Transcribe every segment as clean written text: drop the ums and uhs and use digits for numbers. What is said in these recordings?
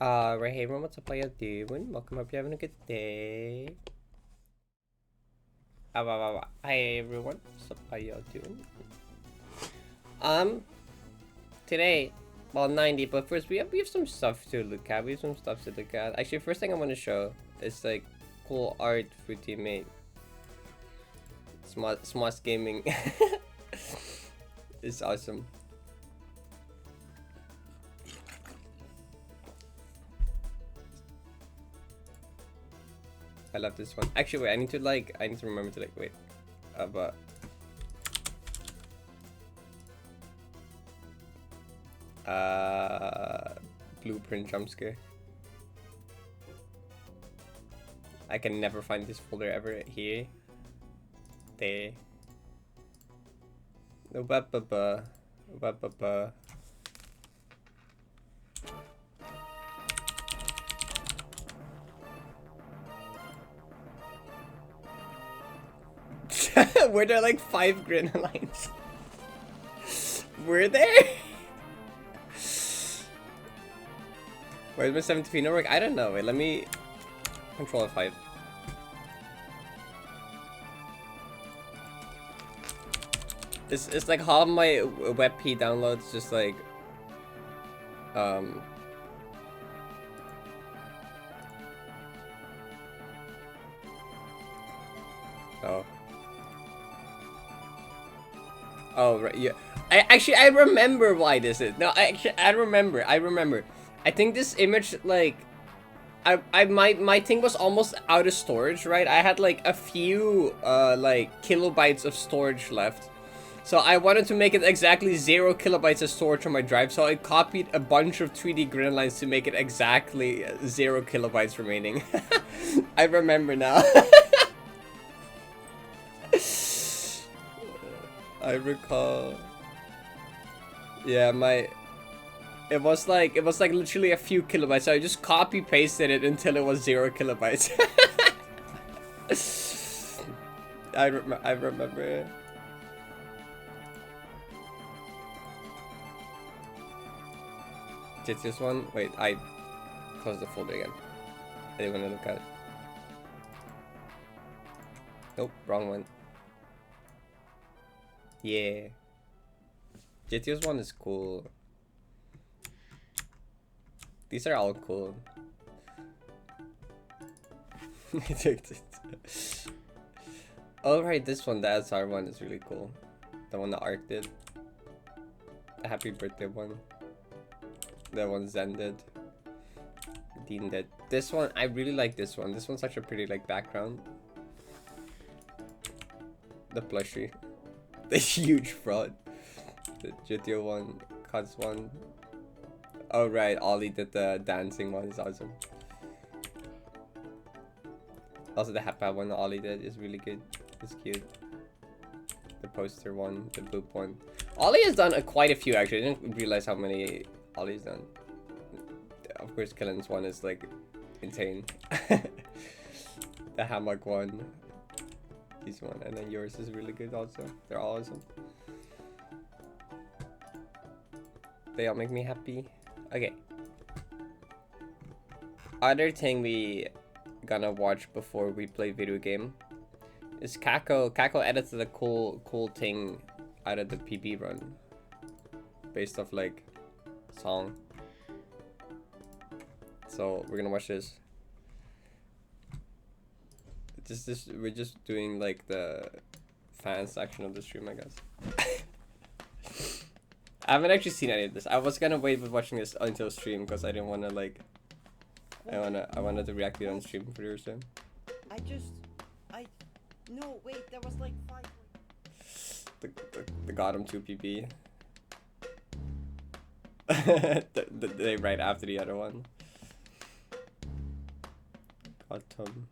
Right, hey everyone, what's up, how y'all doing? Welcome, hope you're having a good day. Hi everyone, what's up, how y'all doing? Today, well, 90, but first we have some stuff to look at. Actually, first thing I want to show is like cool art for teammate. Smart gaming. It's awesome. I love this one. Actually, wait, I need to remember to like, wait. But blueprint jump scare. I can never find this folder ever here. There. Were there like 5 grid lines? Were there? Where's my 73 no work? I don't know. Wait, let me control F5. It's like half my WebP downloads just like oh. Oh right, yeah. I remember why this is. No, I remember. I think this image like my thing was almost out of storage, right? I had like a few like kilobytes of storage left. So I wanted to make it exactly 0 kilobytes of storage on my drive, so I copied a bunch of 3D grid lines to make it exactly 0 kilobytes remaining. I remember now. I recall. Yeah, it was like literally a few kilobytes, so I just copy pasted it until it was 0 kilobytes. I remember. Just this one. Wait, I closed the folder again. I didn't want to look at it. Nope, wrong one. Yeah. GTO's one is cool. These are all cool. Oh right, this one, the SR one is really cool. The one that Ark did. The happy birthday one. That one Zen did. Dean did. This one, I really like this one. This one's such a pretty like background. The plushie. The huge fraud. The GTO one. Cuts one. Oh right, Ollie did the dancing one. Is awesome. Also the Happy one that Ollie did is really good. It's cute. The poster one, the boop one. Ollie has done quite a few actually. I didn't realize how many Ollie's done. Of course, Killen's one is like insane. The hammock one. This one, and then yours is really good also. They're all awesome. They all make me happy. Okay. Other thing we gonna watch before we play video game is Kako. Kako edited a cool thing out of the PB run, based off like song. So we're gonna watch this. We're just doing like the fan section of the stream, I guess. I haven't actually seen any of this. I was gonna wait with watching this until stream because I didn't want to like. I wanted to react to it on stream for your time. No, wait, there was like 5. The Gotham 2 PP. the day right after the other one. Gotham.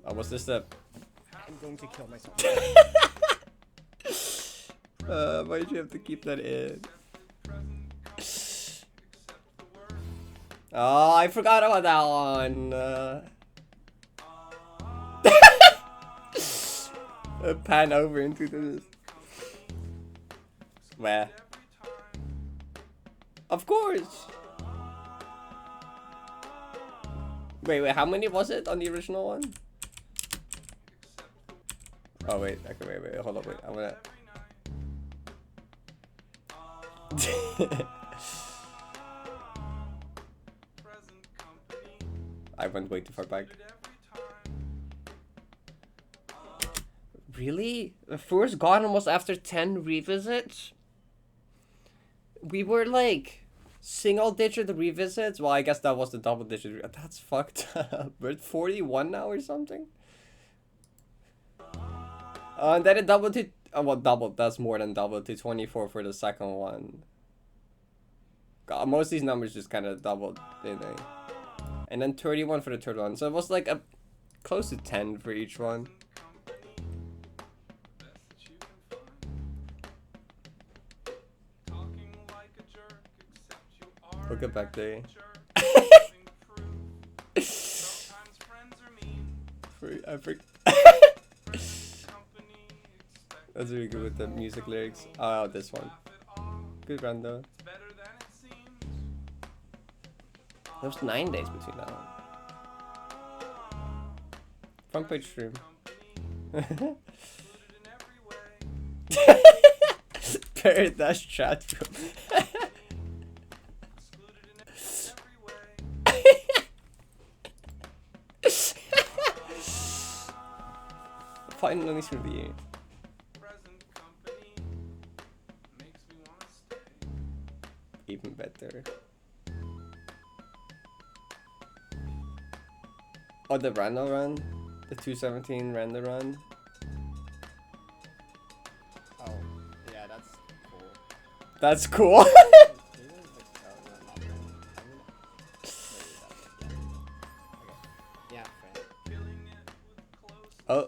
Oh, what's this step? I'm going to kill myself. Why did you have to keep that in? Oh, I forgot about that one. Pan over into this. Where? Of course. Wait, how many was it on the original one? Oh wait, okay, wait, hold up, wait, I'm gonna... I went way too far back. Really? The first Garden was after 10 revisits? We were like single digit revisits? Well, I guess that was the double digit. That's fucked up. We're at 41 now or something? And then it doubled to... well, doubled. That's more than doubled to 24 for the second one. God, most of these numbers just kind of doubled, didn't they? And then 31 for the third one. So it was like a close to 10 for each one. We'll get back there. That's really good with the music lyrics. Oh, this one. Good run though. There was 9 days between that one. Front page stream. Parrot dash chat room. Finally through the year. Even better. Oh, the random run? The 217 random run? Oh, yeah, that's cool. That's cool. Yeah, Oh.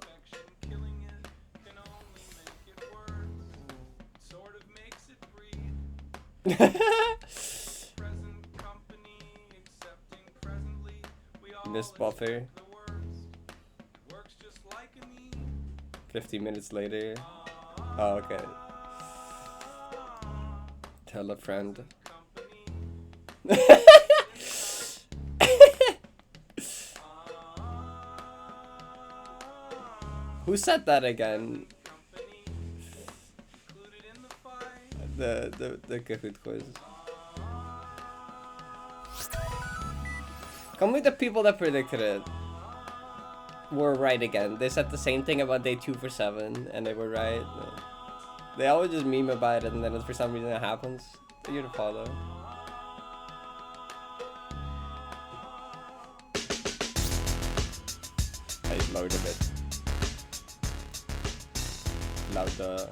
Missed buffer. 50 minutes later. Oh, okay. Tell a friend. Who said that again? The Kahoot quiz. Come with the people that predicted it were right again. They said the same thing about day 2 for 7 and they were right. They always just meme about it and then for some reason it happens. You're to follow. I load a bit. Louder.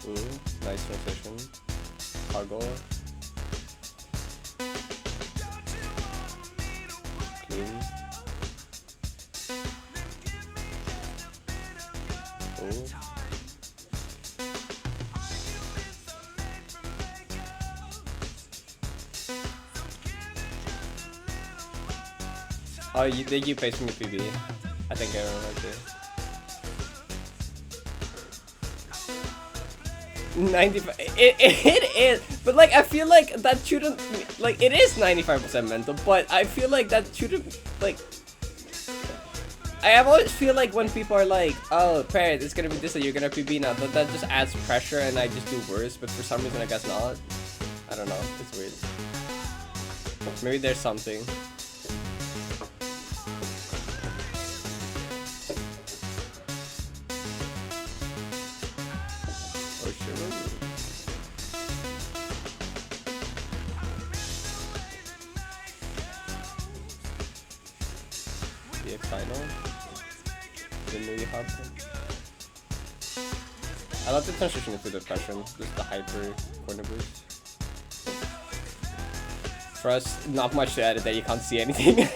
Ooh, nice transition. Cargo. Clean. Ooh. Oh, you paste me PB. I think I remember too. 95. It is, but like I feel like that shouldn't, like it is 95% mental, but I feel like that shouldn't, like I always feel like when people are like, oh Parrot, it's gonna be this and you're gonna PB now, that just adds pressure and I just do worse, but for some reason I guess not. I don't know, it's weird. Maybe there's something. I love the transition into depression, just the hyper corner boost. For us, not much to edit that you can't see anything.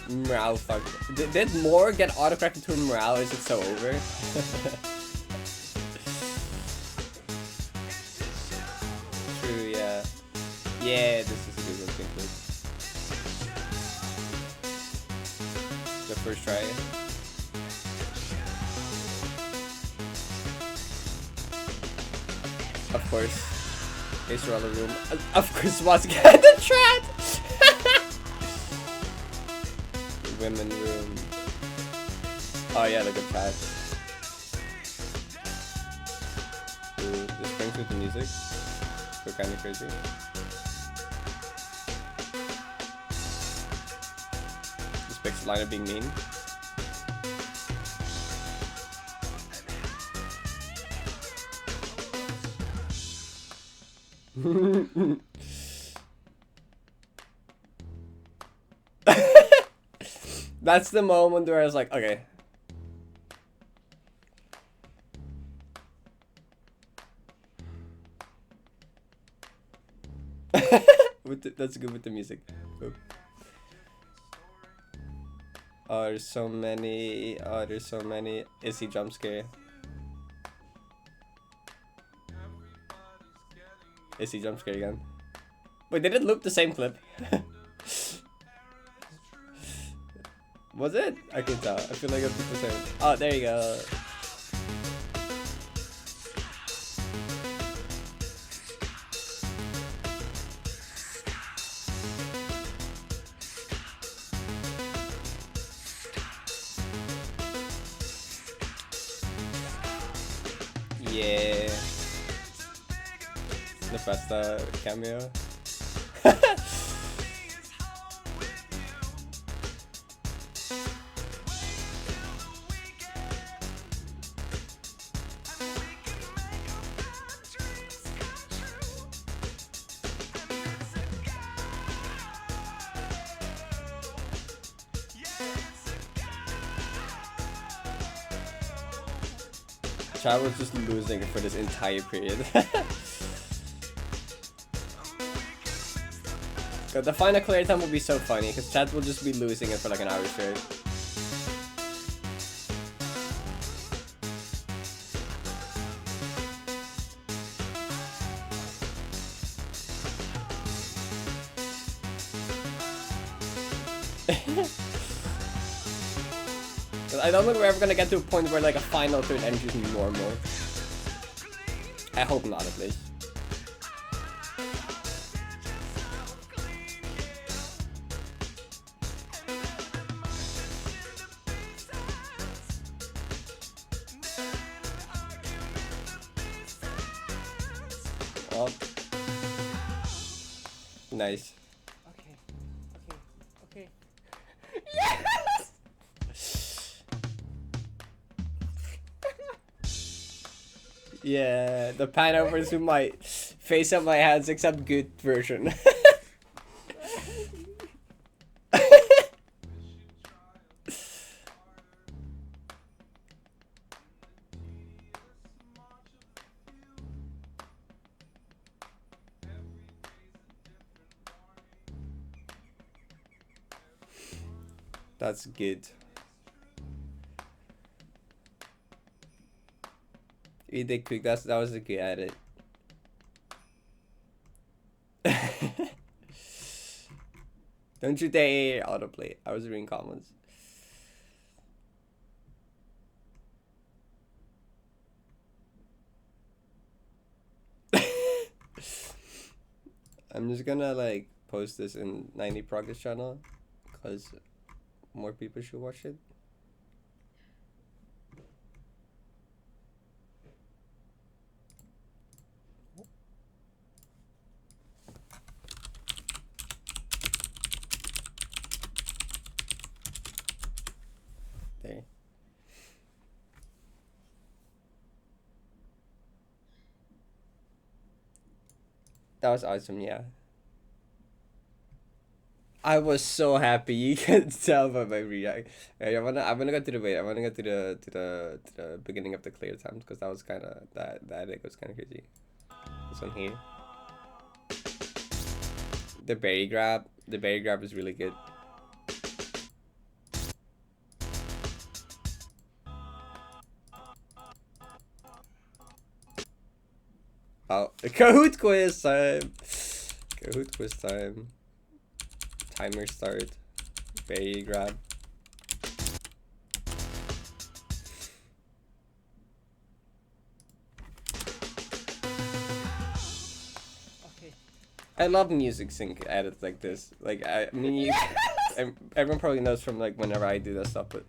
Meow, fuck. Did more get autocorrected to meow? Is it so over? True, yeah. Yeah, this is a good one to include. The first try. Of course. Ace roller room. Of course, Vods got the chat! Women room. Oh yeah, look at chat. Ooh, this brings with the music. So kind of crazy. This picks line of being mean. That's the moment where I was like, okay. That's good with the music. Oop. Oh, there's so many. Oh, there's so many. Is he jump scare? Is he jump scare again? Wait, they didn't loop the same clip. Was it? I can tell. I feel like it's the same. Oh, there you go. Yeah. The Festa cameo. Chad was just losing for this entire period. God, the final clear time will be so funny because Chad will just be losing it for like an hour straight. I don't think we're ever gonna get to a point where like a final third entry is normal. I hope not, at least. Oh. Nice. Okay. Yes! Yeah, the pan over to my face of my hands except good version. That's good. You did quick. That was a good edit. Don't you dare autoplay. I was reading comments. I'm just gonna like post this in 90 Progress channel because more people should watch it. There. That was awesome, yeah. I was so happy. You can tell by my react. Yeah, I'm gonna go to the wait. I'm gonna go to the beginning of the clear times because that was kind of that it was kind of crazy. This one here. The berry grab is really good. Oh, Kahoot quiz time! Kahoot quiz time. Timer start. Bay grab. Okay. I love music sync edits like this. Like, I mean, everyone probably knows from like whenever I do that stuff, but.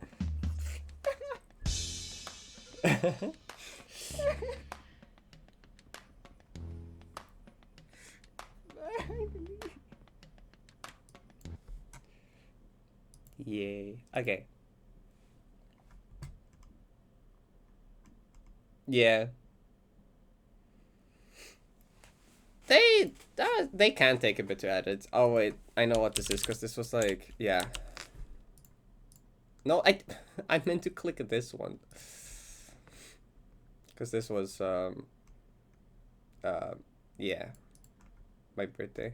Yay. Okay. Yeah. They can take a bit to edit. Oh wait, I know what this is because this was like, yeah. No, I meant to click at this one because this was yeah, my birthday.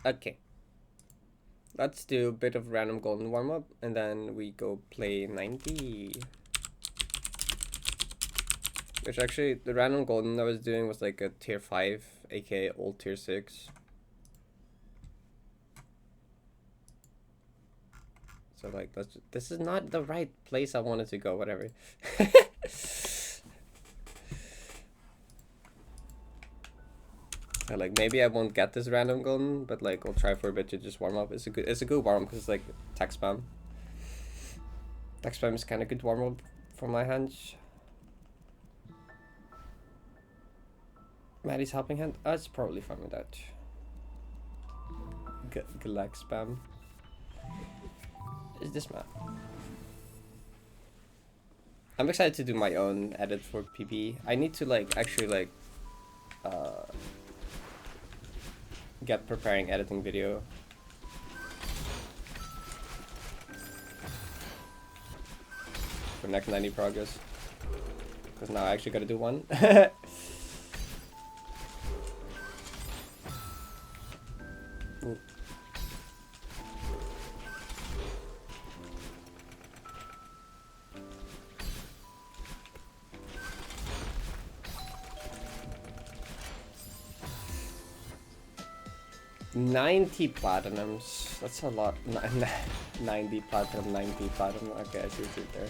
Okay. Let's do a bit of random golden warm-up, and then we go play 90. Which actually, the random golden I was doing was like a tier 5, aka old tier 6. So like, this is not the right place I wanted to go, whatever. Like, maybe I won't get this random golden, but like, I'll try for a bit to just warm up. It's a good warm up because it's like tech spam. Tech spam is kind of good warm up for my hands. Maddie's helping hand. Oh, it's probably fine with that. Galag spam. Is this map? I'm excited to do my own edit for PP. I need to like actually like get preparing editing video. For next 90 progress. Because now I actually gotta do one. Ooh. $90 platinums. That's a lot. 90 platinum, 90 platinum. Okay, I see what's there.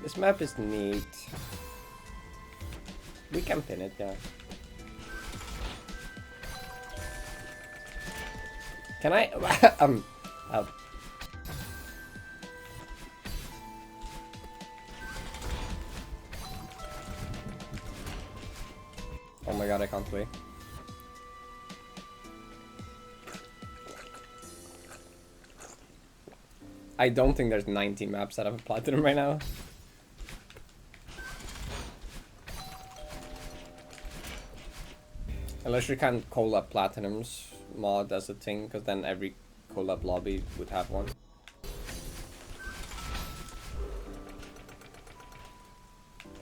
This map is neat. We can pin it, yeah. Can I? Oh my god, I can't wait. I don't think there's 90 maps that have a platinum right now. Unless you can collab platinums mod as a thing, because then every collab lobby would have one.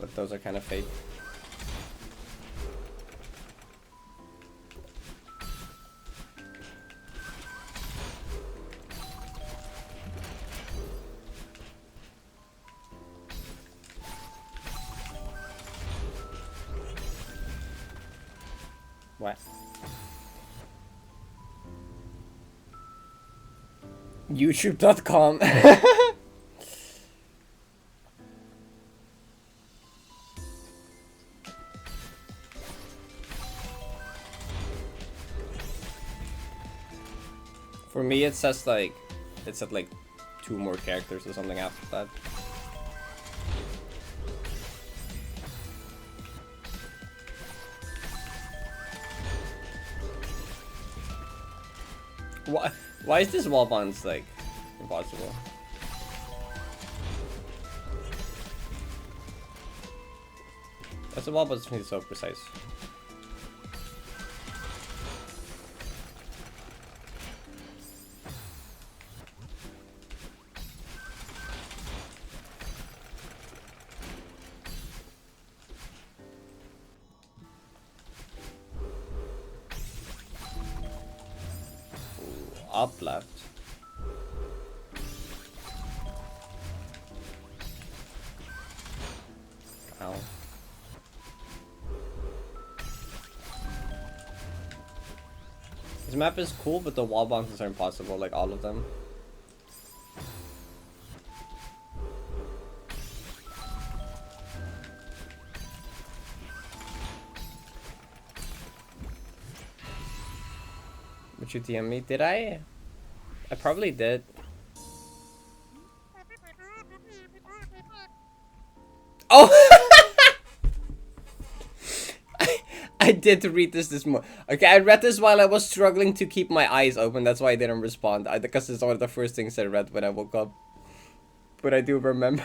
But those are kind of fake. What? YouTube.com. For me, it says like, it said like 2 more characters or something after that. Why is this wall bounce like impossible? That's the wall bounce is so precise. up left. Ow. This map is cool, but the wall bounces are impossible, like all of them. Would you DM me? Did I? I probably did. Oh! I did read this morning. Okay, I read this while I was struggling to keep my eyes open. That's why I didn't respond. Because it's one of the first things I read when I woke up. But I do remember.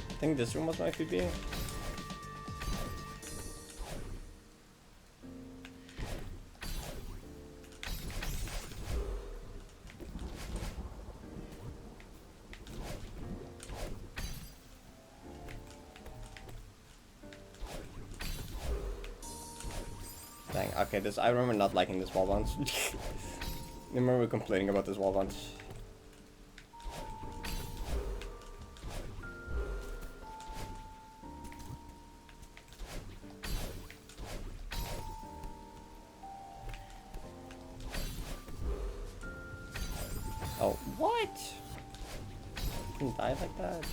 I think this room was my PB. Dang, okay, I remember not liking this wall bounce. I remember complaining about this wall bounce. Oh, what? You can die like that?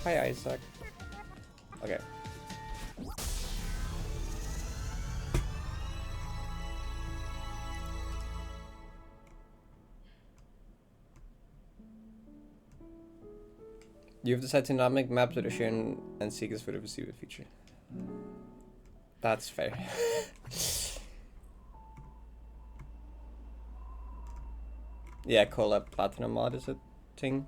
Hi, Isaac. Okay. You've decided to not make maps with a share and seek is for the foreseeable future. That's fair. Yeah, collab platinum mod is a thing.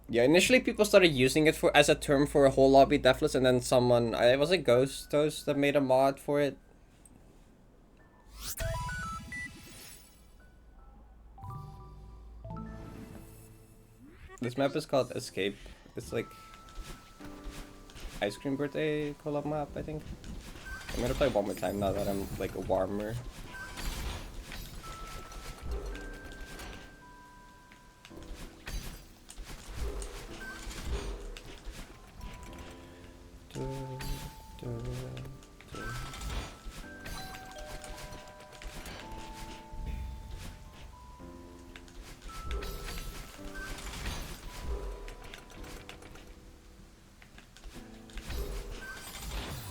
Yeah, initially people started using it for as a term for a whole lobby Deathless, and then someone, was it Ghost Toast that made a mod for it? This map is called Escape. It's like ice cream birthday collab map, I think. I'm gonna play one more time now that I'm like warmer.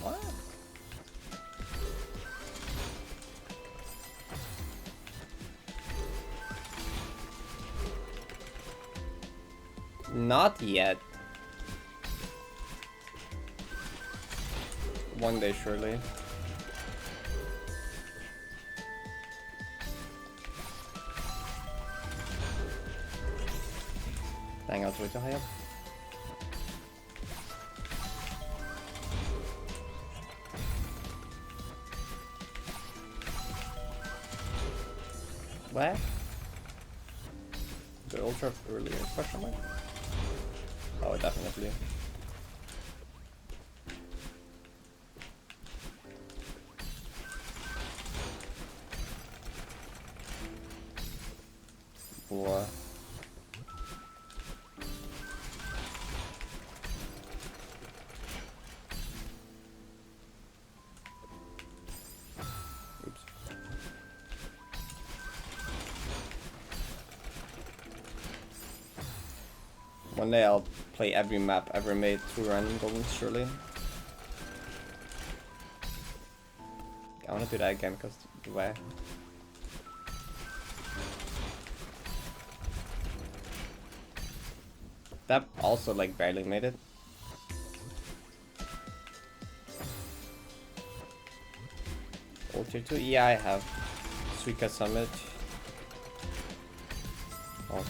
What? Not yet. One day, surely. Dang, I was way too high up. What? The ultra earlier? Question mark? Oh, definitely. What? One day I'll play every map ever made through random goblins, surely. I wanna do that again because the way. That also like barely made it. Old tier 2? Yeah, I have. Suika Summit. Oh.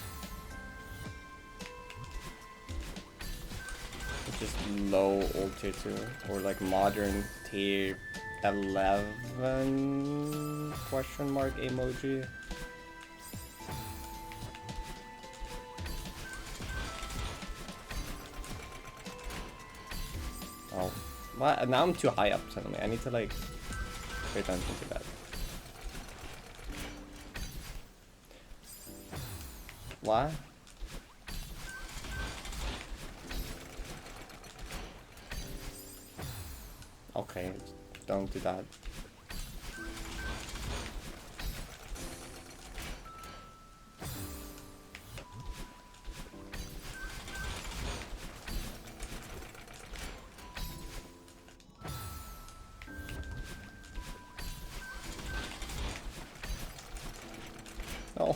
Just low old tier 2 or like modern tier 11 question mark emoji. Oh, what? Now I'm too high up suddenly. I need to like pay attention to that. What? Okay, don't do that. Oh.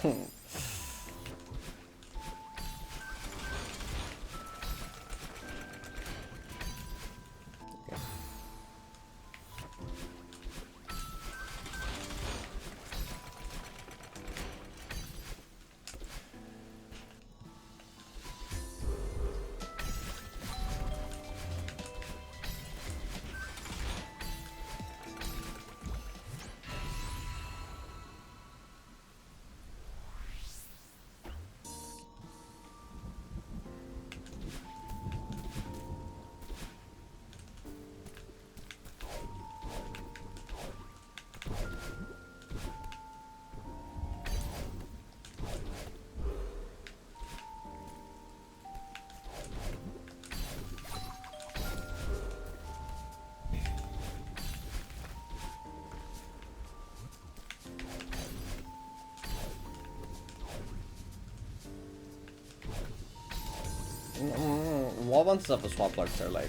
Wall bounces up with swap blocks are like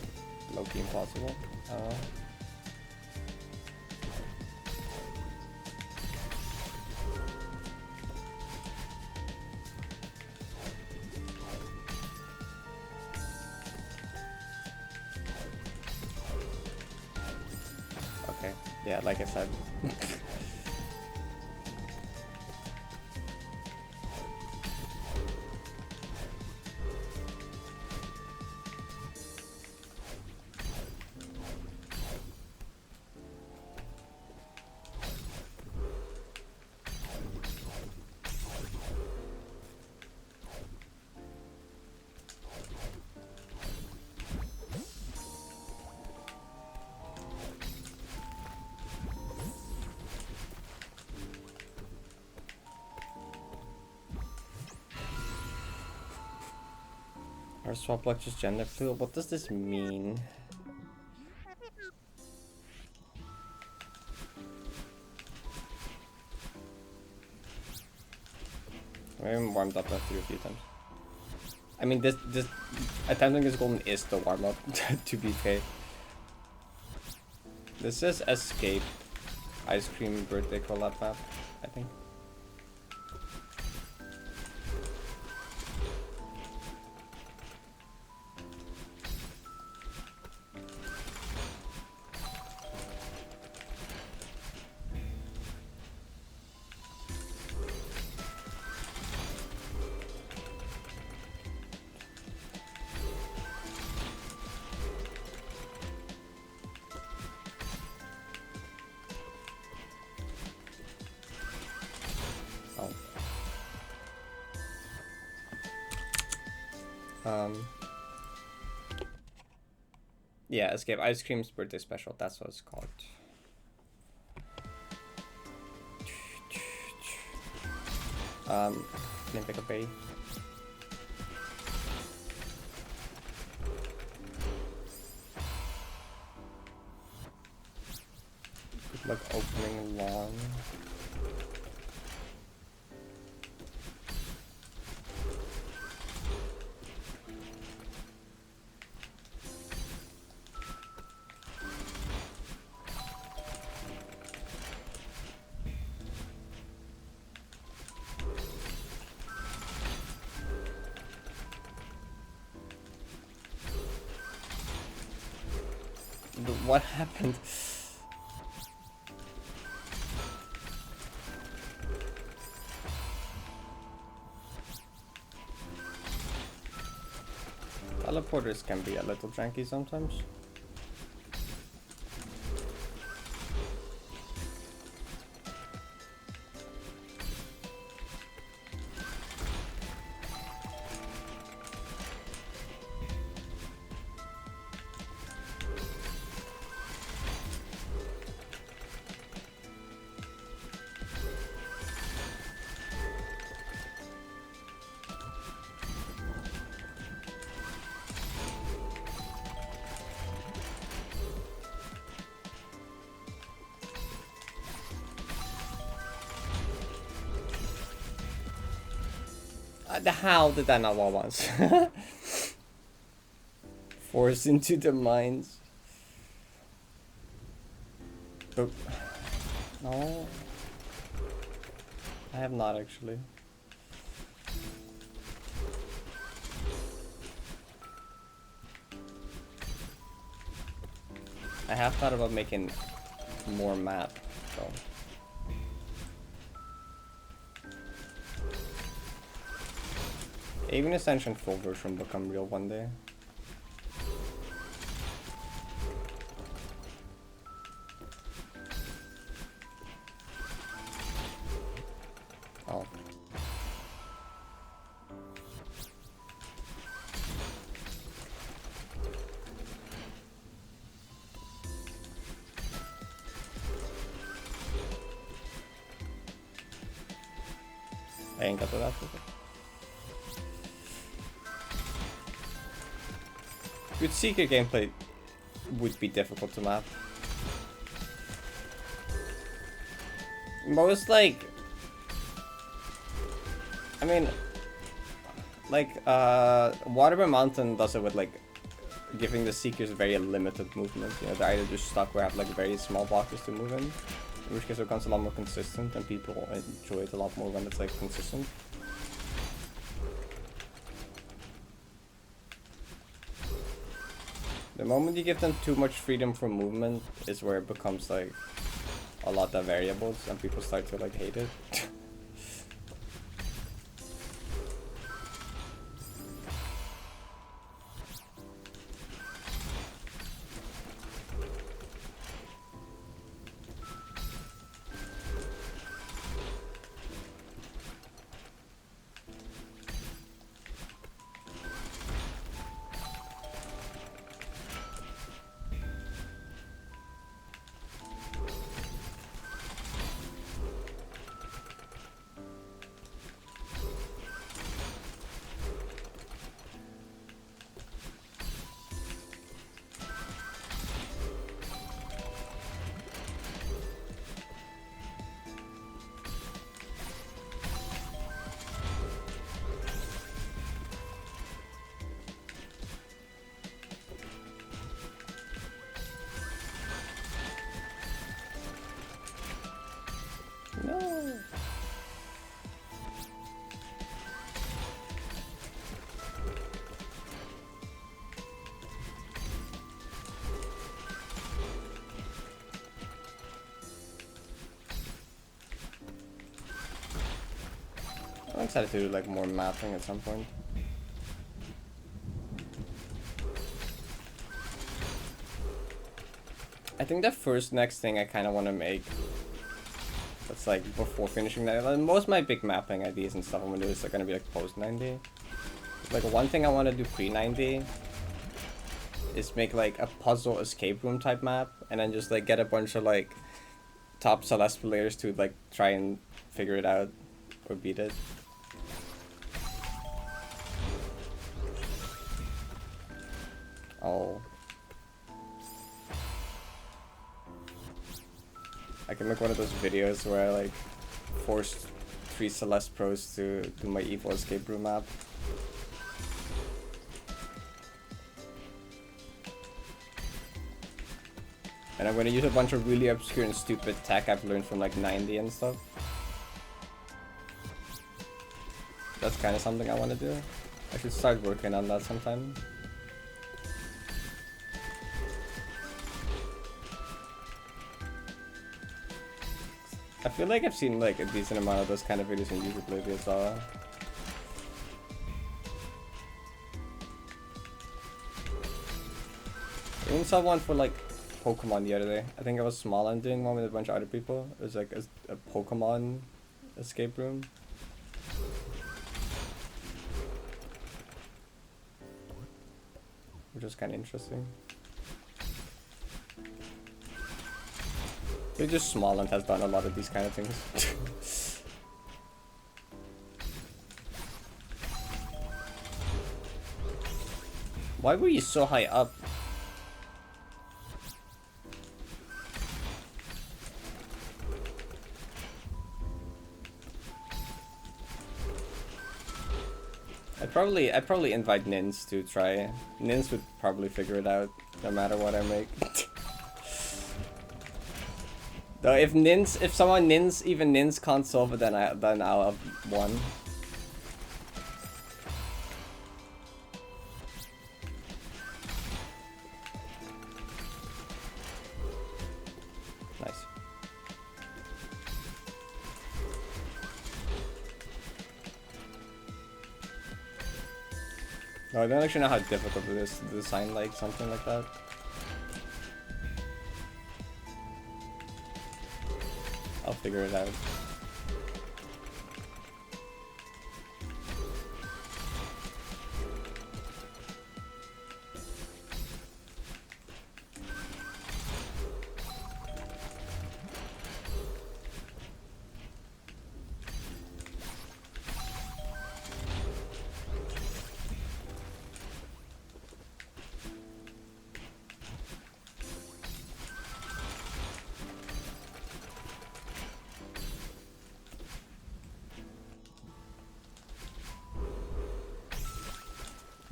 low-key impossible. Okay, yeah, like I said. Our swap block just gender fluid. What does this mean? I haven't warmed up that through a few times. I mean, this attempting this golden is the warm up. To be fair, this is escape ice cream birthday collab map, I think. Yeah, escape ice cream's birthday special. That's what it's called. Can I pick a berry? Good luck opening long. What happened? Teleporters can be a little janky sometimes. How did that not wall once? Forced into the mines. Oh. No. I have not actually. I have thought about making more map though. Even Ascension full version will become real one day. Oh. I ain't got to that. Good Seeker gameplay would be difficult to map. Most like, I mean, like Waterburn Mountain does it with like giving the Seekers very limited movement. You know, they're either just stuck or have like very small boxes to move in which case it becomes a lot more consistent and people enjoy it a lot more when it's like consistent. The moment you give them too much freedom for movement is where it becomes like a lot of variables and people start to like hate it. No. I'm excited to do like more mapping at some point. I think the first next thing I kind of want to make, that's like before finishing that, like, most of my big mapping ideas and stuff I'm gonna do is like gonna be like post 90. Like one thing I want to do pre 90 is make like a puzzle escape room type map and then just like get a bunch of like top Celeste players to like try and figure it out or beat it. Oh. I can make one of those videos where I like forced 3 Celeste pros to do my evil escape room map. And I'm gonna use a bunch of really obscure and stupid tech I've learned from like 90 and stuff. That's kind of something I want to do. I should start working on that sometime. I feel like I've seen like a decent amount of those kind of videos on YouTube lately as well. I even saw one for like Pokemon the other day. I think I was small and doing one with a bunch of other people. It was like a Pokemon escape room. Which was kind of interesting. They're just small and has done a lot of these kind of things. Why were you so high up? I'd probably invite Nins to try. Nins would probably figure it out no matter what I make. Though if someone even Nins can't solve it, then I'll have won. Nice. No, I don't actually know how difficult it is to design like something like that. I'll figure it out.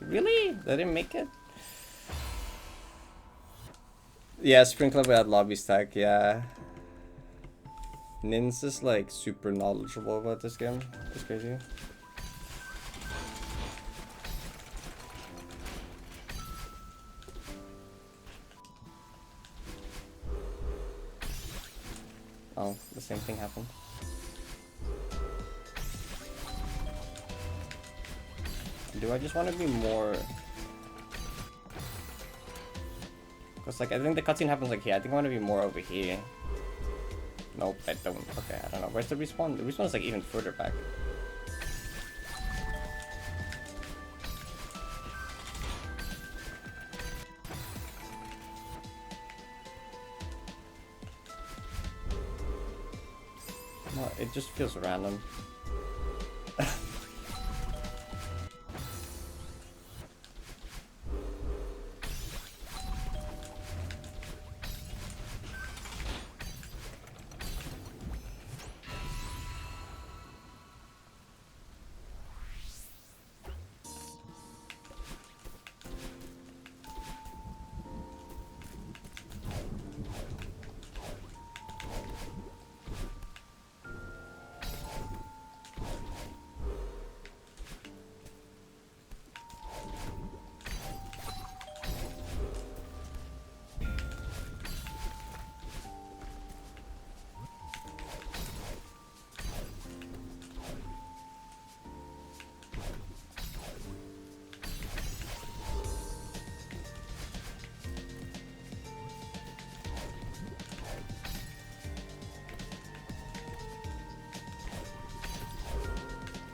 Really? They didn't make it? Yeah, Spring Club without lobby stack, yeah. Nins is like super knowledgeable about this game. It's crazy. Oh, the same thing happened. Do I just want to be more... Because like, I think the cutscene happens like here. I think I want to be more over here. Nope, I don't. Okay, I don't know. Where's the respawn? The respawn is like even further back. No, it just feels random.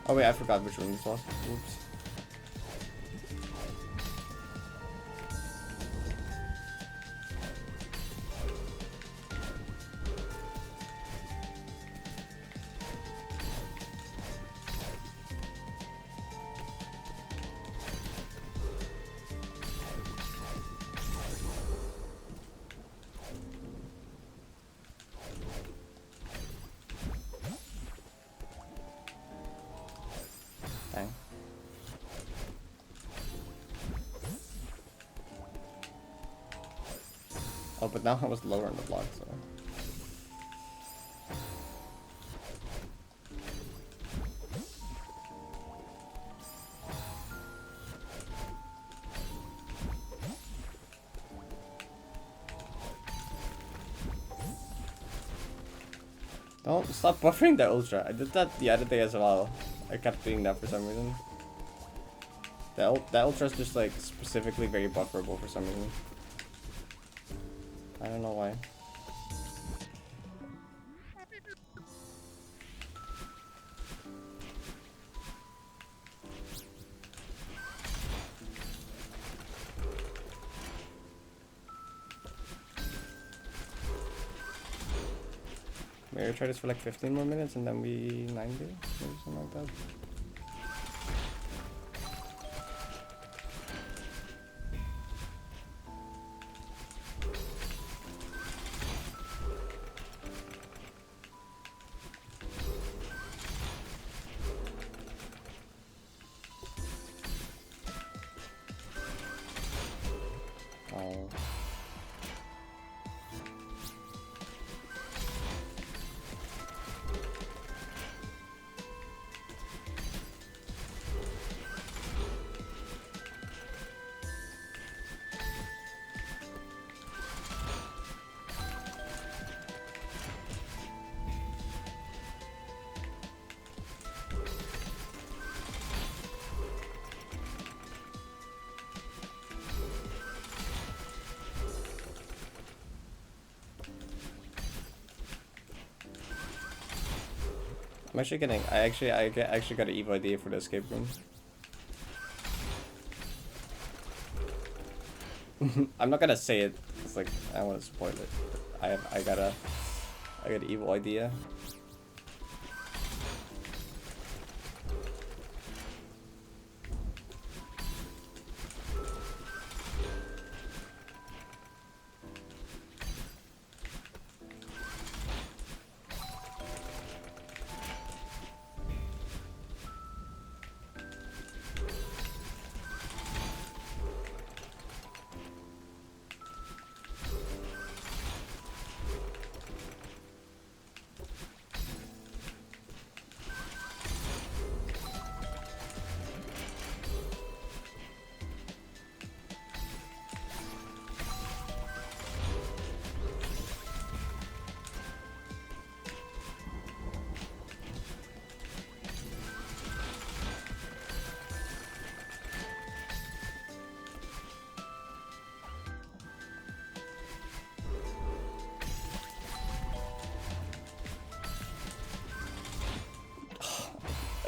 Oh wait, I forgot which room this was. Oops. Dang. Oh, but now I was lower in the block, so... Don't stop buffering the ultra. I did that the other day as well. I kept doing that for some reason. The ultra is just like specifically very bufferable for some reason. I don't know why. Maybe try this for like 15 more minutes and then we 90, maybe something like that. Oh. I'm actually getting. I actually got an evil idea for the escape room. I'm not gonna say it. It's like I don't want to spoil it. I got an evil idea.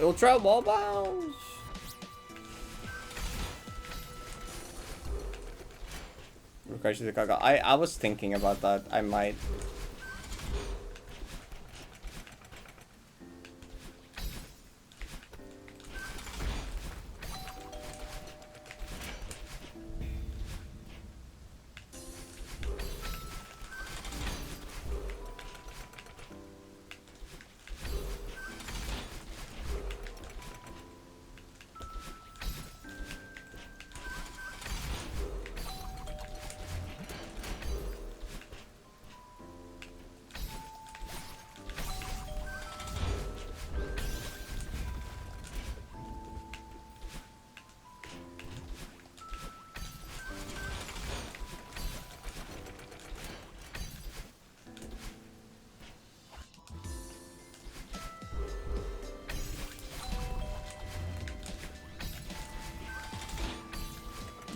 Ultra wall bounce. I was thinking about that. I might.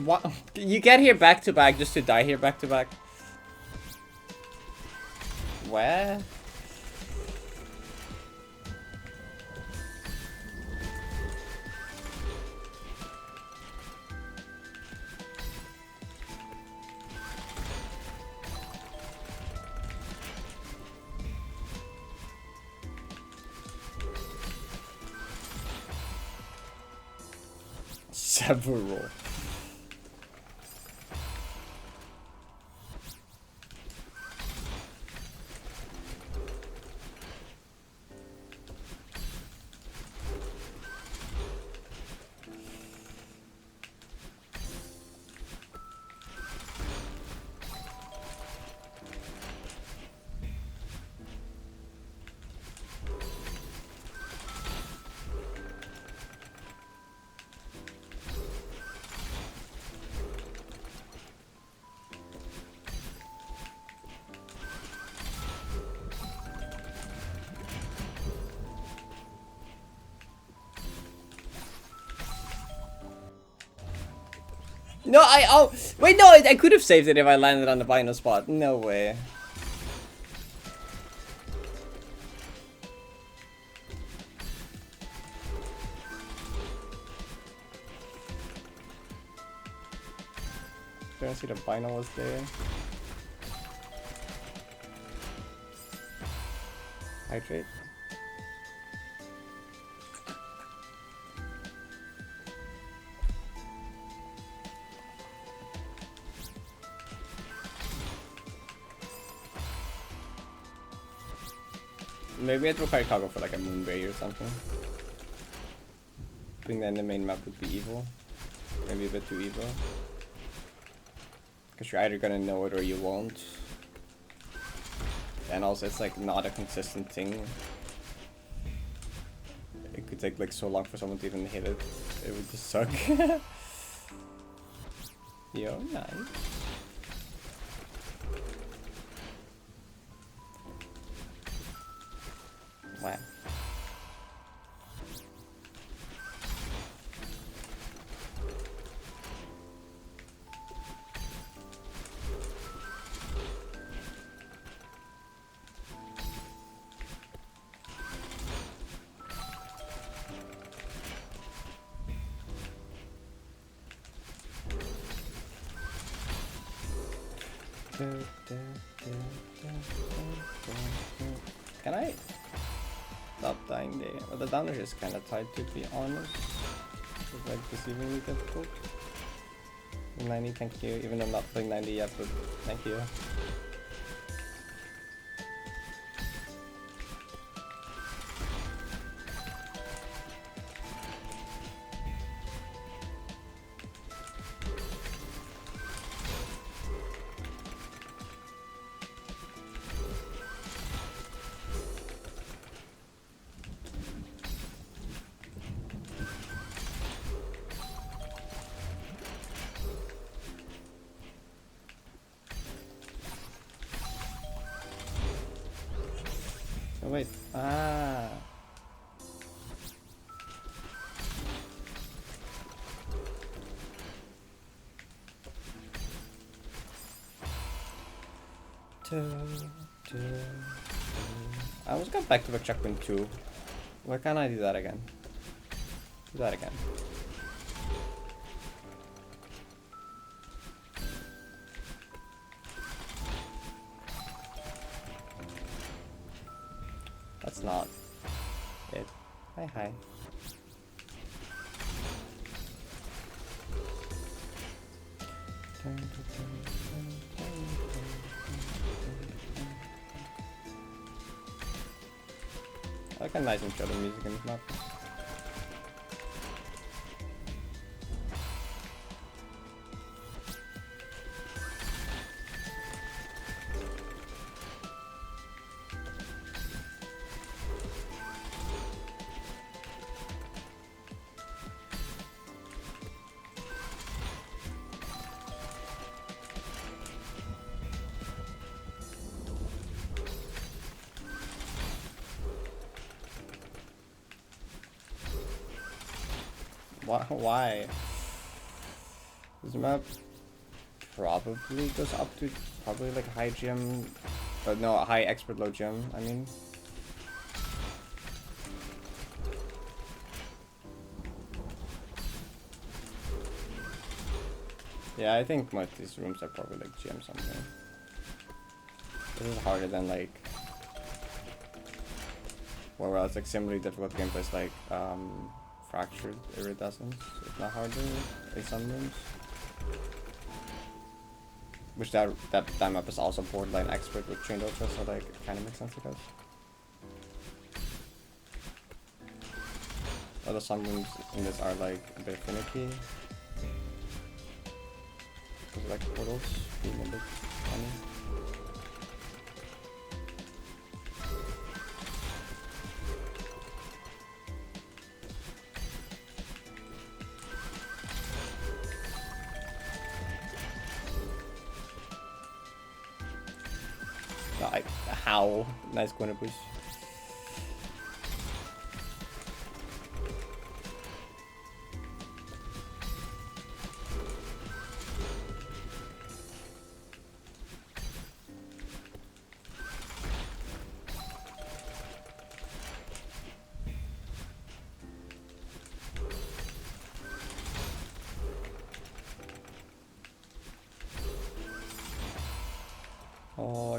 What? You get here back to back just to die here back to back? Where? Several. No, oh wait, no, I could have saved it if I landed on the final spot. No way. Didn't see the final was there. Hydrate. Maybe I'd require cargo for like a moonberry or something. Putting that in the main map would be evil. Maybe a bit too evil. Because you're either gonna know it or you won't. And also it's like not a consistent thing. It could take like so long for someone to even hit it. It would just suck. Yo, nice. Wow. Can I stop dying there? Well, the damage is kind of tight, to be honest. It's like deceivingly difficult. 90, thank you. Even though I'm not playing 90 yet, but thank you. Oh wait, ah. I almost got back to the checkpoint 2. Why can't I do that again? Do that again. That's not it. Hi, hi. I like a nice intro to music in this map. Why? This map probably goes up to probably like high gem, but no, high expert, low gem, I mean. Yeah, I think most of these rooms are probably like gem something. This is harder than like, well, it's like similarly difficult gameplays like Fractured Iridescence, if not harder, in some rooms. Which that map is also borderline expert with Trained Ultra, so like it kind of makes sense, I guess. Although some rooms in this are like a bit finicky. Because like portals being a bit funny. How? Nice corner push.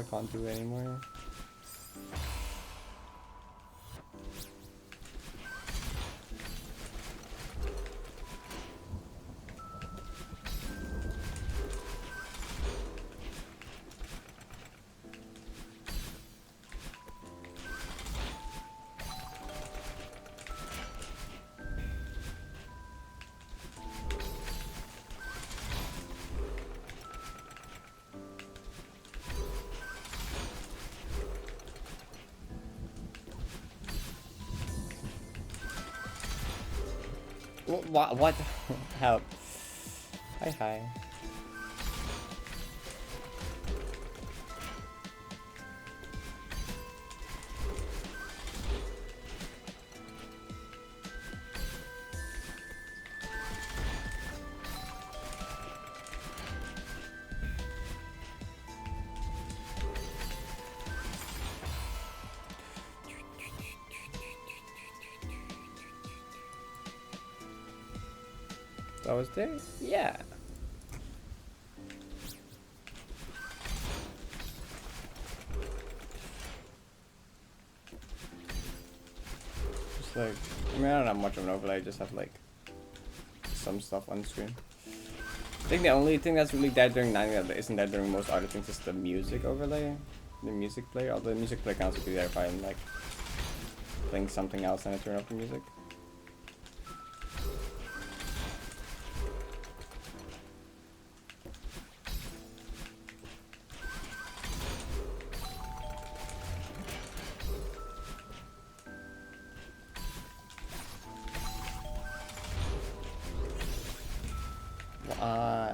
I can't do anymore. What? Help. Hi. I was there? Yeah. Just like, I mean, I don't have much of an overlay, I just have like some stuff on screen. I think the only thing that's really dead during 9 that isn't dead during most other things is the music overlay. The music player, although the music player can also be there if I'm like playing something else and I turn off the music.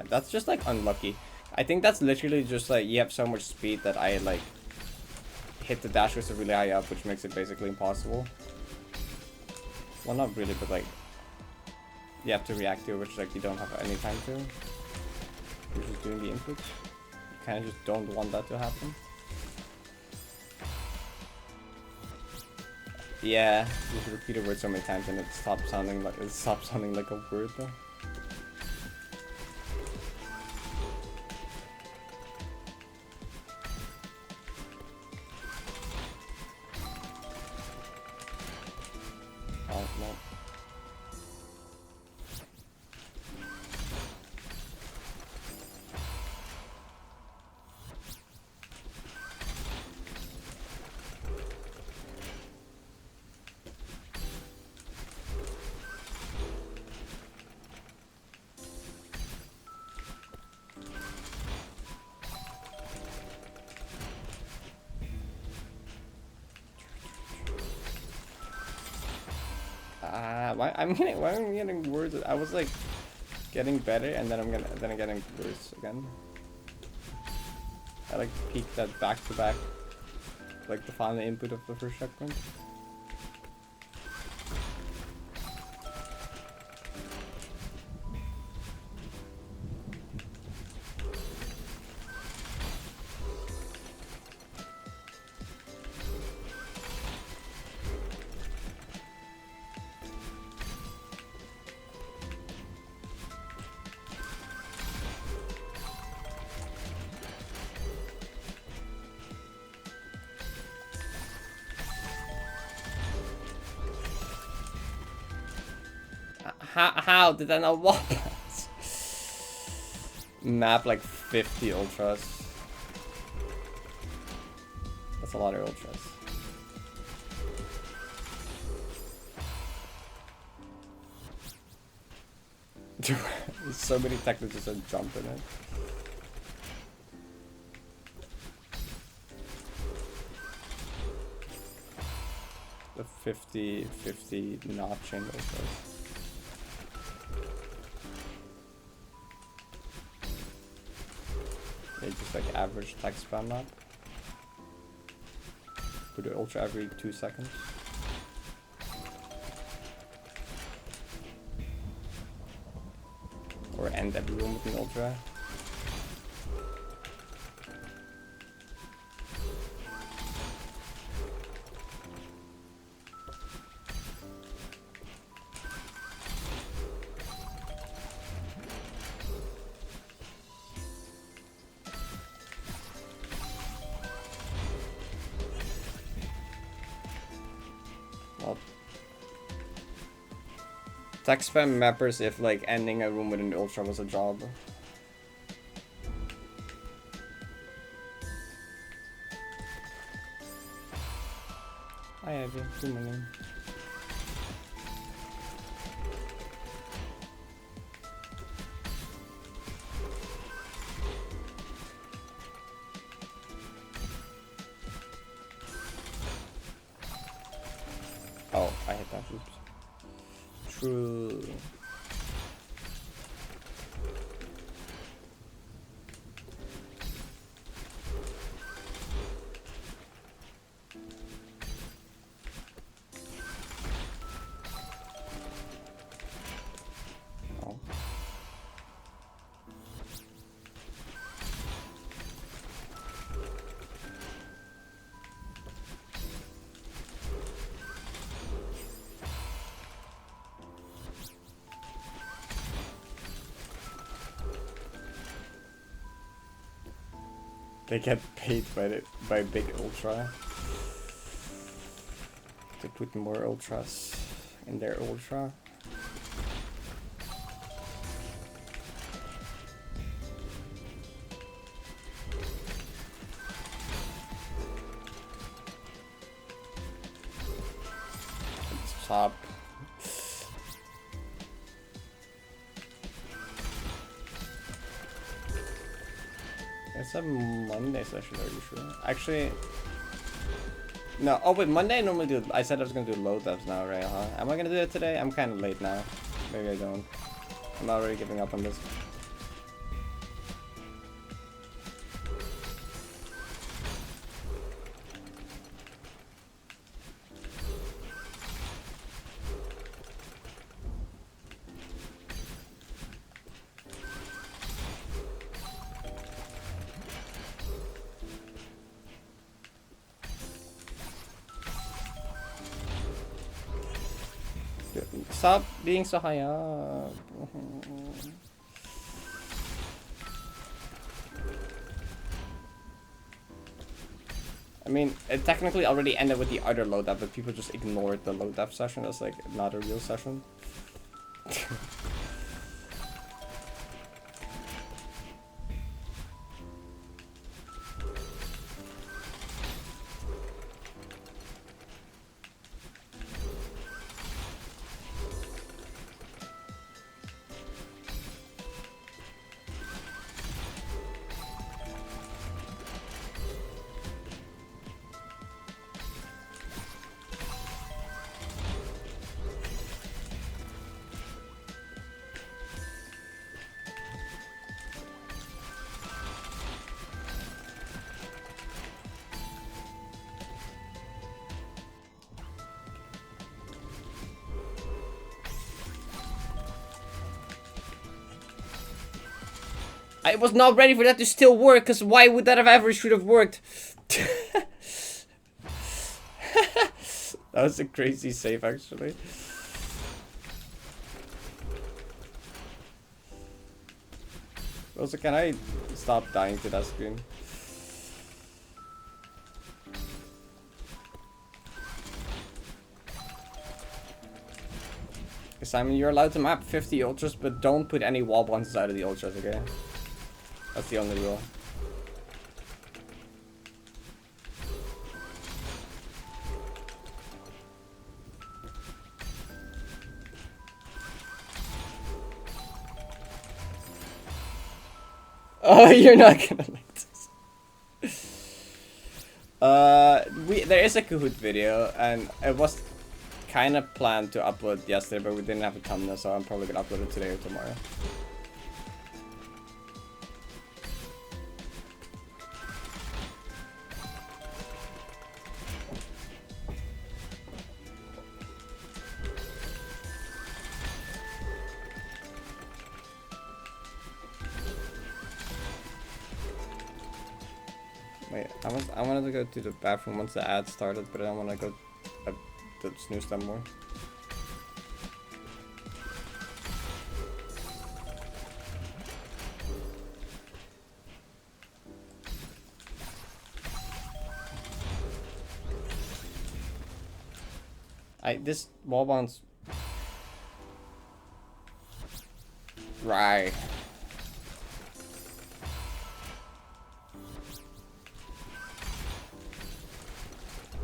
That's just like unlucky. I think that's literally just like you have so much speed that I like hit the dash with really high up, which makes it basically impossible. Well, not really, but like you have to react to it, which like you don't have any time to. You're just doing the input. You kind of just don't want that to happen. Yeah, you should repeat a word so many times and it stops sounding like a word though. Why am I getting worse? I was like getting better and then I'm getting worse again. I like peaked that back to back, like the final input of the first checkpoint. How did I not walk that? Map like 50 ultras. That's a lot of ultras. There's so many techniques just to jump in it. The 50 notch in ultras. Just like average text spam map. Put it ultra every 2 seconds. Or end everyone with an ultra. Text spam mappers if like ending a room with an ultra was a job. I have you. 2 million. Oh, I hit that. Oops. True. Oh. They get paid by big ultra to put more ultras in their ultra. Stop. It's a Monday session, are you sure? Actually, no. Oh wait, Monday I normally do. I said I was gonna do low devs now, right? Huh? Am I gonna do it today? I'm kind of late now. Maybe I don't. I'm already giving up on this. Stop being so high up. I mean, it technically already ended with the other load up, but people just ignored the load up session as like not a real session. I was not ready for that to still work, because why would that have ever should have worked? That was a crazy save, actually. Also, can I stop dying to that screen? Simon, you're allowed to map 50 ultras, but don't put any wall bounces out of the ultras, okay? That's the only rule. Oh, you're not gonna like this. There is a Kahoot video, and it was kind of planned to upload yesterday, but we didn't have a thumbnail, so I'm probably gonna upload it today or tomorrow. Wait, I wanted to go to the bathroom once the ad started, but I don't want to go to snooze them more. This wall bounce. Right.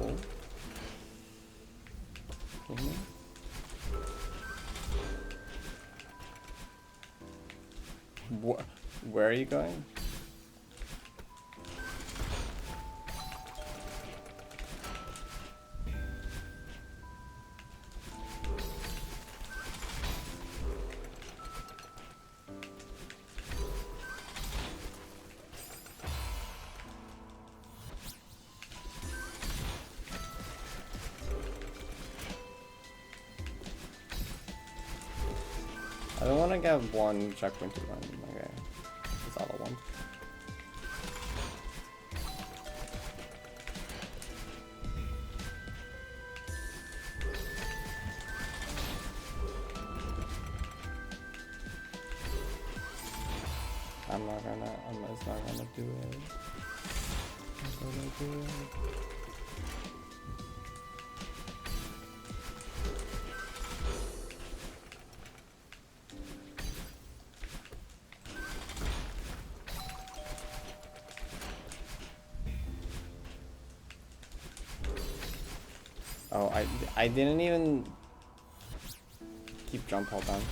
Oh. Where are you going? I don't want to get one checkpoint to run. Okay, that's all I want. It's not gonna do it. It's not gonna do it. Oh, I didn't even keep jump hold down.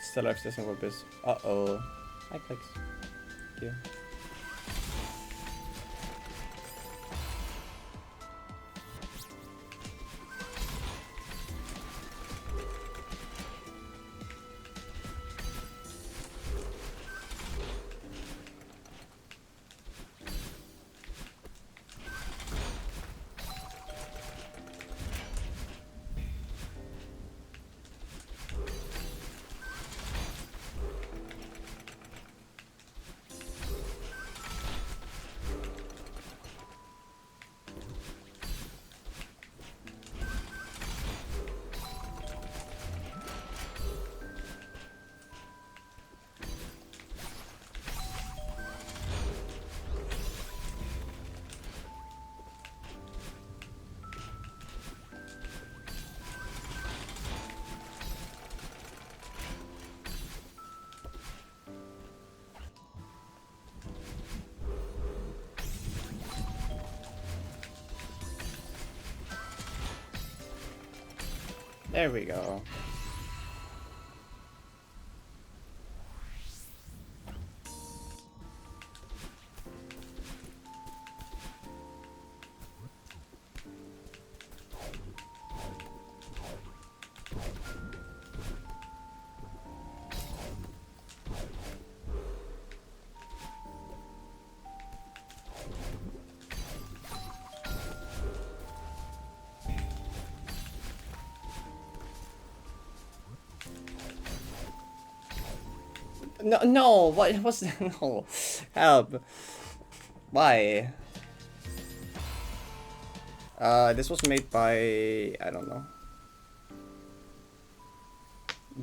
Still accessing for biz. Uh-oh. Hi, clicks. Thank you. There we go. No, what was no? Help! Why? This was made by I don't know.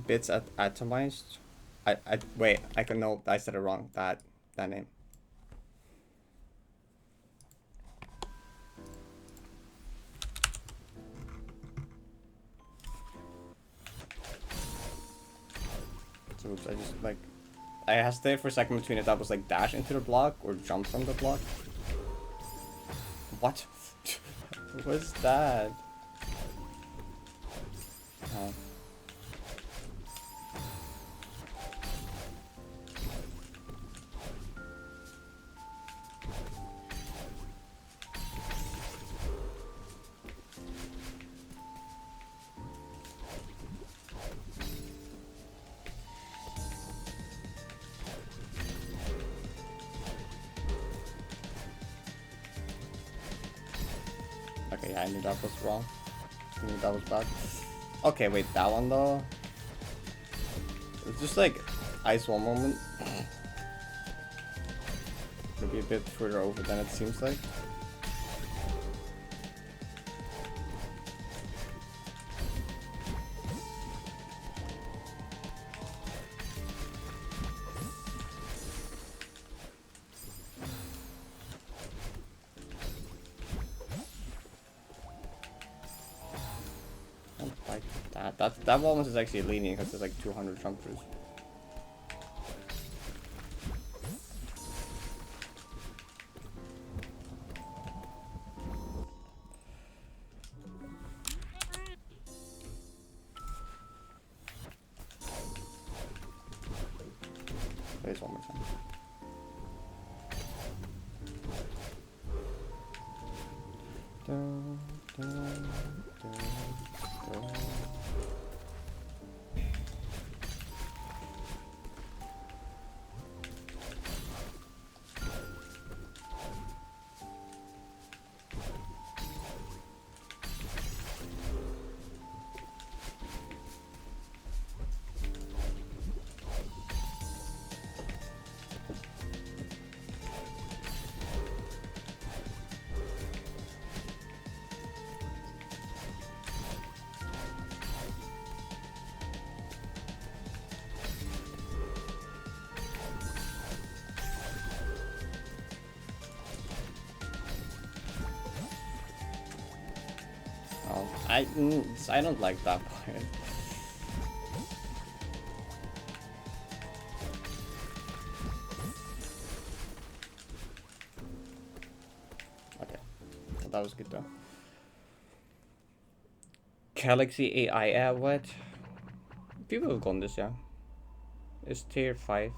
Bits at Atomized. I wait. I can know. I said it wrong. That name. So I just like. I hesitated for a second between if that was like dash into the block or jump from the block. What? What's that? Oh. Okay, I knew that was wrong. I knew that was bad. Okay, wait, that one though. It's just like ice wall moment. Maybe a bit further over than it seems like. That one is actually lenient because it's like 200 jumpers. Play this one more time. Dun, dun, dun, dun. I don't like that part. Okay, well, that was good though. Galaxy AI, what? People have gone this, yeah. It's tier 5.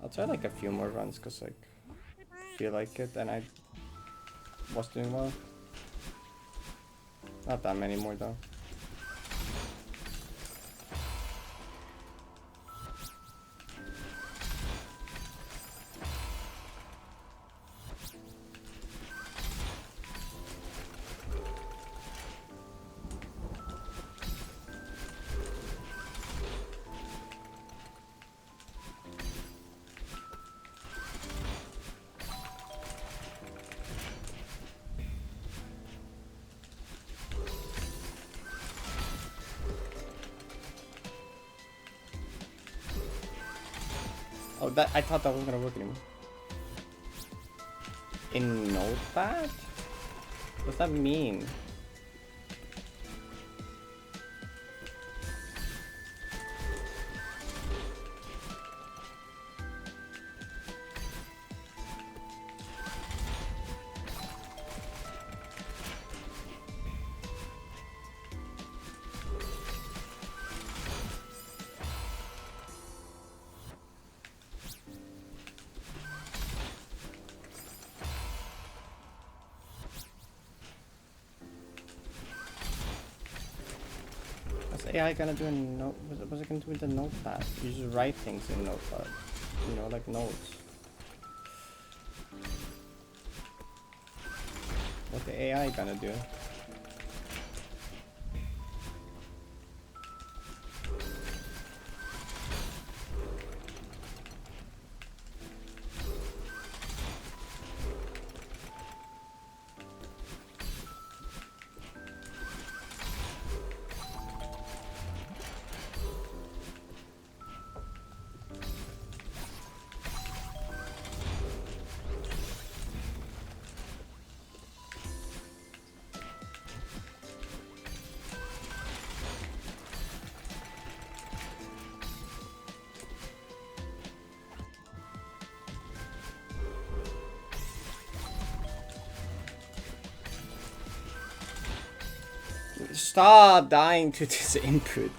I'll try like a few more runs because like I feel like it and I was doing well. Not that many more though. Oh, that I thought that wasn't gonna work anymore. In Notepad? What's that mean? AI gonna do in note? What's it gonna do with the notepad? You just write things in notepad, you know, like notes. What the AI gonna do? Stop dying to this input.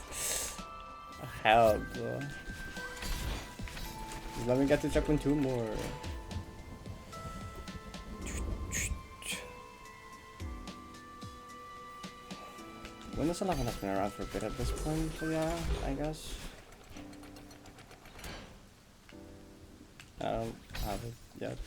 Help. Let me get to checkpoint 2 more. Windows 11 has been around for a bit at this point, so yeah, I guess. I don't have it yet.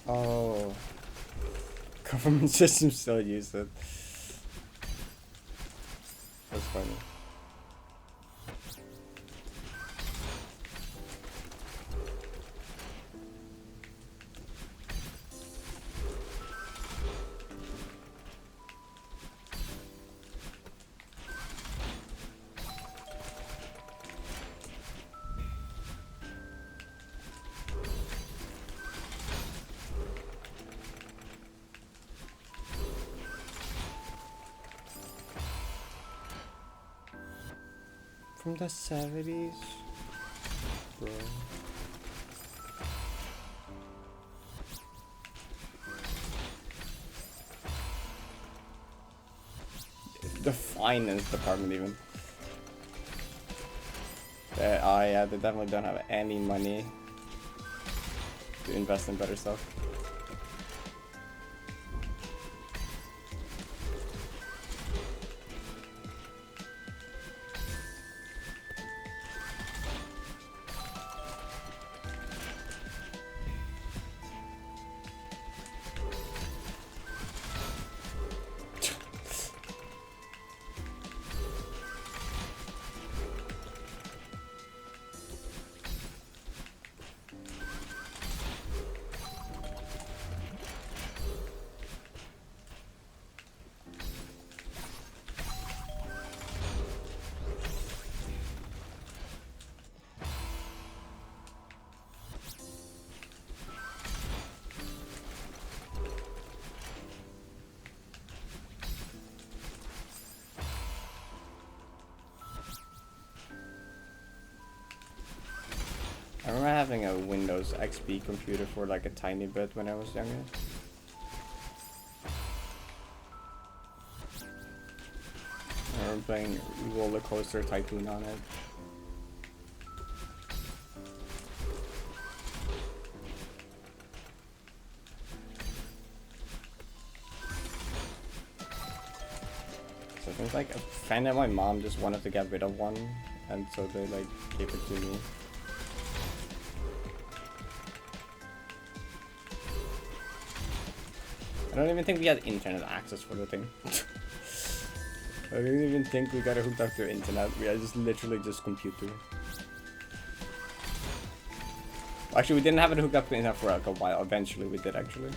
Oh. Government systems still use it. That's funny. From the 70s? Bro. The finance department even. Oh yeah, they definitely don't have any money to invest in better stuff. I remember having a Windows XP computer for like a tiny bit when I was younger. I remember playing Roller Coaster Tycoon on it. So I think like a friend and my mom just wanted to get rid of one, and so they like gave it to me. I don't even think we had internet access for the thing. I don't even think we got it hooked up to internet. We had just literally just computer. Actually, we didn't have it hooked up to internet for like a while. Eventually, we did actually.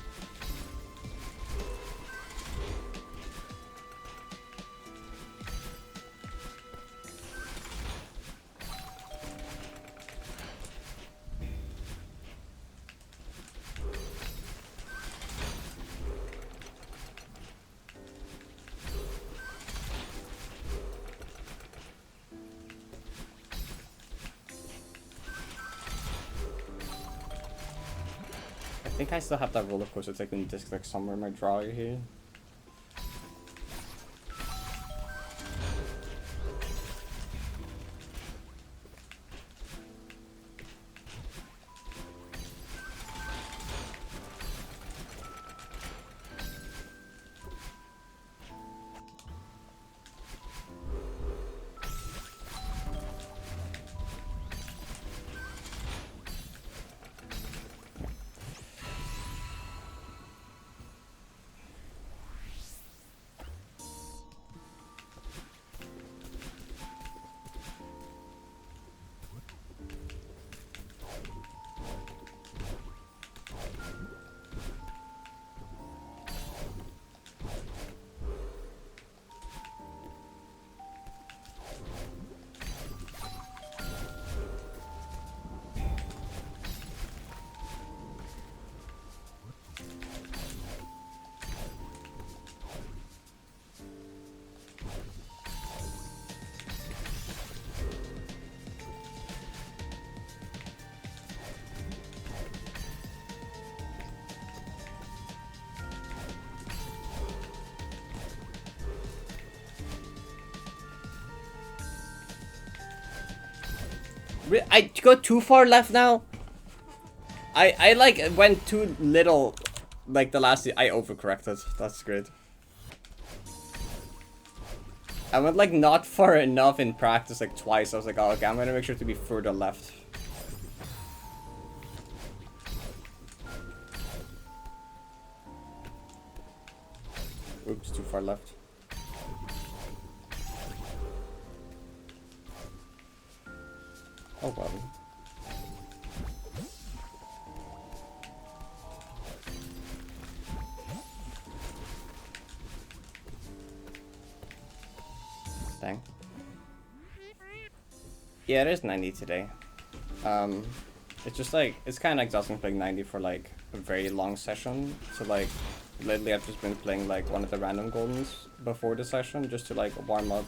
I think I still have that roller coaster taking disc like somewhere in my drawer here. I go too far left now. I like went too little, like the last. I overcorrected. That's great. I went like not far enough in practice, like twice. I was like, oh, okay, I'm gonna make sure to be further left. Oops, too far left. Oh well. Dang. Yeah, it is 90 today. It's just like, it's kind of exhausting playing 90 for like a very long session. So like, lately I've just been playing like one of the random goldens before the session just to like warm up.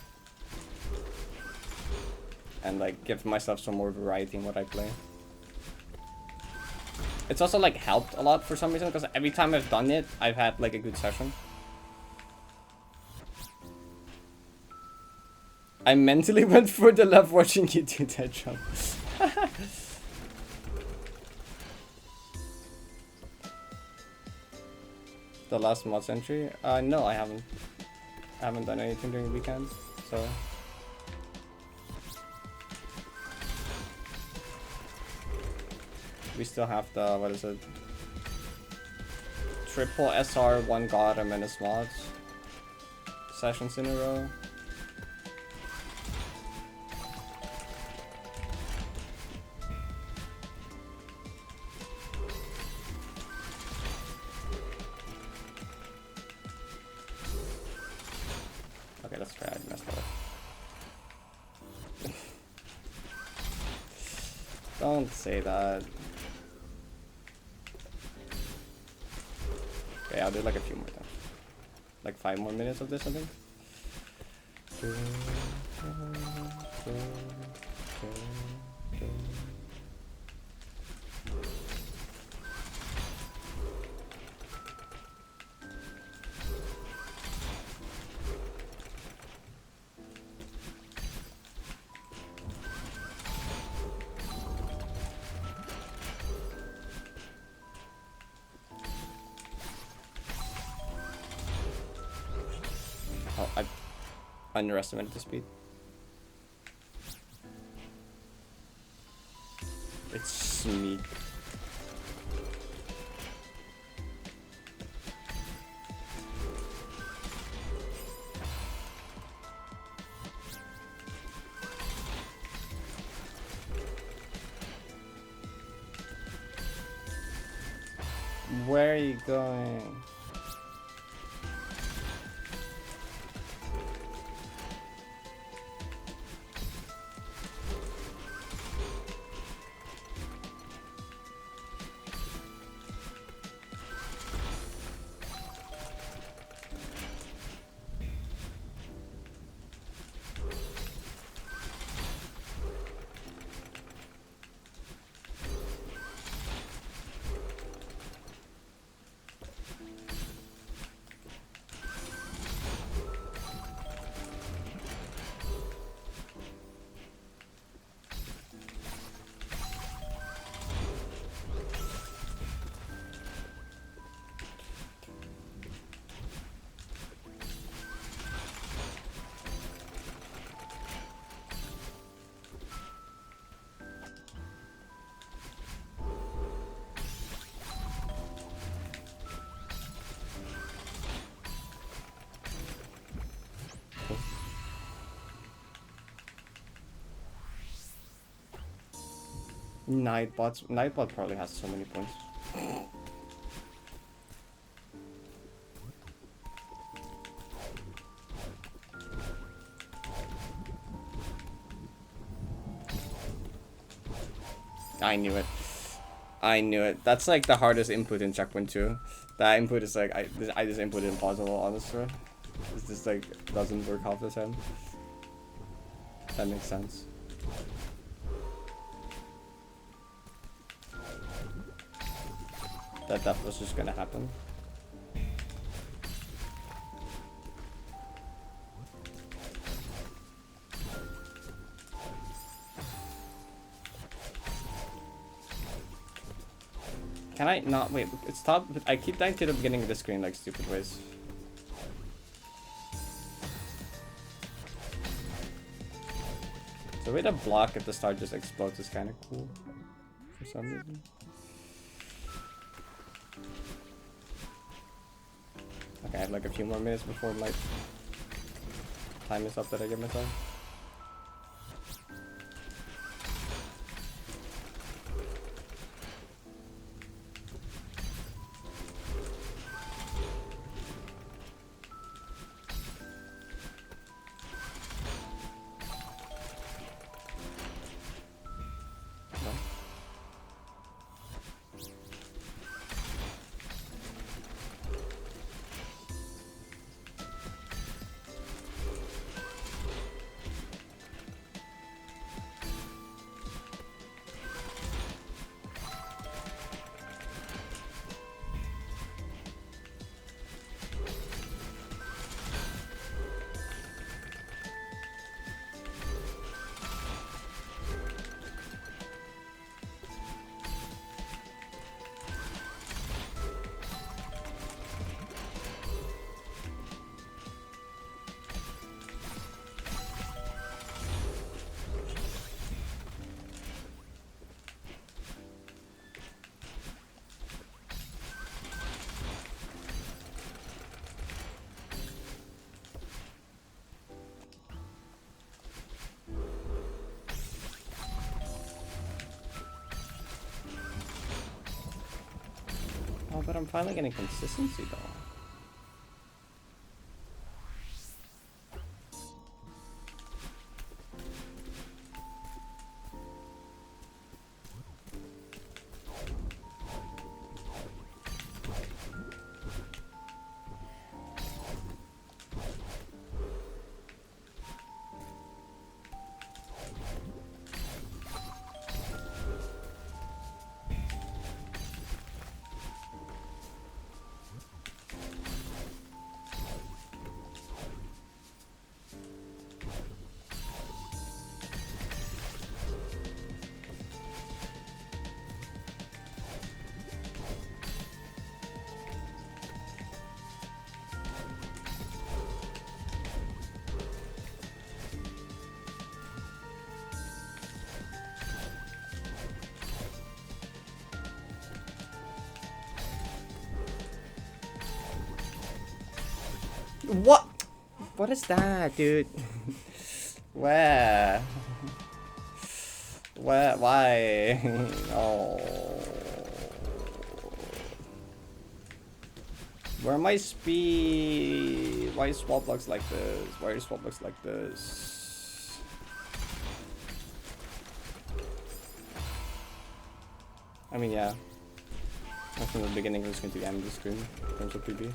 And like give myself some more variety in what I play. It's also like helped a lot for some reason because every time I've done it, I've had like a good session. I mentally went for the love watching you do that jump. The last mod entry? No, I haven't. I haven't done anything during the weekend, so. We still have the, what is it? Triple SR, 1 God, and Menace mods. Sessions in a row. Okay, let's try. I messed up. Don't say that. Okay, I'll do like a few more times. Like 5 more minutes of this, I think. Oh, I underestimated the speed. It's me. Where are you going? Nightbot probably has so many points. I knew it. I knew it. That's like the hardest input in Checkpoint 2. That input is like, I just input impossible, honestly. It's just like, doesn't work half the time. That makes sense. That was just gonna happen. Can I not wait? Stop! I keep dying to the beginning of the screen like stupid ways. The way the block at the start just explodes is kind of cool for some reason. Okay, I have like a few more minutes before my time is up that I give myself. No? Oh, but I'm finally getting consistency though. What? What is that, dude? Where? Where? Why? Oh. Where are my speed? Why is swap blocks like this? Why are swap blocks like this? I mean, yeah. From the beginning, it was going to end the screen in terms of PB.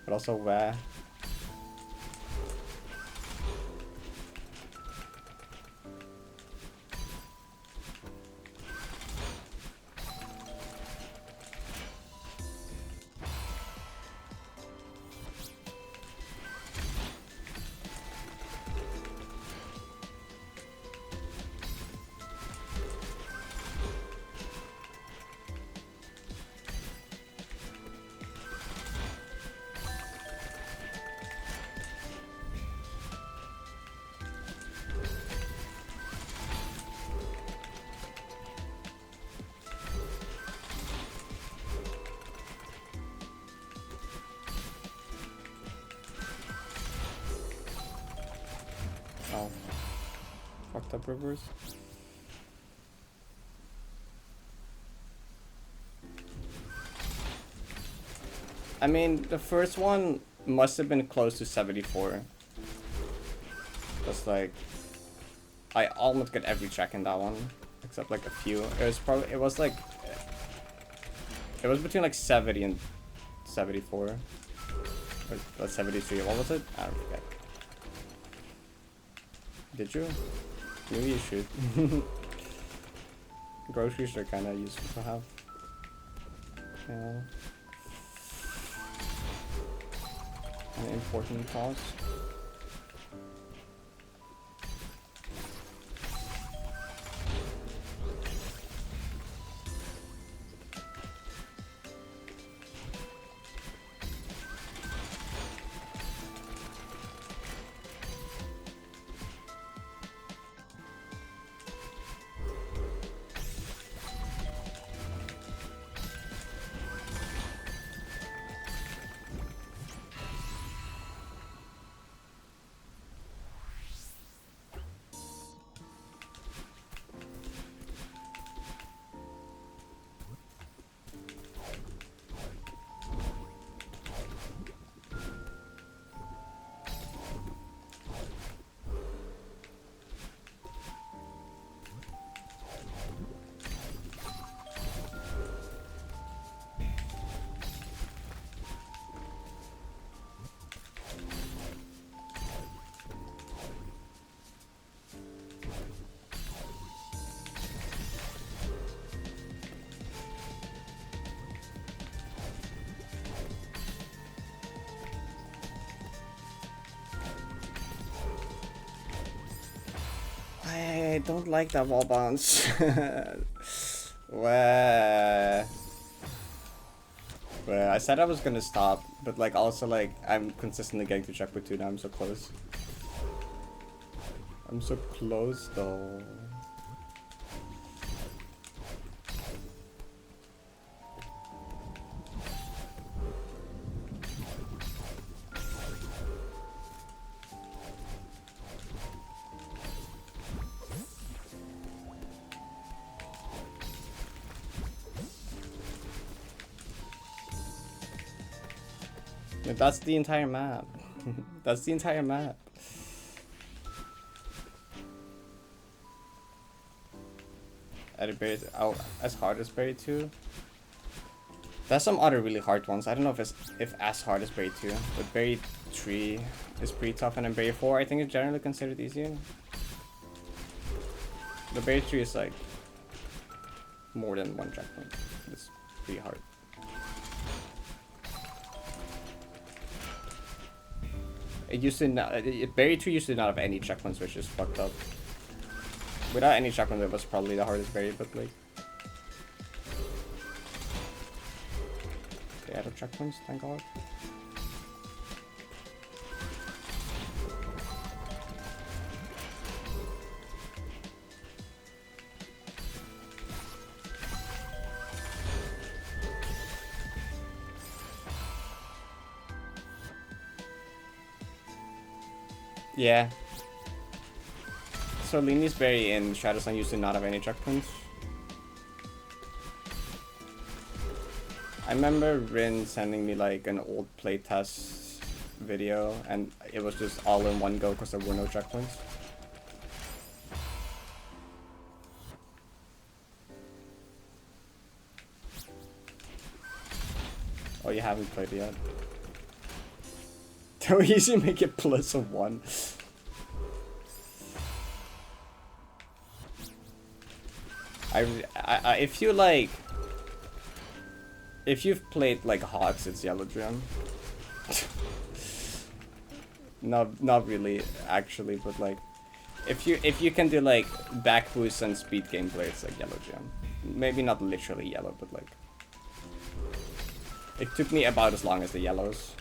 But also where? Oh. Fucked up rivers. I mean, the first one must have been close to 74. That's like, I almost got every check in that one, except like a few. It was between like 70 and 74. Or 73, what was it? I don't forget. Did you? Maybe you should. Groceries are kind of useful to have. Yeah. An important cause. I don't like that wall bounce. Well, I said I was gonna stop, but like also like I'm consistently getting to checkpoint 2 now. I'm so close. I'm so close though. That's the entire map. That's the entire map. Oh, as hard as Berry 2. There's some other really hard ones. I don't know if it's as hard as Berry 2, but Berry 3 is pretty tough, and then Berry 4 I think is generally considered easier. The Berry 3 is like more than one checkpoint. It's pretty hard. It used to not. Berry 3 used to not have any checkpoints, which is fucked up. Without any checkpoints, it was probably the hardest berry, but like. They added checkpoints, thank god. Yeah. So Lini's Berry in Shadowsong used to not have any checkpoints. I remember Rin sending me like an old playtest video, and it was just all in one go because there were no checkpoints. Oh, you haven't played it yet? Don't easy make it +1. If you like, if you've played like Hots, it's Yellow Gem. Not really actually, but like, if you can do like back boost and speed gameplay, it's like Yellow Gem. Maybe not literally yellow, but like, it took me about as long as the yellows.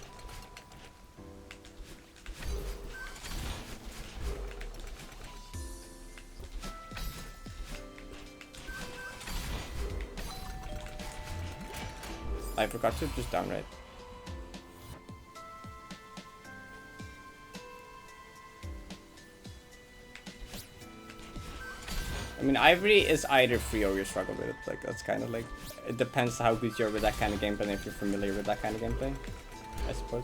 I forgot to just downright. I mean, Ivory is either free or you struggle with it. Like, that's kind of like, it depends how good you're with that kind of gameplay and if you're familiar with that kind of gameplay, I suppose.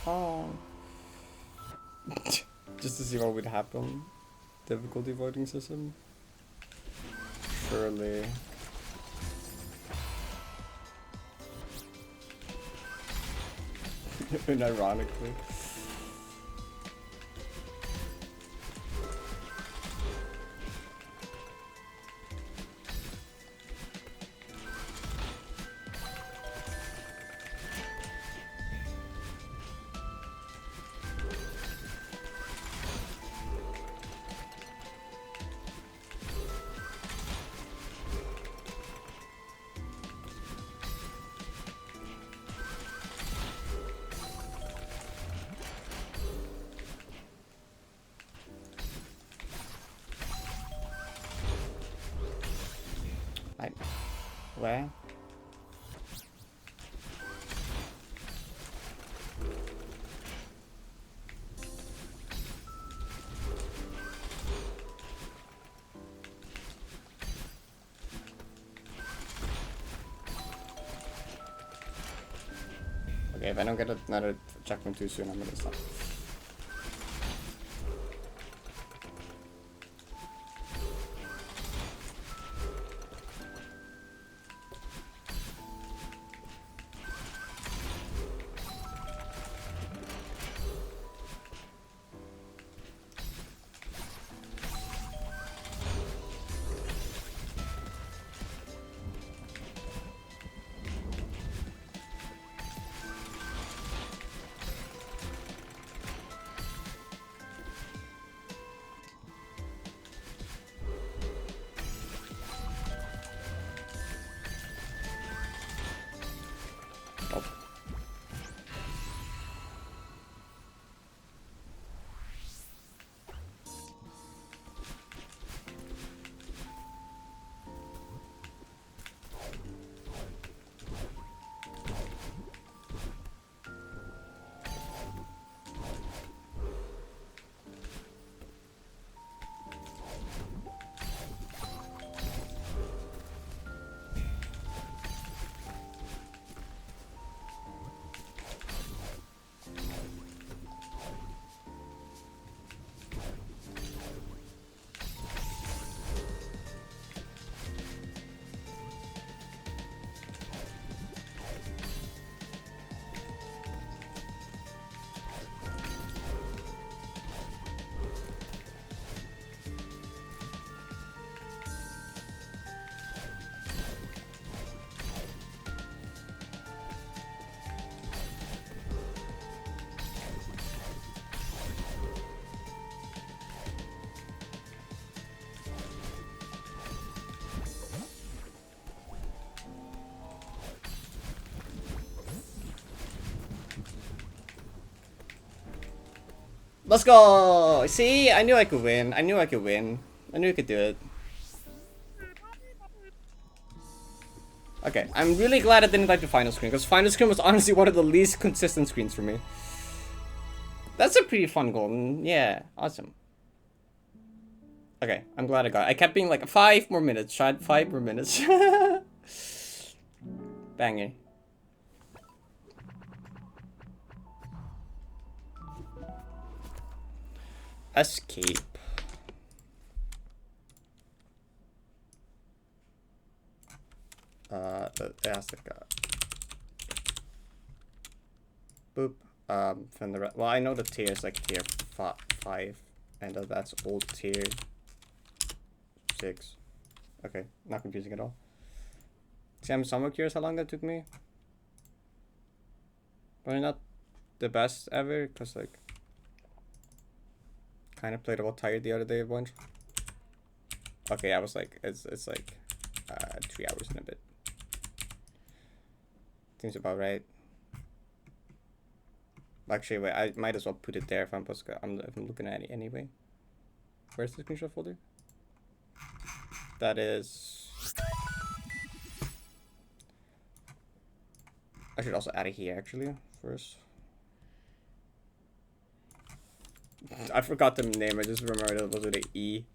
Oh. Just to see what would happen. Difficulty voting system? Surely. Unironically. Where? Okay, if I don't get another checkpoint too soon, I'm gonna stop. Let's go! See, I knew I could win. I knew I could win. I knew I could do it. Okay, I'm really glad I didn't like the final screen, because final screen was honestly one of the least consistent screens for me. That's a pretty fun goal. Yeah, awesome. Okay, I'm glad I got it. I kept being like 5 more minutes. Tried 5 more minutes. Banger. Escape. That's the guy. Boop. From the well, I know the tier is like tier 5, and that's old tier 6. Okay, not confusing at all. See, I'm somewhat curious how long that took me. Probably not the best ever, cause like kind of played about tired the other day a bunch. Okay, I was like, it's like 3 hours and a bit. Seems about right. Actually, wait, I might as well put it there if I'm looking at it anyway. Where's the screenshot folder? That is. I should also add it here actually first. I forgot the name. I just remembered it was with an E.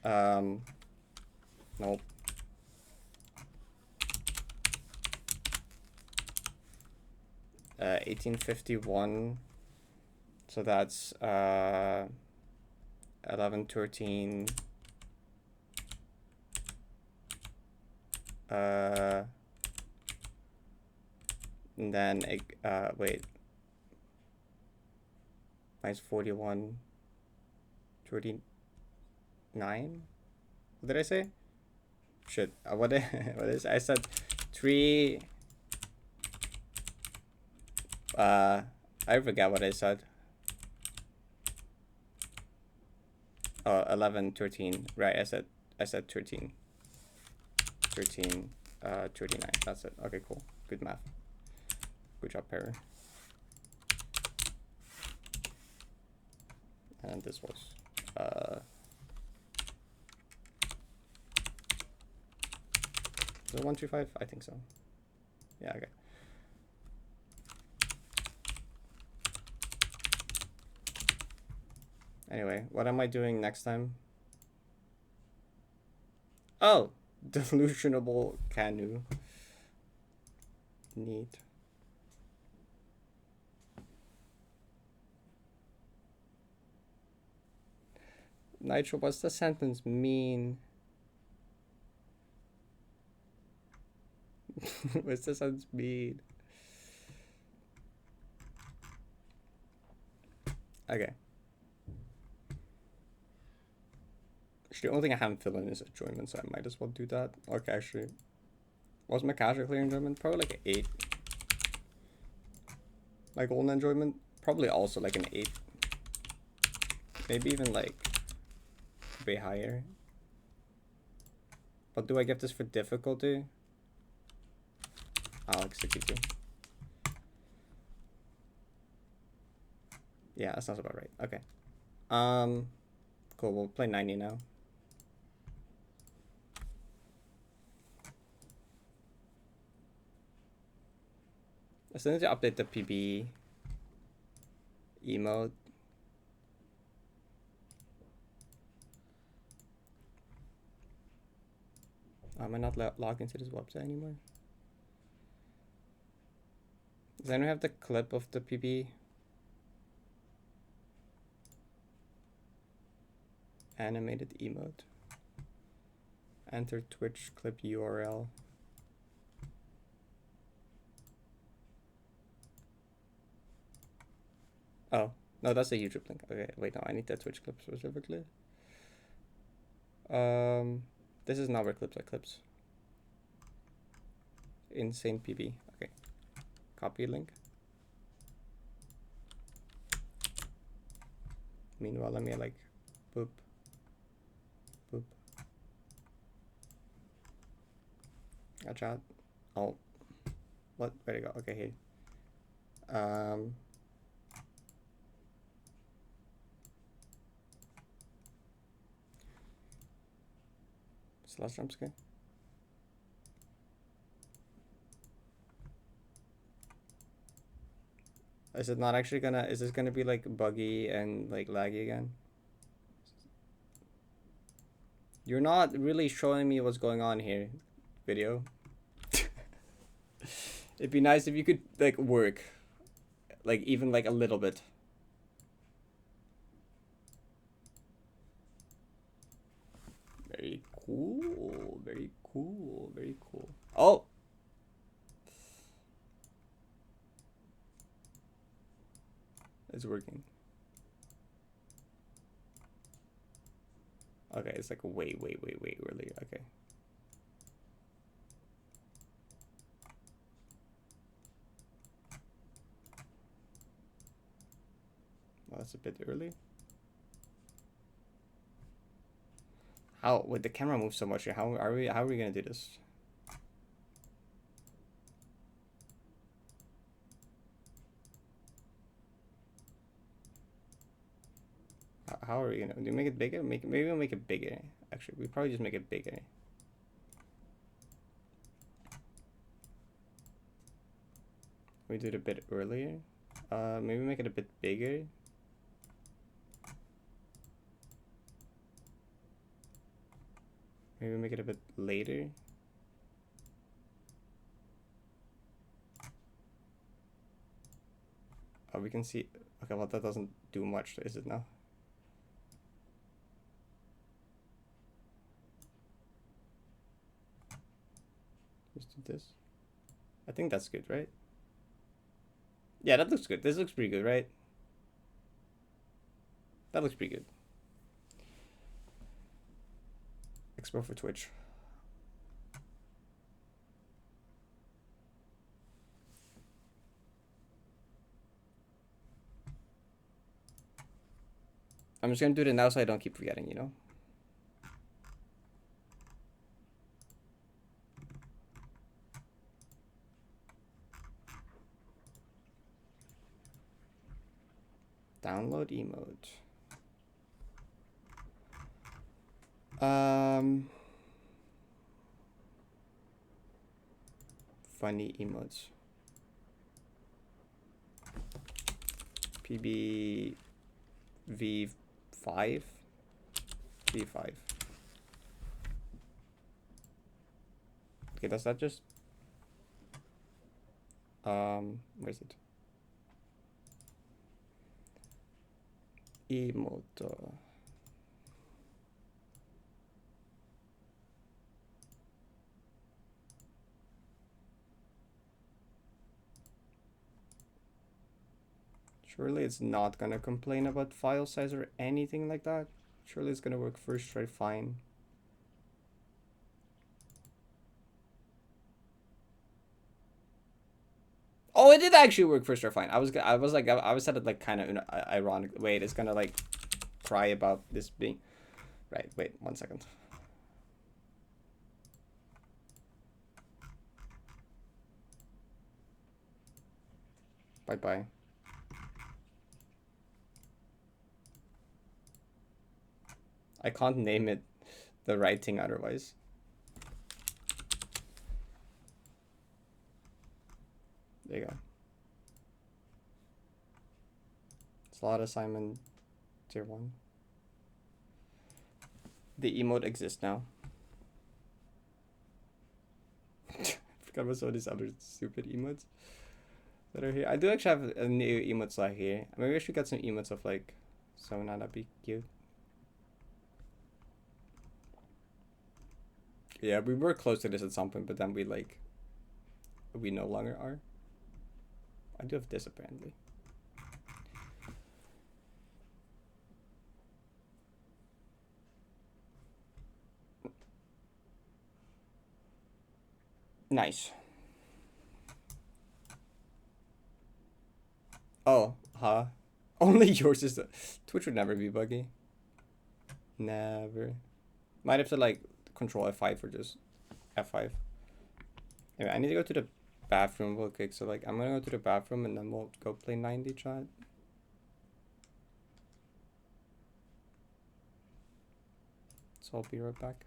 Nope. Uh, 1851. So that's 1113. And then wait. Minus 41. 39. What did I say? Shit. What is I said 3. I forgot what I said. Oh, 11, 13. Right, I said 13. 13, 39. That's it. Okay, cool. Good math. Good job, Parrot. And this was is it 135? I think so. Yeah, okay. Anyway, what am I doing next time? Oh, delusionable canoe. Neat. Nitro, what's the sentence mean? What's the sentence mean? Okay. Actually, the only thing I haven't filled in is enjoyment, so I might as well do that. Okay, actually. What's my casual clear enjoyment? Probably like an 8. My golden enjoyment? Probably also like an 8. Maybe even like way higher. But do I get this for difficulty? Oh, like 62. Yeah, that sounds about right. Okay. Cool, we'll play 90 now. I still need to update the PB emote. Am I not logged into this website anymore? Does anyone have the clip of the PB? Animated emote. Enter Twitch clip URL. Oh, no, that's a YouTube link. Okay, wait, no, I need that Twitch clip specifically. This is not where clips are clips. Insane PB. Okay. Copy link. Meanwhile, let me like boop. Boop. Chat. Oh. What? Where'd it go? Okay, here. Slash jump scare. Is it not actually gonna, is this gonna be like buggy and like laggy again? You're not really showing me what's going on here, video. It'd be nice if you could like work, like even like a little bit. Very cool, very cool, very cool. Oh! It's working. Okay, it's like way earlier. Okay. Well, that's a bit early. How would the camera move so much here? How are we gonna do this? How are we gonna do? We make it bigger? Maybe we'll make it bigger. Actually, we probably just make it bigger. We did it a bit earlier. Maybe make it a bit bigger. Maybe make it a bit later. Oh, we can see. Okay, well, that doesn't do much, is it now? Just do this. I think that's good, right? Yeah, that looks good. This looks pretty good, right? That looks pretty good. Export for Twitch. I'm just gonna do it now so I don't keep forgetting, you know? Download emote. Funny emotes. PB V5. V5. Okay, does that just Where is it? Emote. Surely it's not gonna complain about file size or anything like that. Surely it's gonna work first try fine. Oh, it did actually work first try fine. I was at it like kind of ironic. Wait, it's gonna like cry about this being right. Wait, 1 second. Bye bye. I can't name it the right thing otherwise. There you go. Slot assignment tier 1. The emote exists now. I forgot about some of these other stupid emotes that are here. I do actually have a new emote slot here. Maybe I should get some emotes of like Sona, that'd be cute. Yeah, we were close to this at some point, but then we no longer are. I do have this apparently. Nice. Oh, huh? Only yours is the Twitch would never be buggy. Never. Might have to like control F5 or just F5. Anyway, I need to go to the bathroom real quick. So like I'm gonna go to the bathroom and then we'll go play 90 chat. So I'll be right back.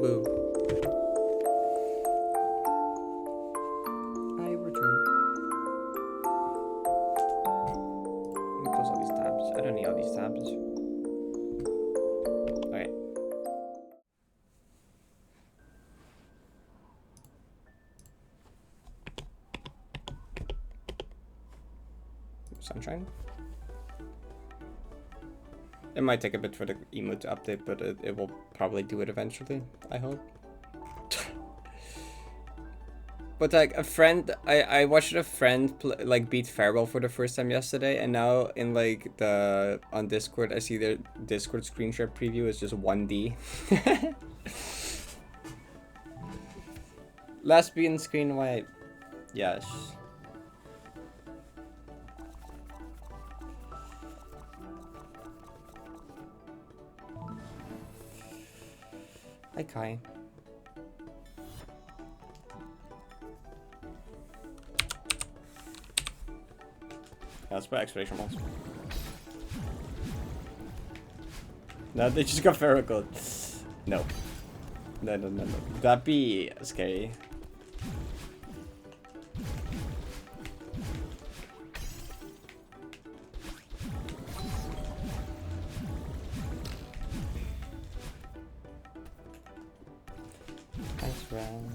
Boo. I return. Let me close all these tabs. I don't need all these tabs. Alright. Sunshine. It might take a bit for the emote to update, but it will probably do it eventually, I hope. But like a friend, I watched a friend like beat Farewell for the first time yesterday, and now in like on Discord, I see their Discord screen share preview is just 1D. Lesbian screen white. Yes. Hi Kai. Yeah, let's put exclamation marks. No, they just got feral code. No. No. That'd be scary. Thanks, Ron.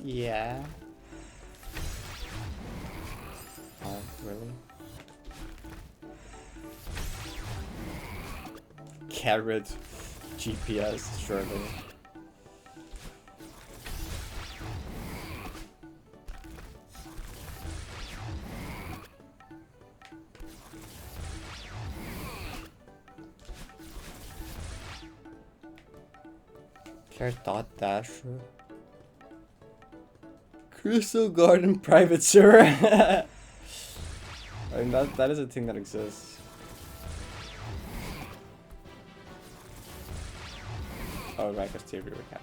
Yeah. Oh, really? Carrot. GPS, surely. Carrot dot dasher. Crystal Garden private server. I mean that is a thing that exists. Oh, right, because TV recap.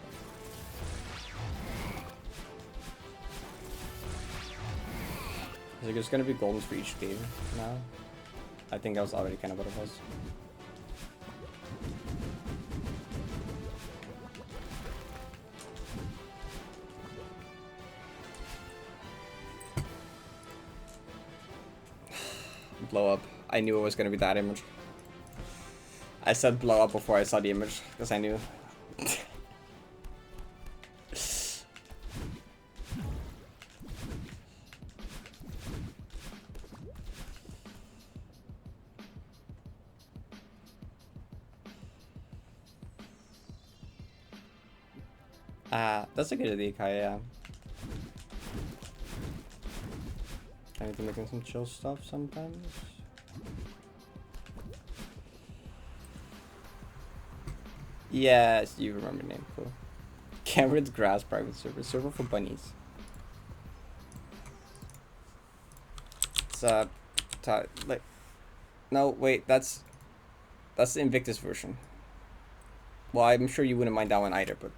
Is it just gonna be goldens for each game now? I think that was already kind of what it was. Blow up. I knew it was gonna be that image. I said blow up before I saw the image, because I knew. That's a good idea, Kai, yeah. I need to make some chill stuff sometimes. Yes, you remember the name, cool. Cameron's Grass private server for bunnies. It's like, no, wait, that's the Invictus version. Well, I'm sure you wouldn't mind that one either, but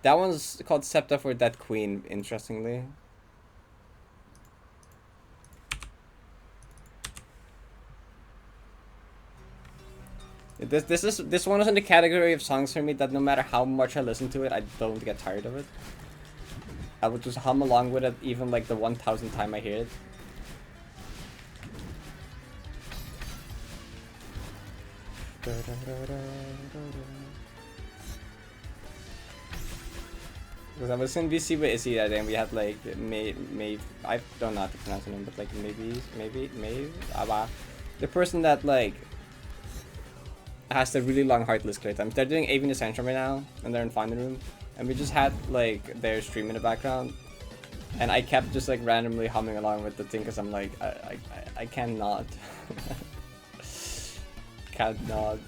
that one's called Septa for Dead Queen, interestingly. This one is in the category of songs for me that no matter how much I listen to it, I don't get tired of it. I would just hum along with it even like the 1000th time I hear it. Because I was in VC with Izzy that day and we had like I don't know how to pronounce her name, but like maybe the person that like has the really long heartless clear times. They're doing Avian Ascension right now and they're in Finding Room, and we just had like their stream in the background, and I kept just like randomly humming along with the thing because I'm like I cannot cannot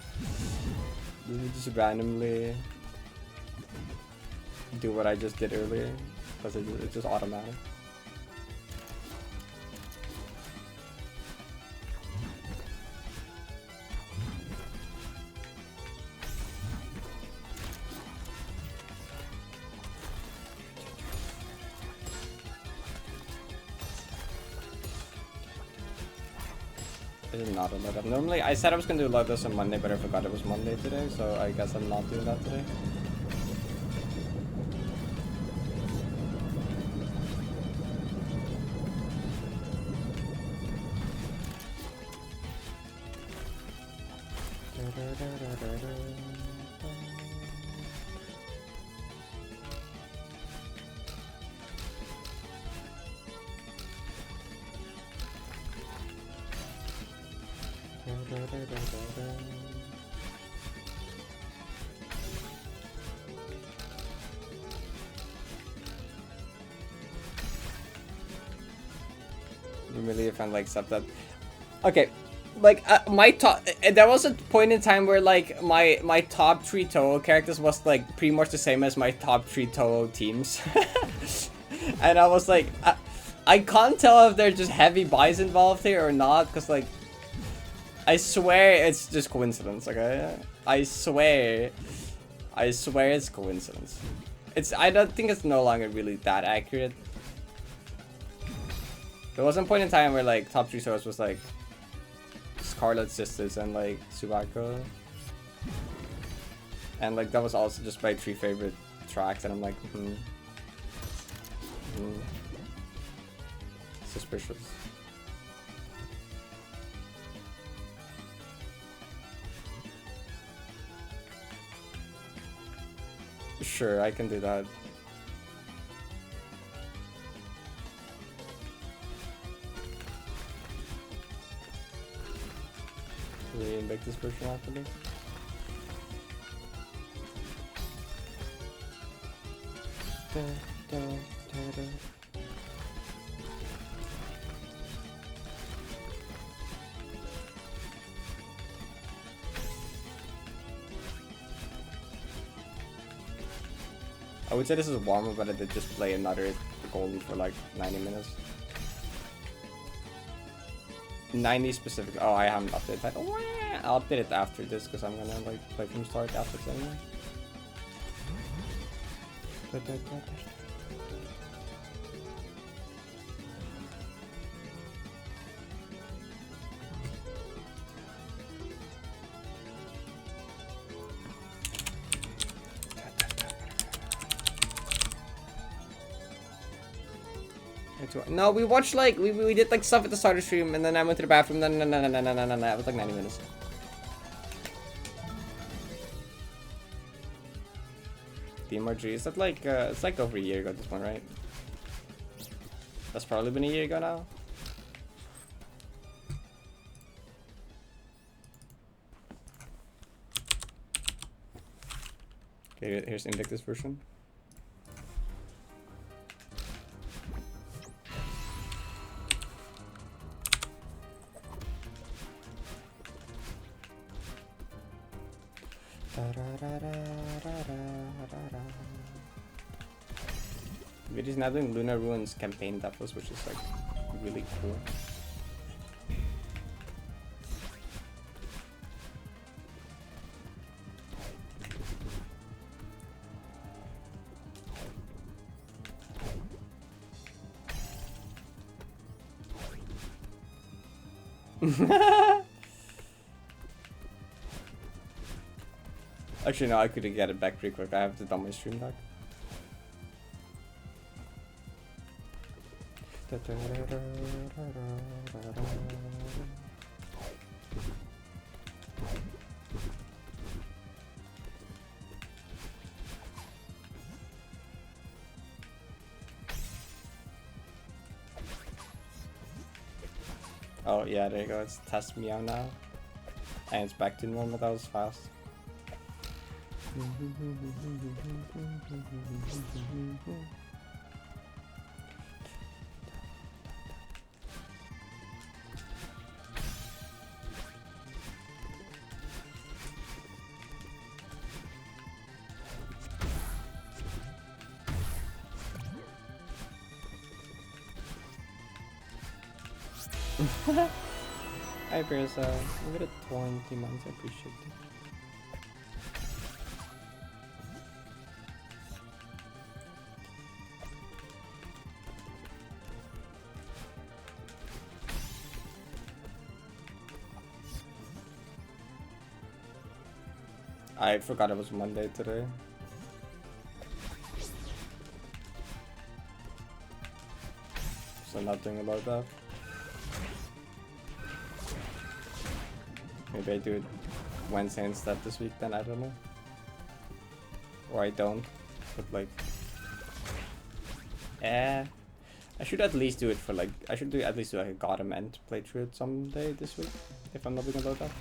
just randomly do what I just did earlier because it's just automatic. This is not a load up. Normally, I said I was gonna do load this on Monday, but I forgot it was Monday today, so I guess I'm not doing that today. Really, if I'm like sub that. Okay, like my top. There was a point in time where like my top 3 Toho characters was like pretty much the same as my top 3 Toho teams, and I was like, I can't tell if there's just heavy buys involved here or not, because like, I swear it's just coincidence. Okay, I swear it's coincidence. I don't think it's no longer really that accurate. There was one point in time where like top 3 Tohos was like Scarlet Sisters and like Subako, and like that was also just my 3 favorite tracks, and I'm like, suspicious. Sure, I can do that. We make this version after this. I would say this is warmer, but I did just play another golden for like 90 minutes. 90 specific. Oh, I haven't updated that. I'll update it after this because I'm gonna like play from start after this anyway. No, we watched like we did like stuff at the start of the stream, and then I went to the bathroom. No. It was like 90 minutes. DMRG, is that like it's like over a year ago at this point, right? That's probably been a year ago now. Okay, here's Invictus version. We're now doing Lunar Ruins campaign Deathless, which is like really cool. Actually, no, I could get it back pretty quick. I have to dump my stream back. Oh yeah, there you go. It's test meow now, and it's back to normal. That was fast. Hi, Brisa. Look at 20 months. I appreciate it. I forgot it was Monday today. So nothing about that. Maybe I do it Wednesday instead this week then, I don't know. Or I don't. But like... I should at least do it for like... I should do at least do like a Gotham End playthrough someday this week. If I'm not doing about that.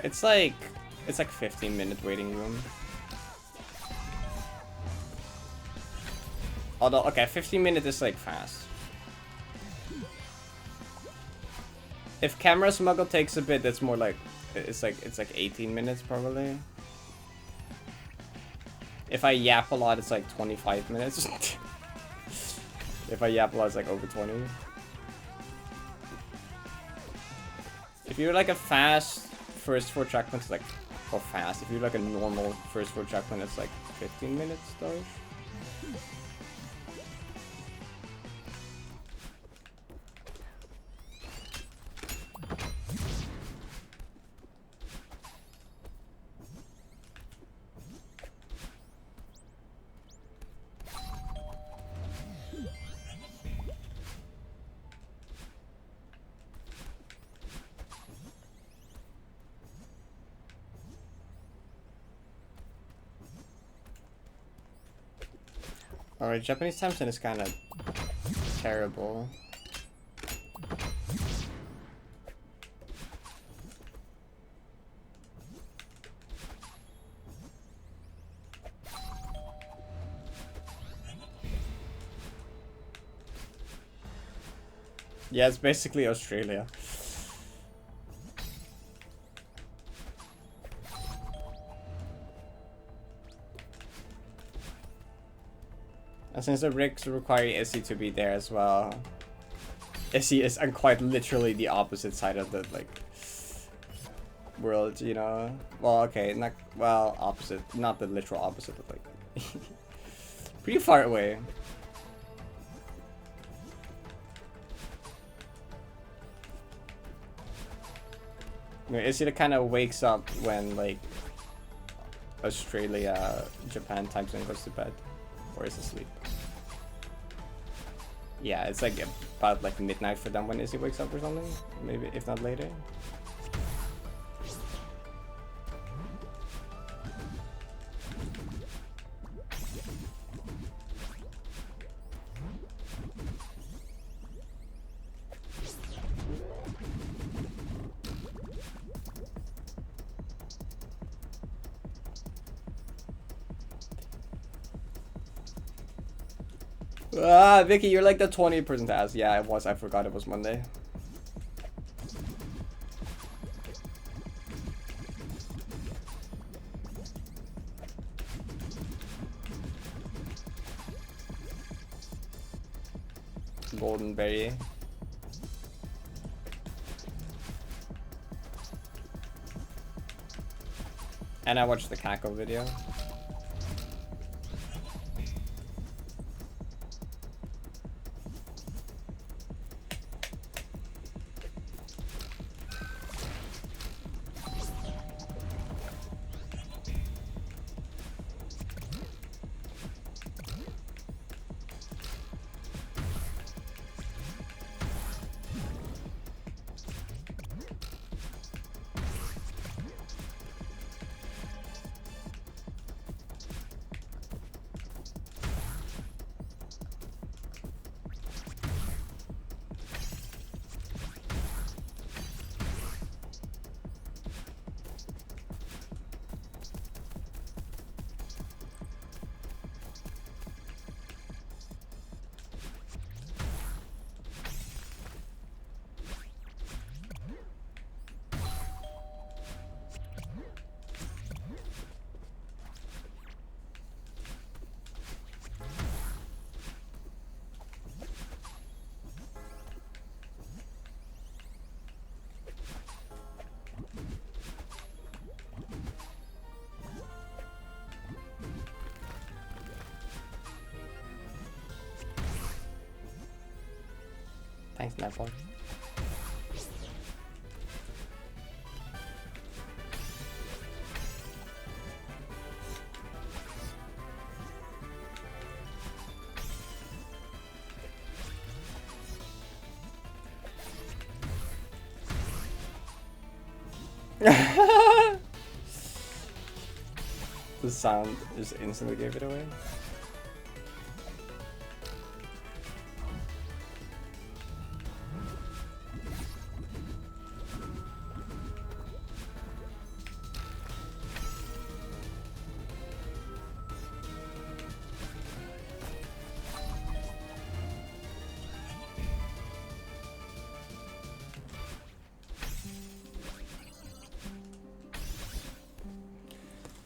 It's like 15-minute waiting room. Although, okay, 15 minutes is like fast. If camera smuggle takes a bit, that's more like it's like 18 minutes probably. If I yap a lot, it's like 25 minutes. If I yap a lot, it's like over 20. If you're like a fast first 4 checkpoints, it's like, or fast. If you're like a normal first 4 checkpoint, it's like 15 minutes though. Alright, Japanese time zone is kind of terrible. Yeah, it's basically Australia. And since the rigs require Izzy to be there as well, Izzy is on quite literally the opposite side of the like world, you know. Well, okay, not well opposite, not the literal opposite, but like pretty far away. You know, Izzy kind of wakes up when like Australia, Japan time zone goes to bed. Or is asleep. Yeah, it's like about like midnight for them when Izzy wakes up or something. Maybe if not later. Ah, Vicky, you're like the 20% to ask. Yeah, it was. I forgot it was Monday. Golden berry. And I watched the Kako video. Thanks, Nightball. The sound just instantly gave it away.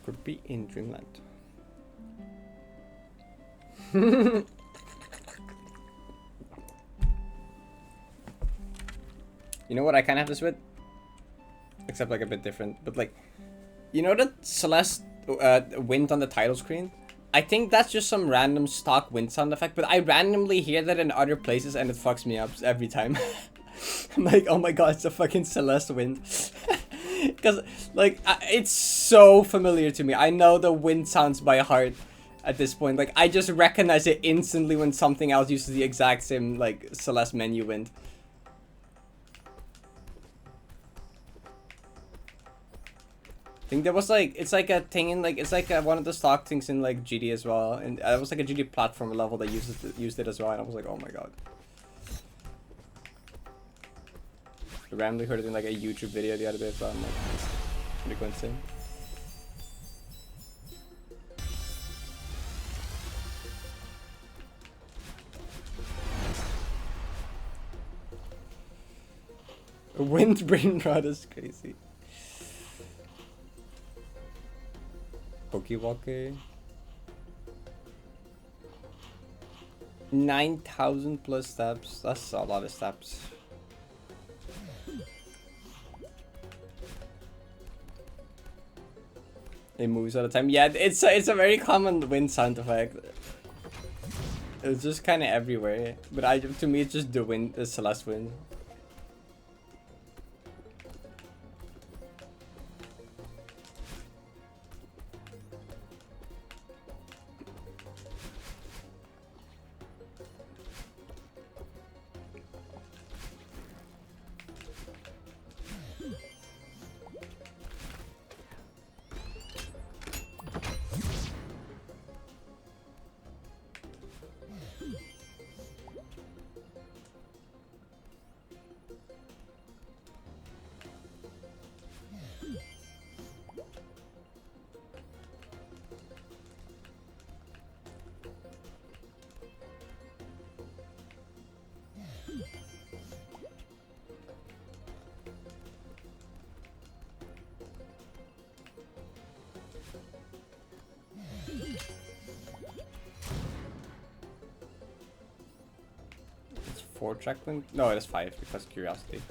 Could be in Dreamland. You know what I kind of have this with? Except like a bit different, but like, you know that Celeste wind on the title screen? I think that's just some random stock wind sound effect, but I randomly hear that in other places and it fucks me up every time. I'm like, oh my god, it's a fucking Celeste wind. Because, like, it's so familiar to me. I know the wind sounds by heart at this point. Like, I just recognize it instantly when something else uses the exact same, like, Celeste menu wind. I think there was, like, it's like a thing in, like, it's like one of the stock things in, like, GD as well. And it was, like, a GD platform level that used it as well. And I was like, oh my god. I randomly heard it in like a YouTube video the other day, so I'm like, pretty coincident. A wind brain rot is crazy. Pokewalker. 9,000 plus steps. That's a lot of steps. It moves all the time. Yeah, it's a very common wind sound effect. It's just kind of everywhere. But to me, it's just the wind, the Celeste wind. It's 4 checkpoint? No, it is 5 because curiosity.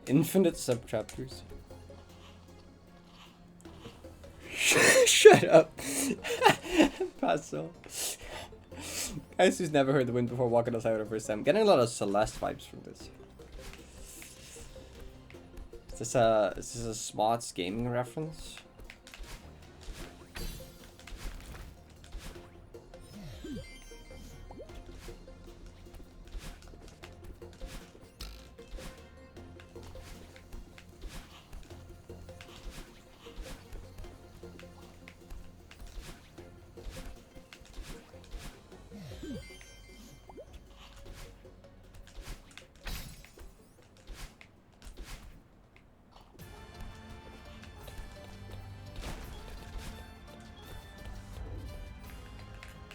Infinite sub-chapters. Shut up. Paso. Guys who's never heard the wind before walking outside for the first time. Getting a lot of Celeste vibes from this. Is this a Smots gaming reference?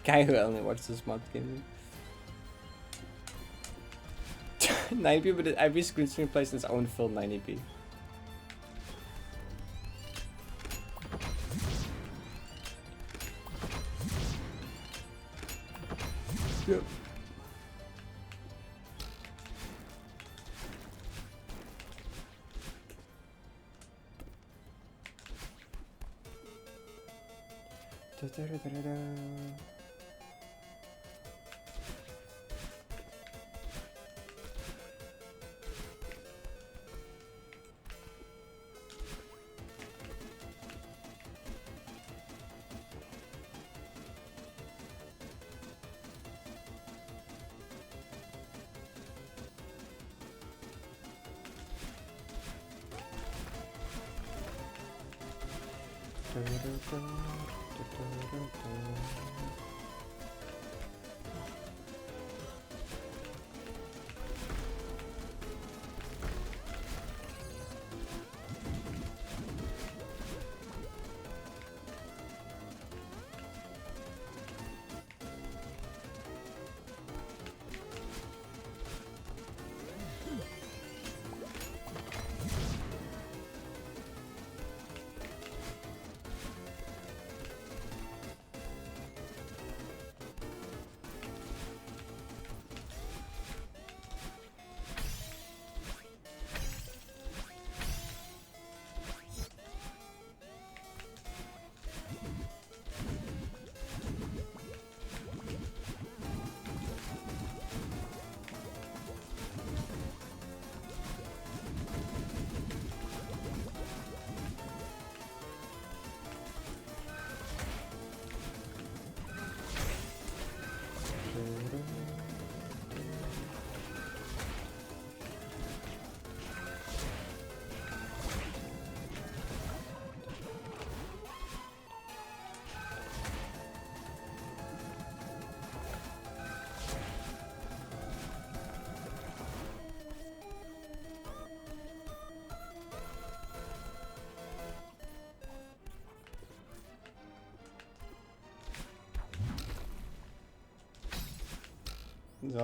Guy who only watches this mod gaming. 90p, but every screen stream plays its own full 90p. Yep. This is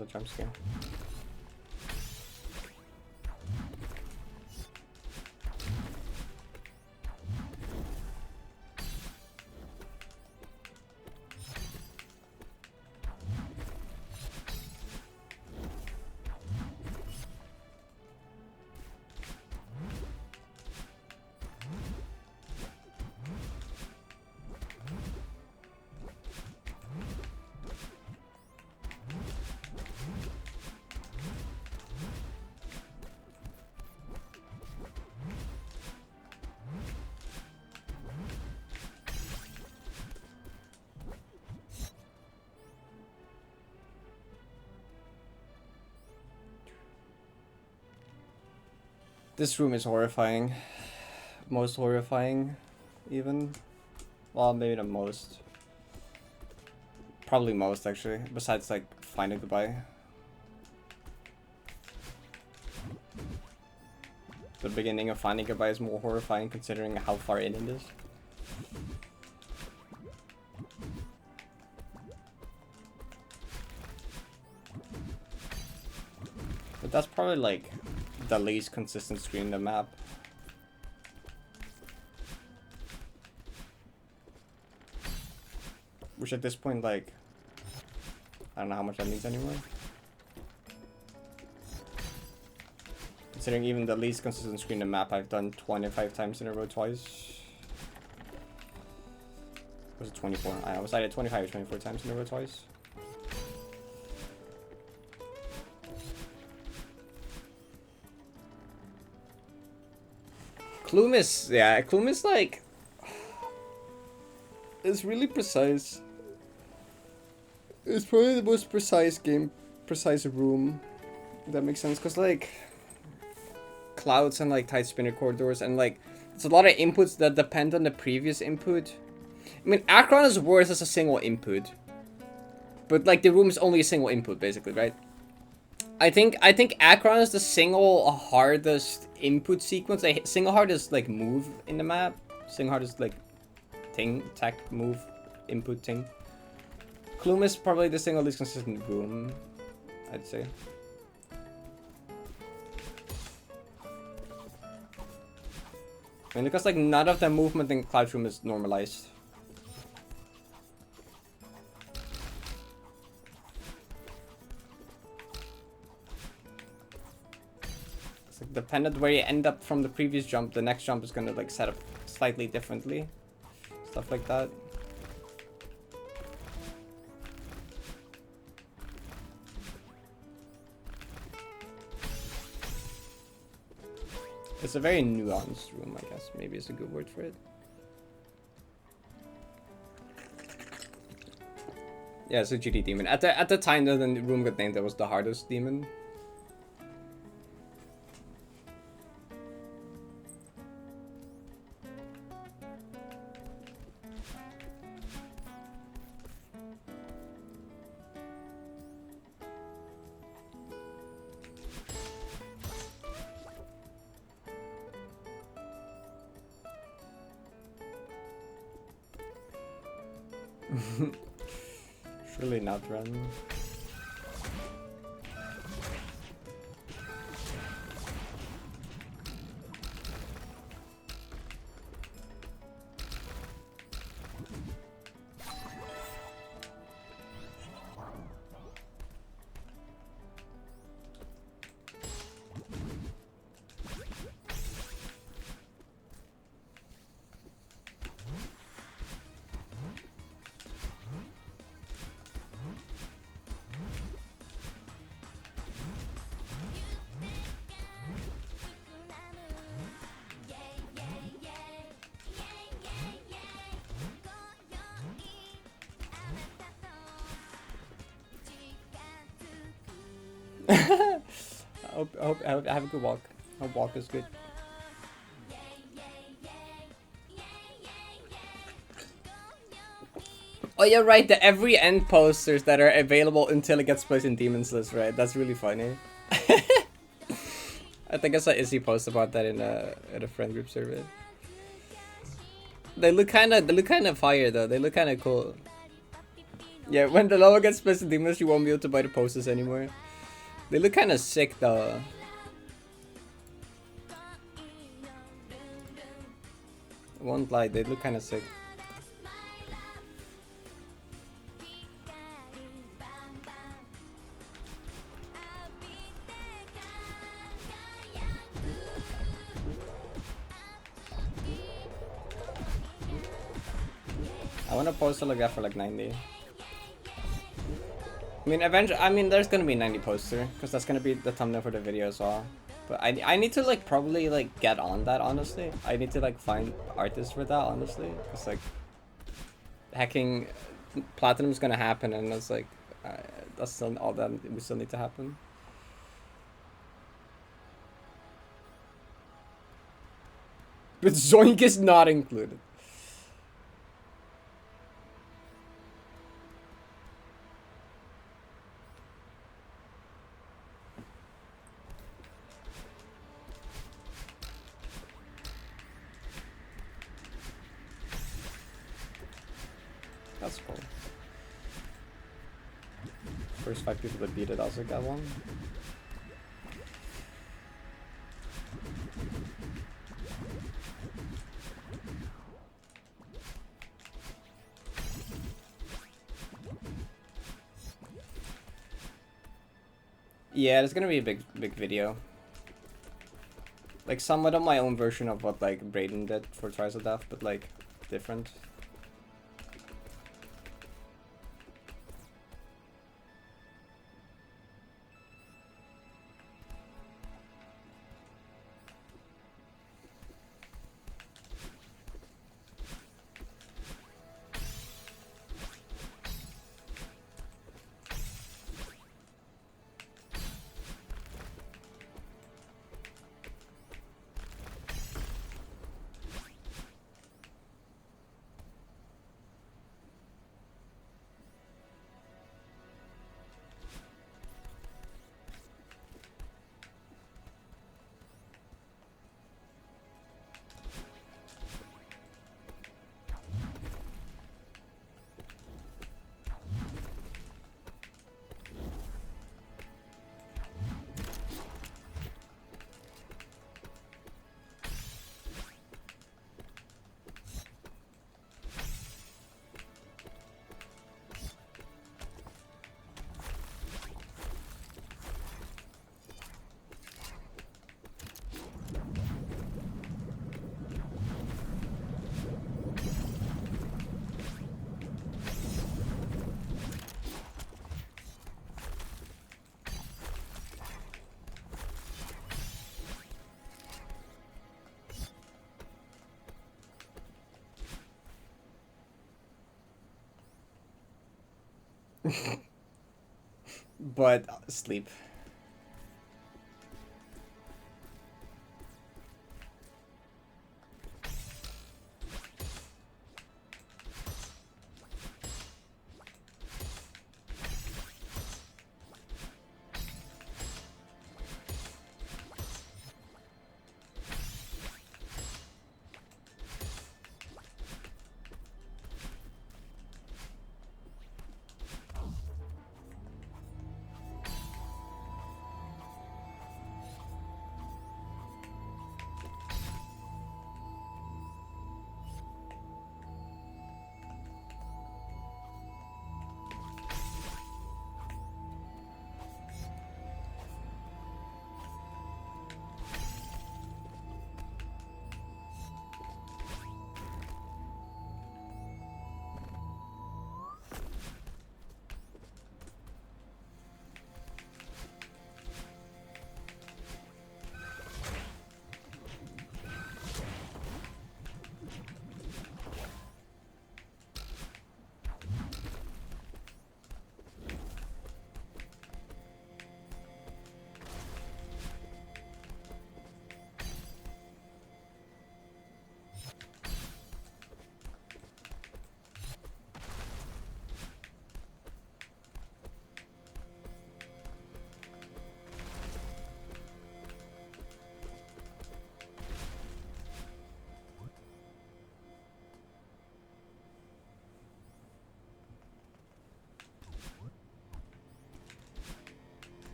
a jump scare. This room is horrifying. Most horrifying, even. Well, maybe not most. Probably most, actually. Besides, like, finding goodbye. The beginning of finding goodbye is more horrifying considering how far in it is. But that's probably, like, the least consistent screen in the map. Which at this point, like, I don't know how much that means anymore. Considering even the least consistent screen in the map I've done 25 times in a row twice. Was it 24? I was either 25 or 24 times in a row twice. Clumis, yeah, Clumis, like, it's really precise. It's probably the most precise room. If that makes sense, because, like, clouds and, like, tight spinner corridors, and, like, it's a lot of inputs that depend on the previous input. I mean, Akron is worse as a single input. But, like, the room is only a single input, basically, right? I think Akron is the single hardest input sequence. Like, single hardest, like, move in the map. Single hardest, like, thing, tech, move, input thing. Clume is probably the single least consistent room, I'd say. I mean, because, like, none of the movement in Cloud Room is normalized. It's like, dependent where you end up from the previous jump, the next jump is gonna, like, set up slightly differently. Stuff like that. It's a very nuanced room, I guess. Maybe is a good word for it. Yeah, it's a GD demon. At the time that the room got named, that was the hardest demon. Surely not run. I hope I have a good walk. I hope walk is good. Oh yeah, right. The every end posters that are available until it gets placed in Demon's List, right? That's really funny. I think I saw Izzy post about that in a friend group survey. They look kind of fire though. They look kind of cool. Yeah, when the logo gets placed in Demon's, you won't be able to buy the posters anymore. They look kind of sick though. I won't lie, they look kind of sick. I want to post it like that for like 90. I mean, eventually, I mean, there's gonna be 90 poster because that's gonna be the thumbnail for the video as well. But I need to like probably like get on that, honestly. I need to like find artists for that, honestly. Cause like hacking platinum is gonna happen, and it's like that's still all that we still need to happen. But Zoink is not included. That's cool. First 5 people that beat it also got one. Yeah, it's gonna be a big video. Like somewhat of my own version of what like Brayden did for Tries of Death, but like different. But sleep.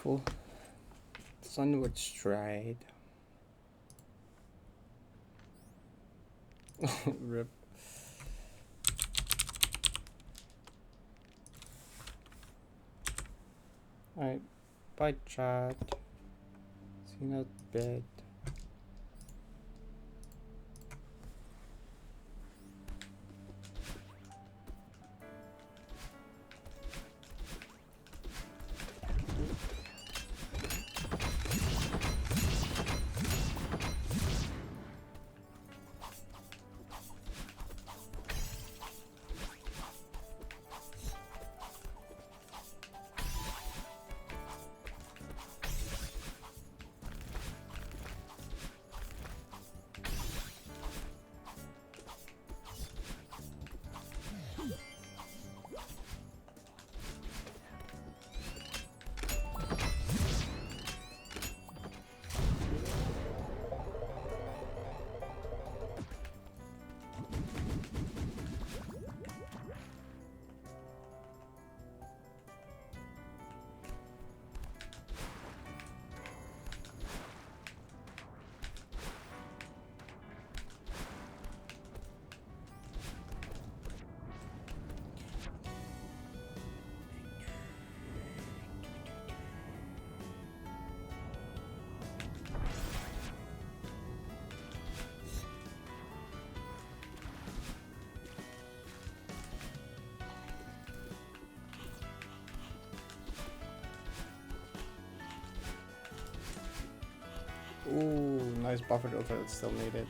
Cool. Sunward Stride. Rip. Alright. Bye, chat. See you in bed. Ooh, nice buffered ultra that's still needed.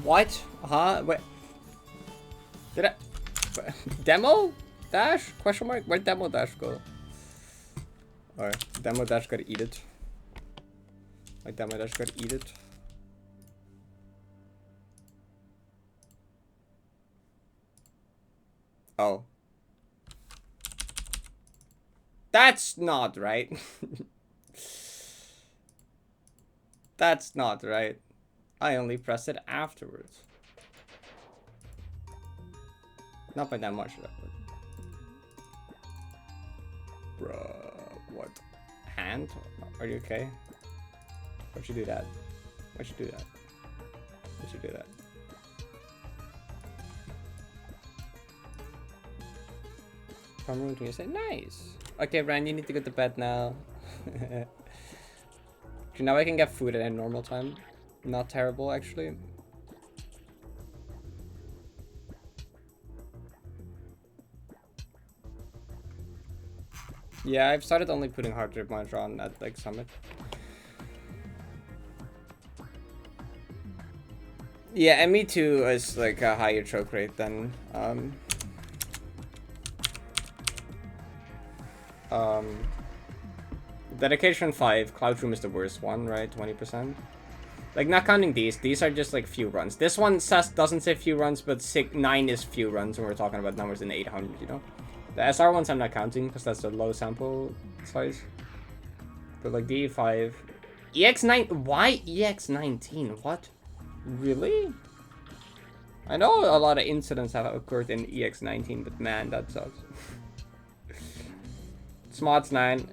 What? Huh? Wait. Did I... Demo? Dash? Question mark? Where'd demo dash go? Alright, demo dash gotta eat it. Like demo dash gotta eat it. Oh. That's not right. That's not right. I only pressed it afterwards. Not by that much, though. Bruh, what? Hand? Are you okay? Why'd you do that? Why'd you do that? Why'd you do that? From room to you say, nice. Okay, Ryan, you need to go to bed now. Okay, now I can get food at a normal time. Not terrible, actually. Yeah, I've started only putting hard trip monitor on at like Summit. Yeah, ME2 is like a higher choke rate than Dedication 5, Cloud Room is the worst one, right? 20%. Like, not counting these are just like few runs. This one doesn't say few runs, but 9 is few runs when we're talking about numbers in 800, you know? The SR ones I'm not counting because that's a low sample size. But like DE5, EX9, why EX19? What? Really? I know a lot of incidents have occurred in EX19, but man, that sucks. Smots 9,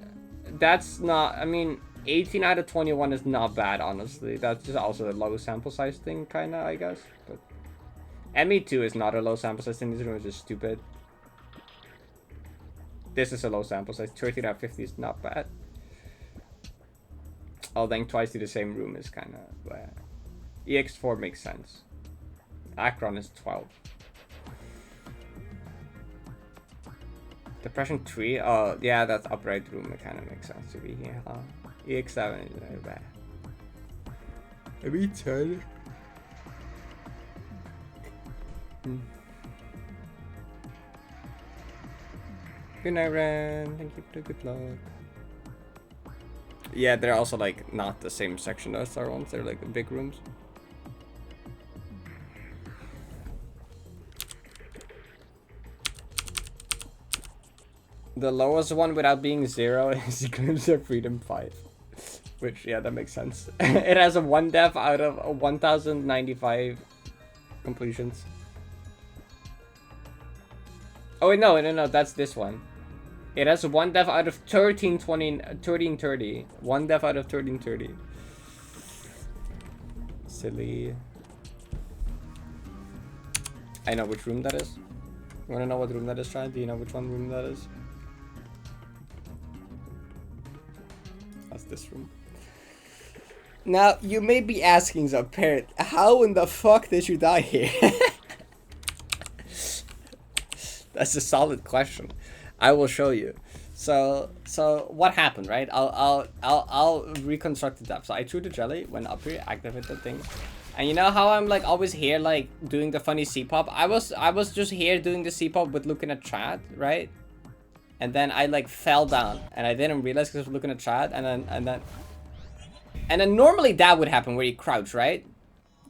that's not, I mean, 18 out of 21 is not bad, honestly. That's just also a low sample size thing, kinda, I guess. But ME2 is not a low sample size thing, this room is just stupid. This is a low sample size, 13 out of 50 is not bad. Oh, then twice to the same room is kinda bad. EX4 makes sense. Akron is 12. Depression 3? Oh, yeah, that's upright room. It kind of makes sense to be here, huh? EX7 is very bad. Maybe 10. Good night, Ren. Thank you for the good luck. Yeah, they're also like not the same section as our ones. They're like big rooms. The lowest one without being 0 is Glimpse of Freedom 5. Which, yeah, that makes sense. It has a 1 death out of 1095 completions. Oh wait, no, that's this one. It has 1 death out of 1330. 1 death out of 1330. Silly. I know which room that is. You wanna know what room that is, Try? Do you know which one room that is? That's this room. Now, you may be asking, so Parrot, how in the fuck did you die here? That's a solid question. I will show you. So what happened, right? I'll reconstruct the depth. So I threw the jelly, went up here, activated the thing. And you know how I'm like always here like doing the funny C-pop? I was just here doing the C-pop with looking at chat, right? And then I like fell down and I didn't realize because I was looking at chat and then normally that would happen where you crouch, right?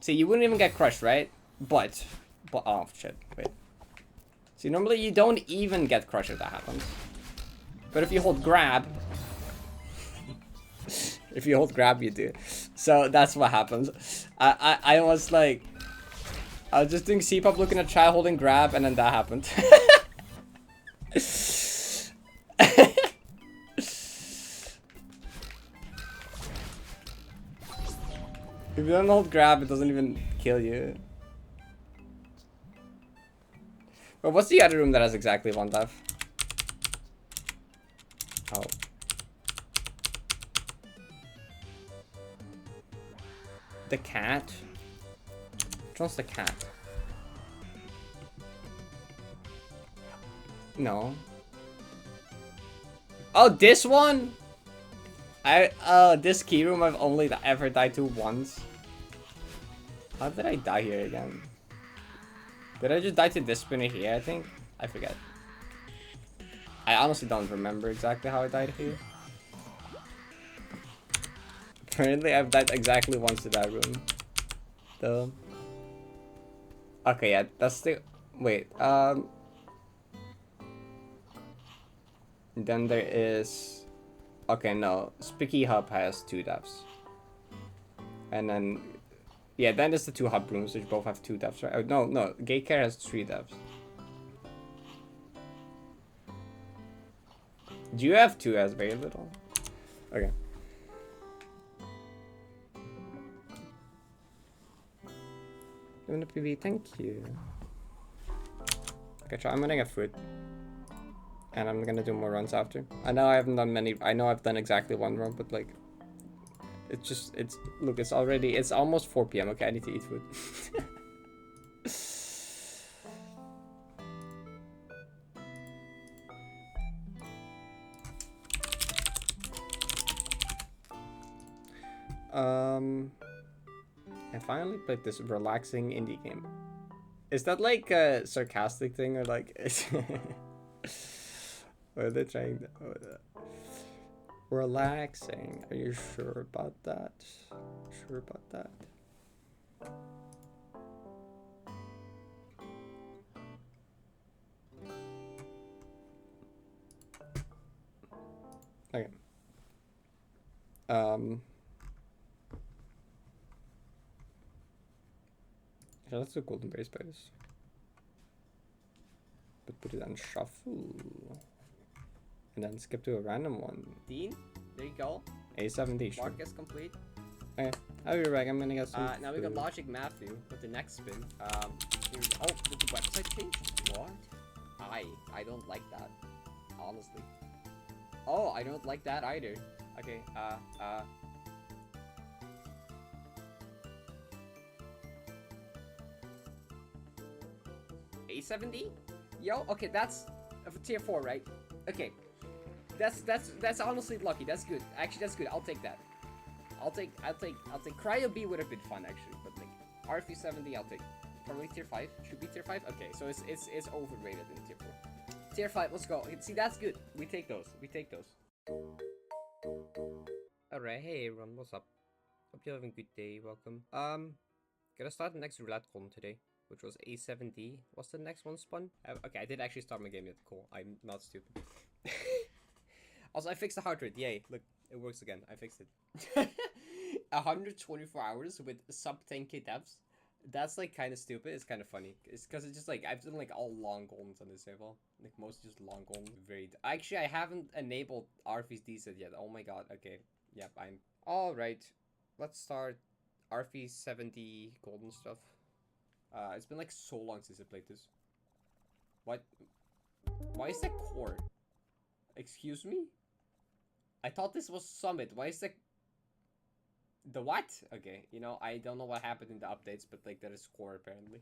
See, you wouldn't even get crushed, right? But oh shit, wait. See, normally you don't even get crushed if that happens. But if you hold grab, if you hold grab, you do. So that's what happens. I was like, I was just doing C-pop, looking at chat, holding grab, and then that happened. If you don't hold grab, it doesn't even kill you. But what's the other room that has exactly 1 death? Oh. The cat? Which one's the cat? No. Oh, this one? This key room I've only ever died to once. How did I die here again? Did I just die to this spinner here, I think? I forget. I honestly don't remember exactly how I died here. Apparently I've died exactly once to that room. Though. Okay, yeah, that's the... Wait, then there is... Okay, no. Spiky Hub has 2 deaths. And then... Yeah, then there's the 2 hub rooms, which both have 2 deaths, right? Oh, no. Gaycare has 3 deaths. Do you have 2 as very little? Okay. Doing the PV, thank you. Okay, so I'm gonna get food. And I'm gonna do more runs after. I know I haven't done many. I know I've done exactly 1 run, but like, look, it's almost 4 p.m. Okay, I need to eat food. I finally played this relaxing indie game. Is that like a sarcastic thing or like? What are they trying to? Relaxing. Are you sure about that? Sure about that? Okay. Yeah, let's do golden berry spiders. But put it on shuffle. And then skip to a random one. Dean, there you go. A70. Mark is complete. Okay, I'll be back. I'm gonna get some. Now we got Logic Matthew with the next spin. Here we go. Oh, did the website change? What? I don't like that. Honestly. Oh, I don't like that either. Okay, A70? Yo, okay, that's tier 4, right? Okay. That's honestly lucky. That's good. Actually, that's good. I'll take that. I'll take Cryo B would have been fun actually, but like RF70 I'll take. Probably tier 5. Should be tier 5? Okay, so it's overrated in tier 4. Tier 5, let's go. See, that's good. We take those. Alright, hey everyone, what's up? Hope you're having a good day, welcome. Gonna start the next roulette column today, which was A7D. What's the next one spun? Okay, I did actually start my game yet, cool. I'm not stupid. Also, I fixed the heart rate, yay. Look, it works again, I fixed it. 124 hours with sub 10k devs. That's like kind of stupid, it's kind of funny. It's because it's just like, I've done like all long goldens on this server. Like most just long golden. Actually, I haven't enabled Arfie's decent yet, oh my god, okay. Yep, I'm... Alright, let's start Arfie 70 golden stuff. It's been like so long since I played this. What? Why is that core? Excuse me? I thought this was Summit. Why is that... The what? Okay, you know, I don't know what happened in the updates, but like that is core apparently.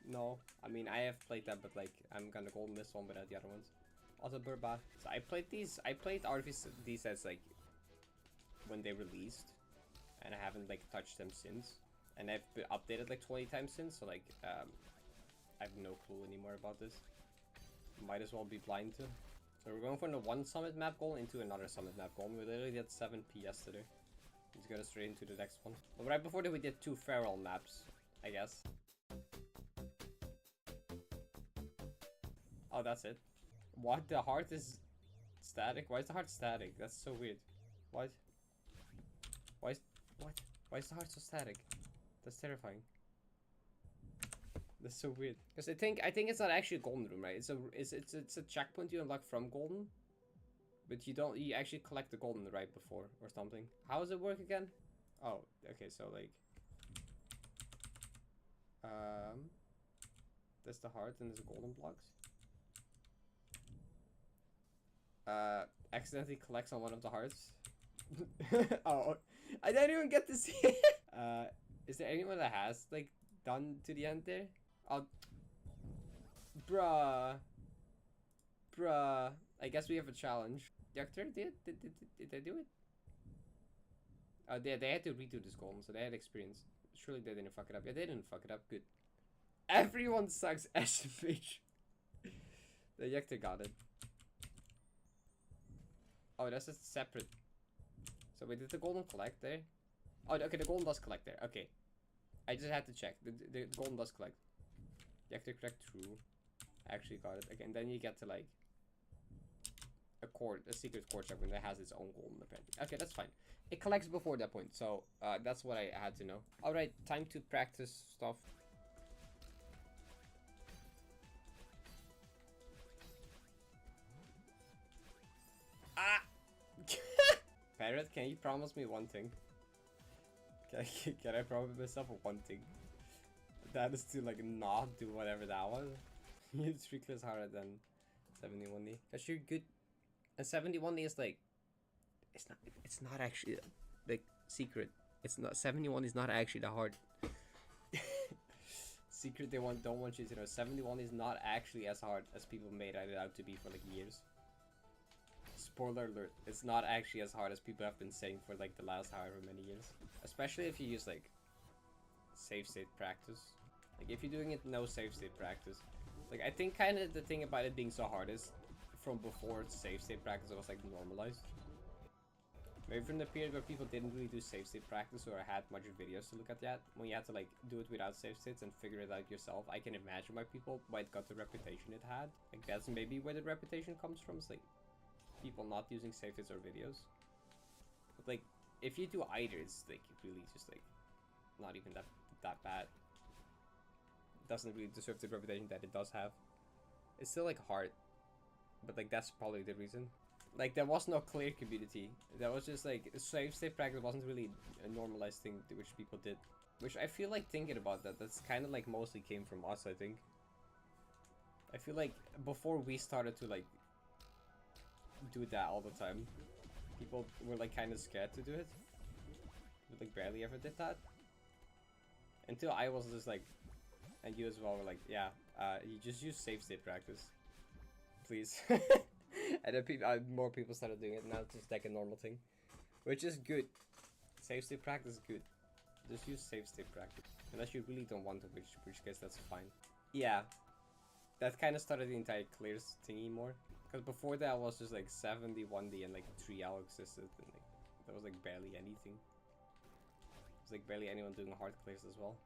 No. I mean, I have played that, but like, I'm gonna golden this one without the other ones. Also, Burba. So I played these as like, when they released. And I haven't like touched them since. And I've been updated like 20 times since, so like, I have no clue anymore about this. Might as well be blind to. So we're going from the one summit map goal into another summit map goal. We literally did 7p yesterday. Let's go straight into the next one. But right before that we did 2 feral maps, I guess. Oh, that's it. What? The heart is static? Why is the heart static? That's so weird. What? Why is the heart so static? That's terrifying. That's so weird. Because I think it's not actually a golden room, right? It's a checkpoint you unlock from golden, but you actually collect the golden right before or something. How does it work again? Oh, okay, so like, that's the heart and there's golden blocks. Accidentally collects on one of the hearts. Oh, I didn't even get to see it. Is there anyone that has like done to the end there? Oh, bruh. I guess we have a challenge. Doctor, did I do it? They had to redo this golem, so they had experience. Surely they didn't fuck it up. Yeah, they didn't fuck it up. Good. Everyone sucks SMH. The Yekter got it. Oh, that's a separate. So wait, did the golem collect there? Oh, okay, the golem does collect there. Okay. I just had to check. The golem does collect. Yekter collect true. I actually got it. Again, then you get to like a secret core check when it has its own golem apparently. Okay, that's fine. It collects before that point, so that's what I had to know. Alright, time to practice stuff. Ah! Parrot, can you promise me one thing? Can I promise myself one thing? That is to like not do whatever that was. It's 3 clears harder than 71D. Cause you're good. And 71D is like, it's not actually like secret. It's not 71 is not actually that hard. Secret they don't want you to know. 71 is not actually as hard as people made it out to be for like years. Spoiler alert, it's not actually as hard as people have been saying for like the last however many years. Especially if you use like save state practice. Like if you're doing it no save state practice. Like I think kind of the thing about it being so hard is from before save state practice it was like normalized. Maybe from the period where people didn't really do save state practice or had much videos to look at yet, when you had to like do it without save states and figure it out yourself, I can imagine why it got the reputation it had. Like that's maybe where the reputation comes from. It's like people not using save states or videos. But like if you do either, it's like really just like not even that bad. It doesn't really deserve the reputation that it does have. It's still like hard, but like that's probably the reason. Like there was no clear community. That was just like save state practice wasn't really a normalized thing which people did. Which I feel like thinking about that's kind of like mostly came from us, I think. I feel like before we started to like do that all the time, people were like kind of scared to do it. But like barely ever did that. Until I was just like, and you as well were like, yeah, you just use save state practice. Please. And then more people started doing it. Now it's just like a normal thing, which is good. Save state practice is good. Just use save state practice, unless you really don't want to, which case that's fine. Yeah, that kind of started the entire clears thingy more. Because before that was just like 71D and like 3 L existed, and like there was like barely anything. There was like barely anyone doing hard clears as well.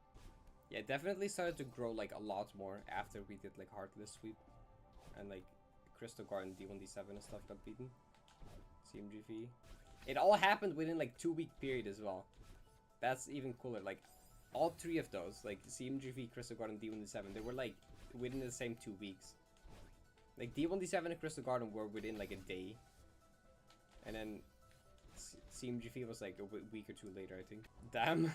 Yeah, it definitely started to grow like a lot more after we did like Heartless Sweep and like Crystal Garden D1, D7 and stuff got beaten. CMGV. It all happened within like 2-week period as well. That's even cooler. Like all 3 of those, like CMGV, Crystal Garden, D1, D7, they were like within the same 2 weeks. Like D1, D7 and Crystal Garden were within like a day. And then CMGV was like a week or 2 later, I think. Damn.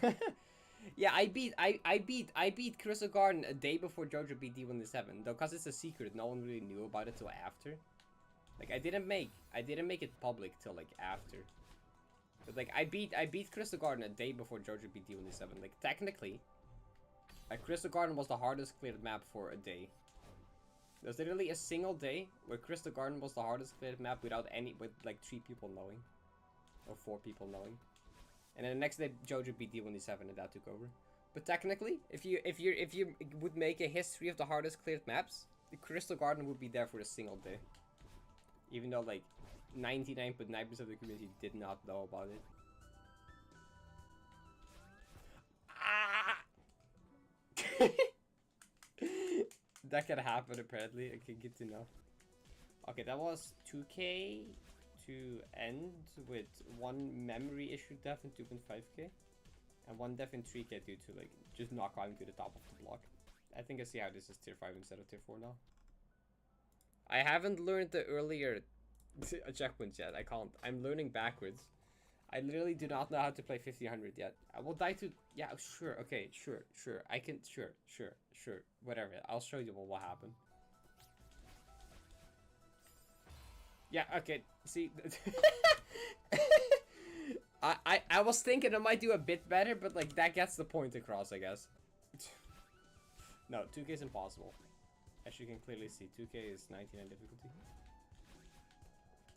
Yeah, I beat Crystal Garden a day before Jojo beat D1 D7, though, because it's a secret. No one really knew about it till after. Like I didn't make it public till like after. But like I beat Crystal Garden a day before Jojo beat D1 D7. Like technically, like Crystal Garden was the hardest cleared map for a day. There's literally a single day where Crystal Garden was the hardest cleared map with like 3 people knowing, or 4 people knowing. And then the next day, Jojo beat D1 D7 and that took over. But technically, if you would make a history of the hardest cleared maps, the Crystal Garden would be there for a single day. Even though like 99.9% of the community did not know about it. Ah! That can happen apparently. Okay, good to know. Okay, that was 2K. To end with 1 memory issue death in 2.5k and 1 death in 3k due to like just not climbing to the top of the block. I think I see how this is tier 5 instead of tier 4 now. I haven't learned the earlier checkpoints yet. I can't. I'm learning backwards. I literally do not know how to play 50-100 yet. I will die to... Yeah, sure. Okay, sure. I can... Sure. Whatever. I'll show you what will happen. Yeah, okay, see, I was thinking I might do a bit better, but like that gets the point across, I guess. No, 2K is impossible. As you can clearly see, 2K is 99 difficulty.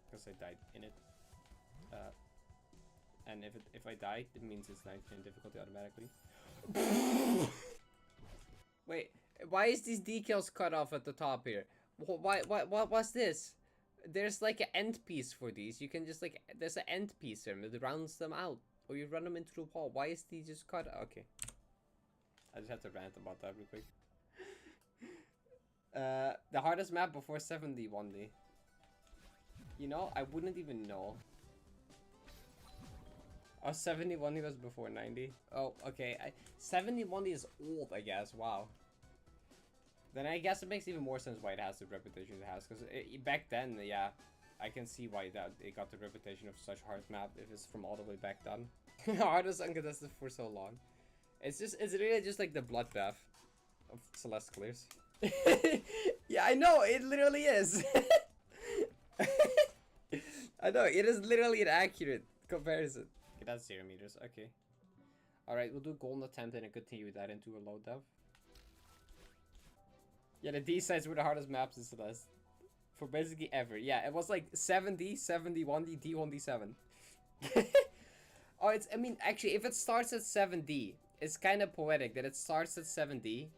Because I died in it. and if I die, it means it's 99 difficulty automatically. Wait, why is these decals cut off at the top here? What's this? There's like an end piece for these. You can just like, there's an end piece here that rounds them out, or you run them into the wall. Why is these just cut? Okay, I just have to rant about that real quick. The hardest map before 71D. You know, I wouldn't even know. Oh, 71D was before 90. Oh, okay. 71D is old, I guess. Wow. Then I guess it makes even more sense why it has the reputation it has. Because back then, yeah, I can see why it got the reputation of such hard map if it's from all the way back then. Hardest uncontested for so long. It's really just like the bloodbath of Celeste Clears. Yeah, I know, it literally is. I know, it is literally an accurate comparison. Okay, that's 0 meters, okay. Alright, we'll do golden attempt and then continue that into a low dev. Yeah, the D sides were the hardest maps in Celeste. For basically ever. Yeah, it was like 7D, 71D, D1, D7. Oh, I mean, actually, if it starts at 7D, it's kind of poetic that it starts at 7D,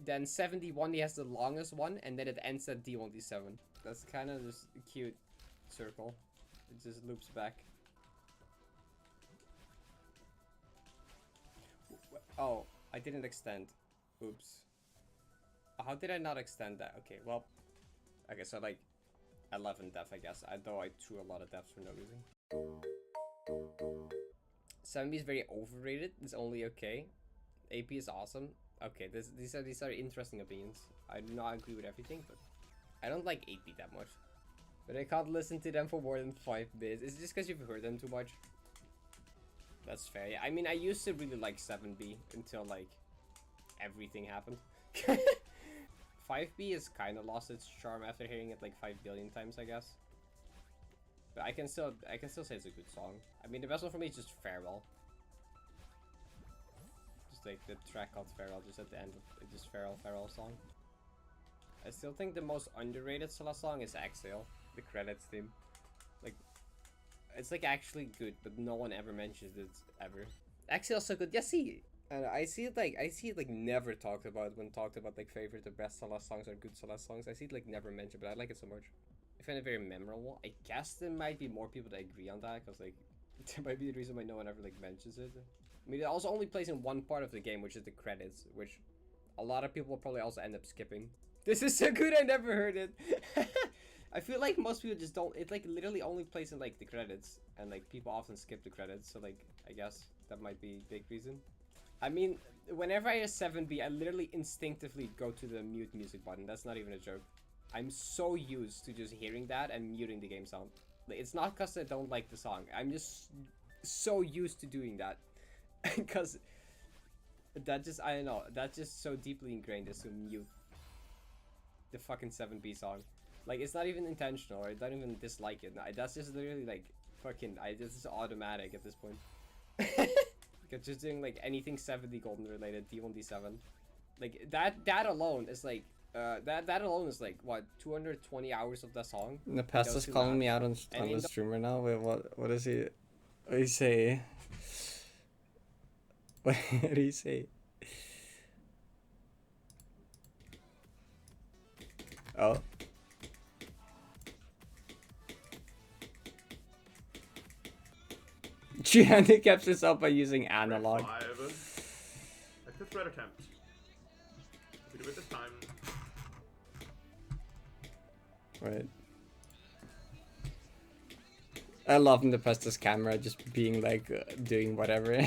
then 71D has the longest one, and then it ends at D1, D7. That's kind of just a cute circle. It just loops back. Oh, I didn't extend. Oops. How did I not extend that? Okay, well, okay, so like 11 depth, I guess. Though I threw a lot of depths for no reason. 7B is very overrated. It's only okay. AP is awesome. Okay, these are interesting opinions. I do not agree with everything, but I don't like 8B that much. But I can't listen to them for more than 5 bits. Is it just because you've heard them too much? That's fair. Yeah, I mean, I used to really like 7B until like everything happened. 5B has kind of lost its charm after hearing it like 5 billion times, I guess. But I can still say it's a good song. I mean, the best one for me is just Farewell. Just like the track called Farewell, just at the end of it, just Farewell song. I still think the most underrated Celeste song is Exhale, the credits theme. Like, it's like actually good, but no one ever mentions it ever. Exhale's so good. Yeah, see. And I see it like never talked about when talked about like favorite or best Celeste songs or good Celeste songs. I see it like never mentioned, but I like it so much. I find it very memorable. I guess there might be more people that agree on that, because like that might be the reason why no one ever like mentions it. I mean, it also only plays in one part of the game, which is the credits, which a lot of people will probably also end up skipping. This is so good, I never heard it. I feel like most people just don't. It like literally only plays in like the credits, and like people often skip the credits. So like I guess that might be a big reason. I mean, whenever I hear 7B, I literally instinctively go to the mute music button. That's not even a joke. I'm so used to just hearing that and muting the game sound. Like, it's not because I don't like the song. I'm just so used to doing that. Because that just, I don't know, that's just so deeply ingrained is to mute the fucking 7B song. Like, it's not even intentional, or I don't even dislike it. That's just literally like, fucking, this is automatic at this point. Because just doing like anything 70 golden related, D1, D7. Like, that alone is like, that alone is like, what, 220 hours of that song? The pest is calling me out on the stream right now. Wait, what is he? What do you say? What do you say? Oh. She handicaps herself by using analog. Like the threat attempt. We do it this time. Right. I love the Pestis camera just being like doing whatever.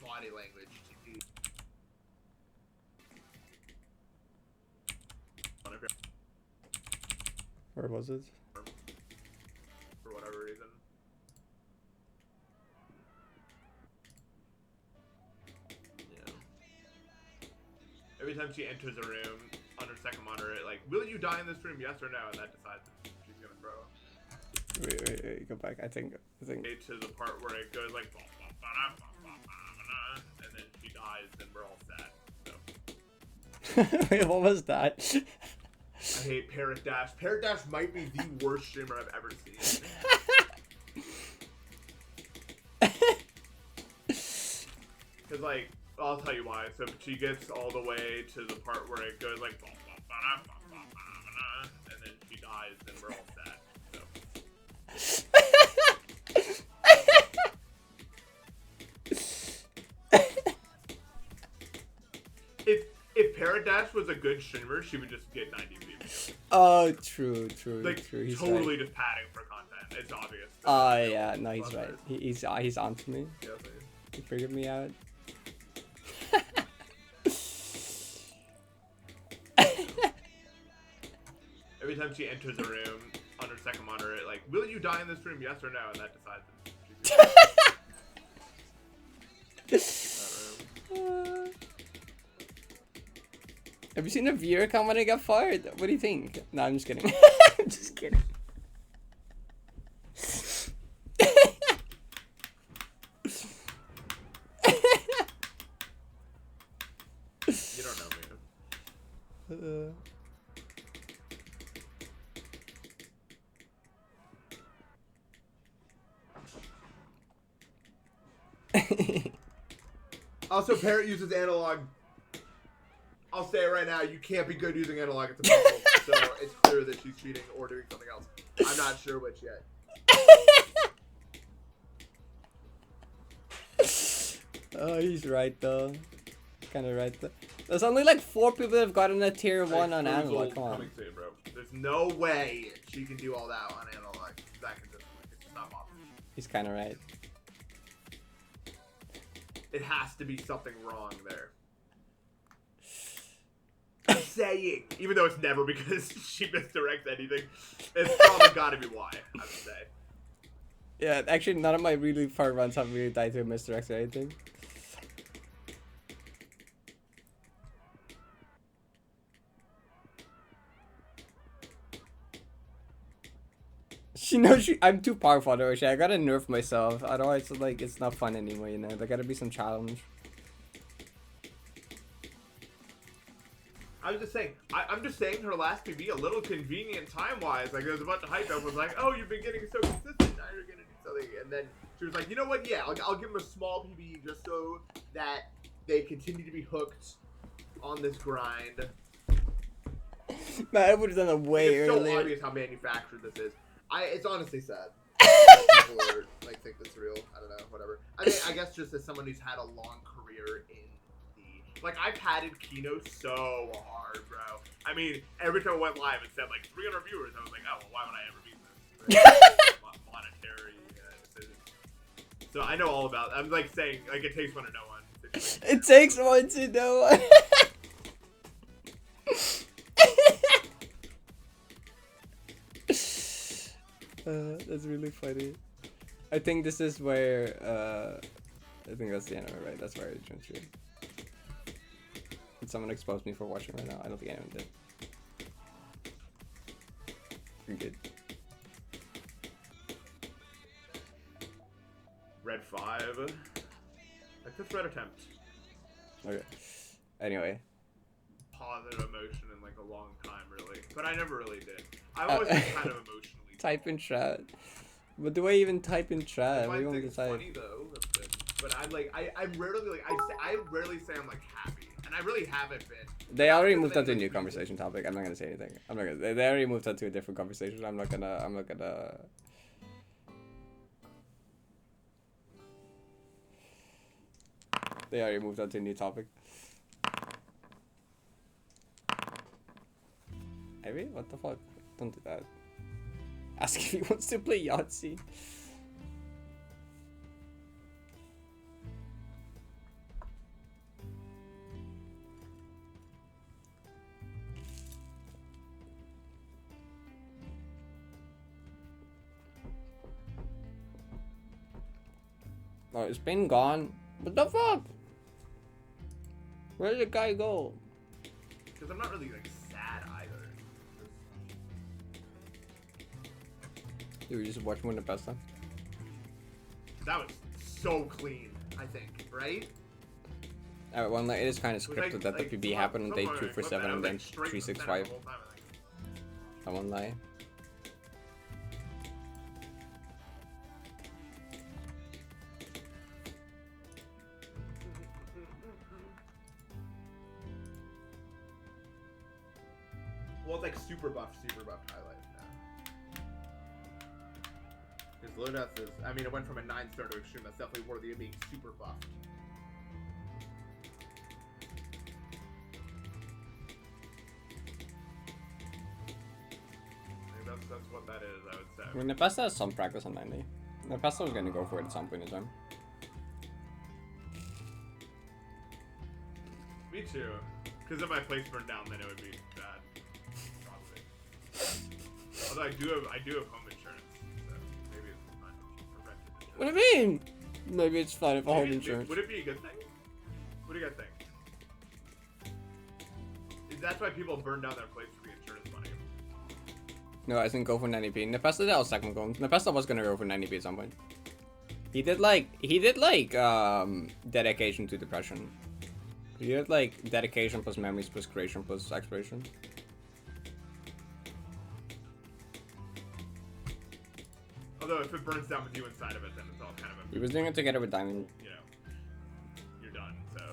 Body language. Where was it? For whatever reason. Yeah. Maybe Every time she enters a room on her second monitor, like, will you die in this room, yes or no? And that decides if she's gonna throw. Wait, go back. I think. To the part where it goes like, and then she dies, then we're all sad. So. Wait, what was that? I hate Parrot Dash. Parrot Dash might be the worst streamer I've ever seen. Cause like, I'll tell you why. So she gets all the way to the part where it goes like, and then she dies, then we're all sad. So. If Parrot Dash was a good streamer, she would just get 90 views. Oh, true. Like, true. He's totally right. just padding for content. It's obvious. Oh, yeah. No, he's right. He's onto me. Yes, He figured me out. Every time she enters a room on her second monitor, like, will you die in this room, yes or no? And that decides if she's gonna Have you seen a viewer come when I got fired? What do you think? No, I'm just kidding. I'm just kidding. You don't know me. Also, Parrot uses analog. I'll say it right now, you can't be good using analog at the puzzle, so it's clear that she's cheating or doing something else. I'm not sure which yet. Oh, he's right though. Kind of right though. There's only like 4 people that have gotten a tier 1 on analog. Come on. Coming soon, bro. There's no way she can do all that on analog. That can just not possible. He's kind of right. It has to be something wrong there. I'm saying, even though it's never because she misdirects anything, it's probably gotta be why, I would say. Yeah, actually, none of my really far runs have really died to a misdirect or anything. She knows I'm too powerful though. I gotta nerf myself. Otherwise, like, it's not fun anymore, you know? There gotta be some challenge. I was just saying, I'm just saying her last PB a little convenient time-wise. Like, there was a bunch of hype that was like, oh, you've been getting so consistent, now you're gonna do something. And then she was like, you know what, yeah, I'll give them a small PB just so that they continue to be hooked on this grind. Man, I would've done it way It's earlier. so obvious how manufactured this is. It's honestly sad. People are, like, think this is real. I don't know, whatever. I mean, I guess just as someone who's had a long career in like, I padded Kino so hard, bro. I mean, every time I went live, it said, like, 300 viewers. I was like, oh, well, why would I ever beat this? Monetary decisions. So I know all about it. I'm, like, saying, like, it takes one to know one. It takes one to know one. That's really funny. I think this is where, I think that's the end of it, right? That's where it went through. Did someone expose me for watching right now? I don't think anyone did. You're good. Red 5. Like, this red attempt. Okay. Anyway. Positive emotion in, like, a long time, really. But I never really did. I've always been kind of emotionally. Type in chat. What do I even type in chat? I What do you want me to it's type? funny, though. That's good. But I'm like, I rarely, like, I rarely say I'm, like, happy. And I really haven't been. They already moved on to a new conversation topic. I'm not gonna say anything. I'm not gonna. They already moved on to a different conversation. I'm not gonna. They already moved on to a new topic. Maybe? What the fuck? Don't do that. Ask if he wants to play Yahtzee. Oh, it's been gone. What the fuck? Where did the guy go? Because I'm not really like sad either. You were just watching Winter Pasta? That was so clean, I think, right? Well, it is kind of It was scripted that the PB happened on day 247 and then straight 365. the whole time, I think. I won't lie. Well, it's like super buff highlight now. Because low death is, I mean, it went from a 9-star to extreme. That's definitely worthy of being super buffed. Maybe that's what that is, I would say. I mean, the Pasta has some practice on 90. The Pasta was gonna go for it at some point in time. Me too. Because if my place burned down, then it would be bad. Probably. Although I do have home insurance, so maybe it's not prevented. What do you mean? Maybe it's fine if I home insurance. Would it be a good thing? What do you guys think? That's why people burn down their plates for the insurance money. No, I think go for 90p. Nepesta that was second going. Nepesta was gonna go for 90p at some point. He did like dedication to depression. He did like dedication plus memories plus creation plus exploration. Although if it burns down with you inside of it, then it's all kind of a... He was doing it together with Diamond. You know, you're done, so...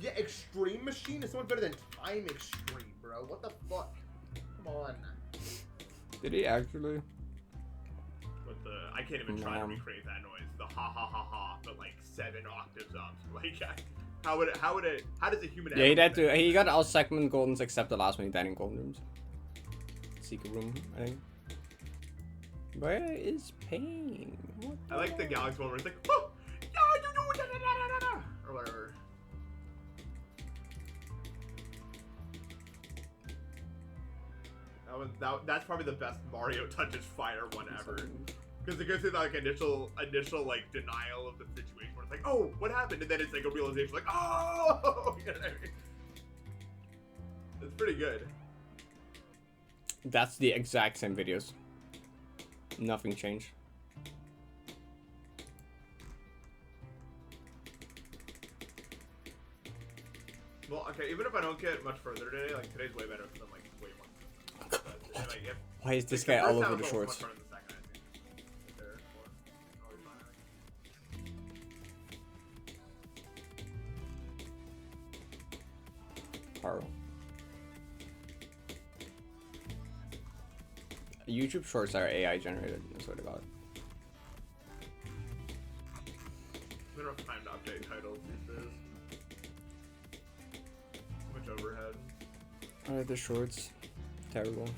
Yeah, Extreme Machine is so much better than Time Extreme, bro. What the fuck? Come on. Did he actually? With the... I can't even try to recreate that noise. The ha ha ha ha, but like 7 octaves up. Like, how does a human... Yeah, he had to. He got all segment goldens except the last one he died in golden rooms. Secret room, I think. Where is pain? What I like the Galaxy one where it's like, oh, yeah, you do da, da, da, da, da, or whatever. That's probably the best Mario touches fire one ever. Because it goes through like initial like denial of the situation where it's like, oh, what happened? And then it's like a realization like, oh, you know what I mean? It's pretty good. That's the exact same videos. Nothing changed. Well, okay, even if I don't get much further today, like today's way better than like way more. But, like, Why is this like, guy the all first over time the was shorts? much better than the second, I think. There, or, always fine, I think. Parrot. YouTube shorts are AI generated, I swear to God. We don't have time to update titles these days. Too much overhead. Alright, the shorts. Terrible.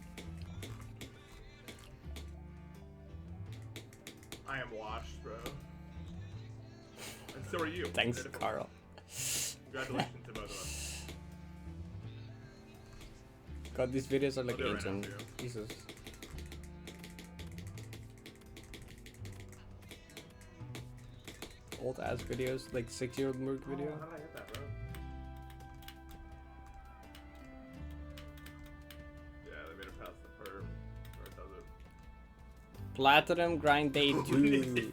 I am washed, bro. And so are you. Thanks, Beautiful. Carl. Congratulations to both of us. God, these videos are like I'll do it right ancient. after you. Jesus. Old ass videos, like 6-year-old Merc video. Oh, how did I hit that, bro? Yeah, they made it past the perm. Or it does it. Platinum Grind Day 2. Really amazing.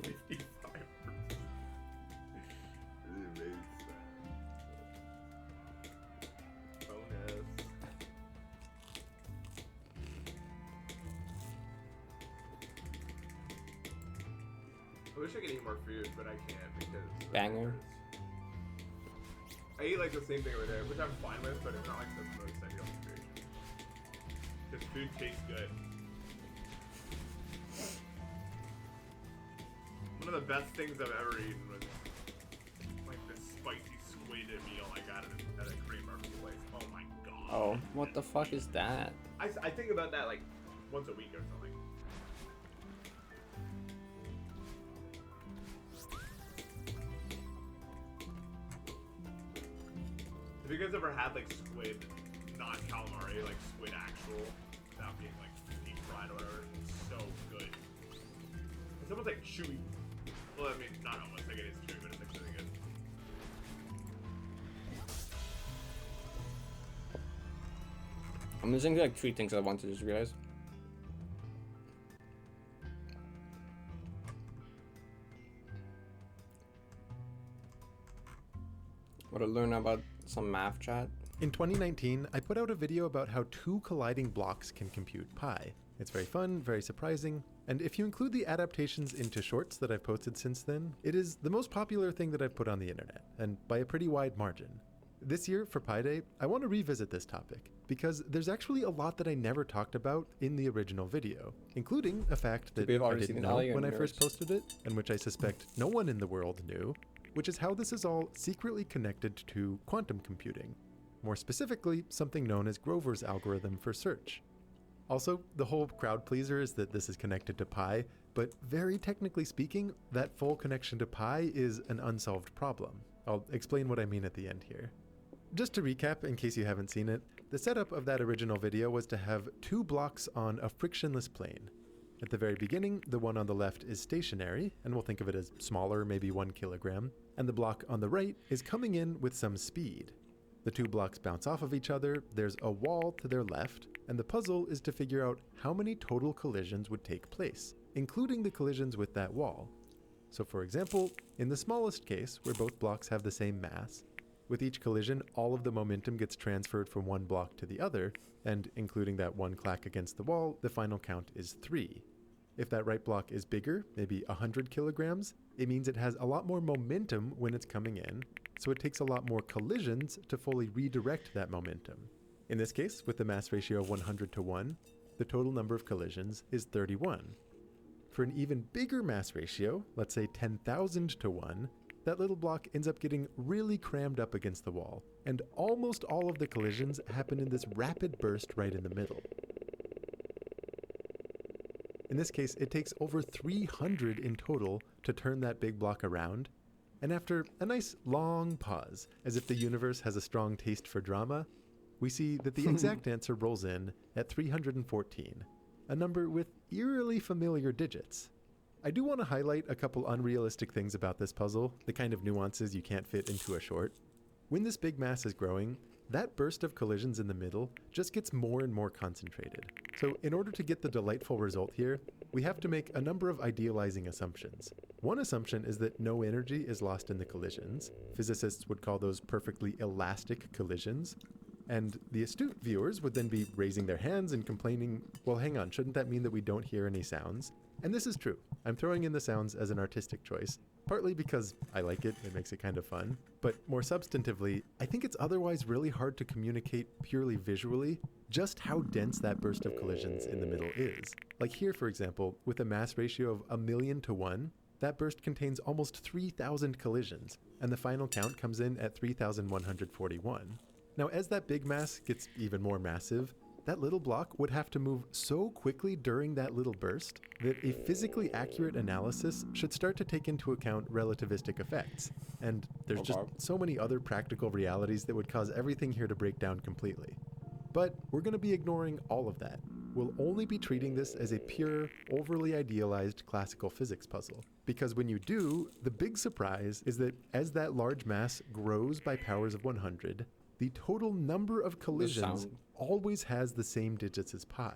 Bonus. I wish I could eat more food, but I can't because... Banger. I eat like the same thing every day, which I'm fine with, but it's not like the most ideal situation. Because food tastes good. One of the best things I've ever eaten was like this spicy squid meal I got at a Korean barbecue place. Oh my god. Oh, what the fuck is that? I think about that like once a week or something. Have you guys ever had like squid, not calamari, like squid actual, without being like deep fried or whatever? It's so good. It's almost like chewy. Well, I mean, not almost, like it is chewy, but it's like really good. I'm missing like 3 things I want to just realize. Want to learn about some math, chat? In 2019, I put out a video about how 2 colliding blocks can compute pi. It's very fun, very surprising, and if you include the adaptations into shorts that I've posted since then, it is the most popular thing that I've put on the internet, and by a pretty wide margin. This year, for Pi Day, I want to revisit this topic, because there's actually a lot that I never talked about in the original video, including a fact that I didn't know when I first posted it, and which I suspect no one in the world knew, which is how this is all secretly connected to quantum computing. More specifically, something known as Grover's algorithm for search. Also, the whole crowd pleaser is that this is connected to pi, but very technically speaking, that full connection to pi is an unsolved problem. I'll explain what I mean at the end here. Just to recap, in case you haven't seen it, the setup of that original video was to have 2 blocks on a frictionless plane. At the very beginning, the one on the left is stationary, and we'll think of it as smaller, maybe 1 kilogram, and the block on the right is coming in with some speed. The 2 blocks bounce off of each other, there's a wall to their left, and the puzzle is to figure out how many total collisions would take place, including the collisions with that wall. So for example, in the smallest case, where both blocks have the same mass, with each collision, all of the momentum gets transferred from one block to the other, and including that one clack against the wall, the final count is 3. If that right block is bigger, maybe 100 kilograms, it means it has a lot more momentum when it's coming in, so it takes a lot more collisions to fully redirect that momentum. In this case, with the mass ratio of 100 to 1, the total number of collisions is 31. For an even bigger mass ratio, let's say 10,000 to 1, that little block ends up getting really crammed up against the wall, and almost all of the collisions happen in this rapid burst right in the middle. In this case, it takes over 300 in total to turn that big block around, and after a nice long pause, as if the universe has a strong taste for drama, we see that the exact answer rolls in at 314, a number with eerily familiar digits. I do want to highlight a couple unrealistic things about this puzzle, the kind of nuances you can't fit into a short. When this big mass is growing, that burst of collisions in the middle just gets more and more concentrated. So in order to get the delightful result here, we have to make a number of idealizing assumptions. One assumption is that no energy is lost in the collisions. Physicists would call those perfectly elastic collisions. And the astute viewers would then be raising their hands and complaining, well, hang on, shouldn't that mean that we don't hear any sounds? And this is true. I'm throwing in the sounds as an artistic choice, partly because I like it makes it kind of fun. But more substantively, I think it's otherwise really hard to communicate purely visually just how dense that burst of collisions in the middle is. Like here, for example, with a mass ratio of 1,000,000 to 1, that burst contains almost 3,000 collisions, and the final count comes in at 3,141. Now, as that big mass gets even more massive, that little block would have to move so quickly during that little burst that a physically accurate analysis should start to take into account relativistic effects. And there's just so many other practical realities that would cause everything here to break down completely. But we're going to be ignoring all of that. We'll only be treating this as a pure, overly idealized classical physics puzzle. Because when you do, the big surprise is that as that large mass grows by powers of 100, the total number of collisions always has the same digits as pi.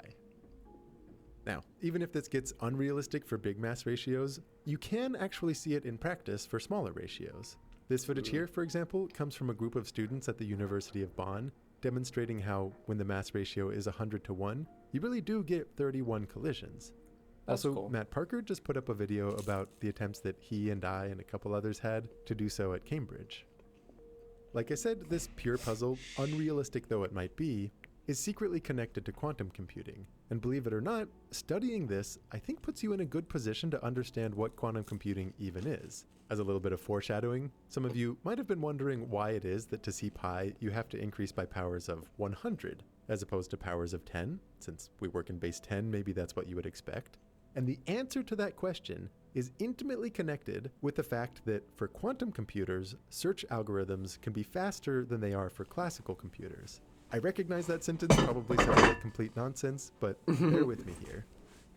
Now, even if this gets unrealistic for big mass ratios, you can actually see it in practice for smaller ratios. This footage here, for example, comes from a group of students at the University of Bonn, demonstrating how, when the mass ratio is 100 to 1, you really do get 31 collisions. That's also, cool. Matt Parker just put up a video about the attempts that he and I and a couple others had to do so at Cambridge. Like I said, this pure puzzle, unrealistic though it might be, is secretly connected to quantum computing. And believe it or not, studying this, I think, puts you in a good position to understand what quantum computing even is. As a little bit of foreshadowing, some of you might have been wondering why it is that to see pi, you have to increase by powers of 100, as opposed to powers of 10. Since we work in base 10, maybe that's what you would expect. And the answer to that question is intimately connected with the fact that for quantum computers, search algorithms can be faster than they are for classical computers. I recognize that sentence probably sounds like complete nonsense, but bear with me here.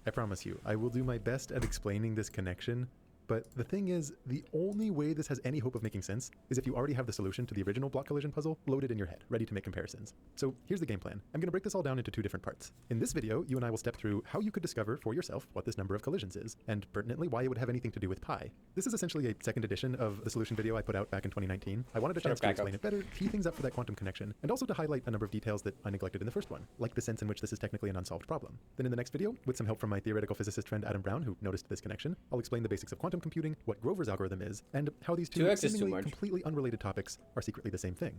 I promise you, I will do my best at explaining this connection, But the thing is, the only way this has any hope of making sense is if you already have the solution to the original block collision puzzle loaded in your head, ready to make comparisons. So here's the game plan. I'm going to break this all down into 2 different parts. In this video, you and I will step through how you could discover for yourself what this number of collisions is, and pertinently why it would have anything to do with pi. This is essentially a second edition of the solution video I put out back in 2019. I wanted a chance to explain it better, tee things up for that quantum connection, and also to highlight a number of details that I neglected in the first one, like the sense in which this is technically an unsolved problem. Then in the next video, with some help from my theoretical physicist friend Adam Brown, who noticed this connection, I'll explain the basics of quantum computing, what Grover's algorithm is, and how these 2 seemingly completely unrelated topics are secretly the same thing.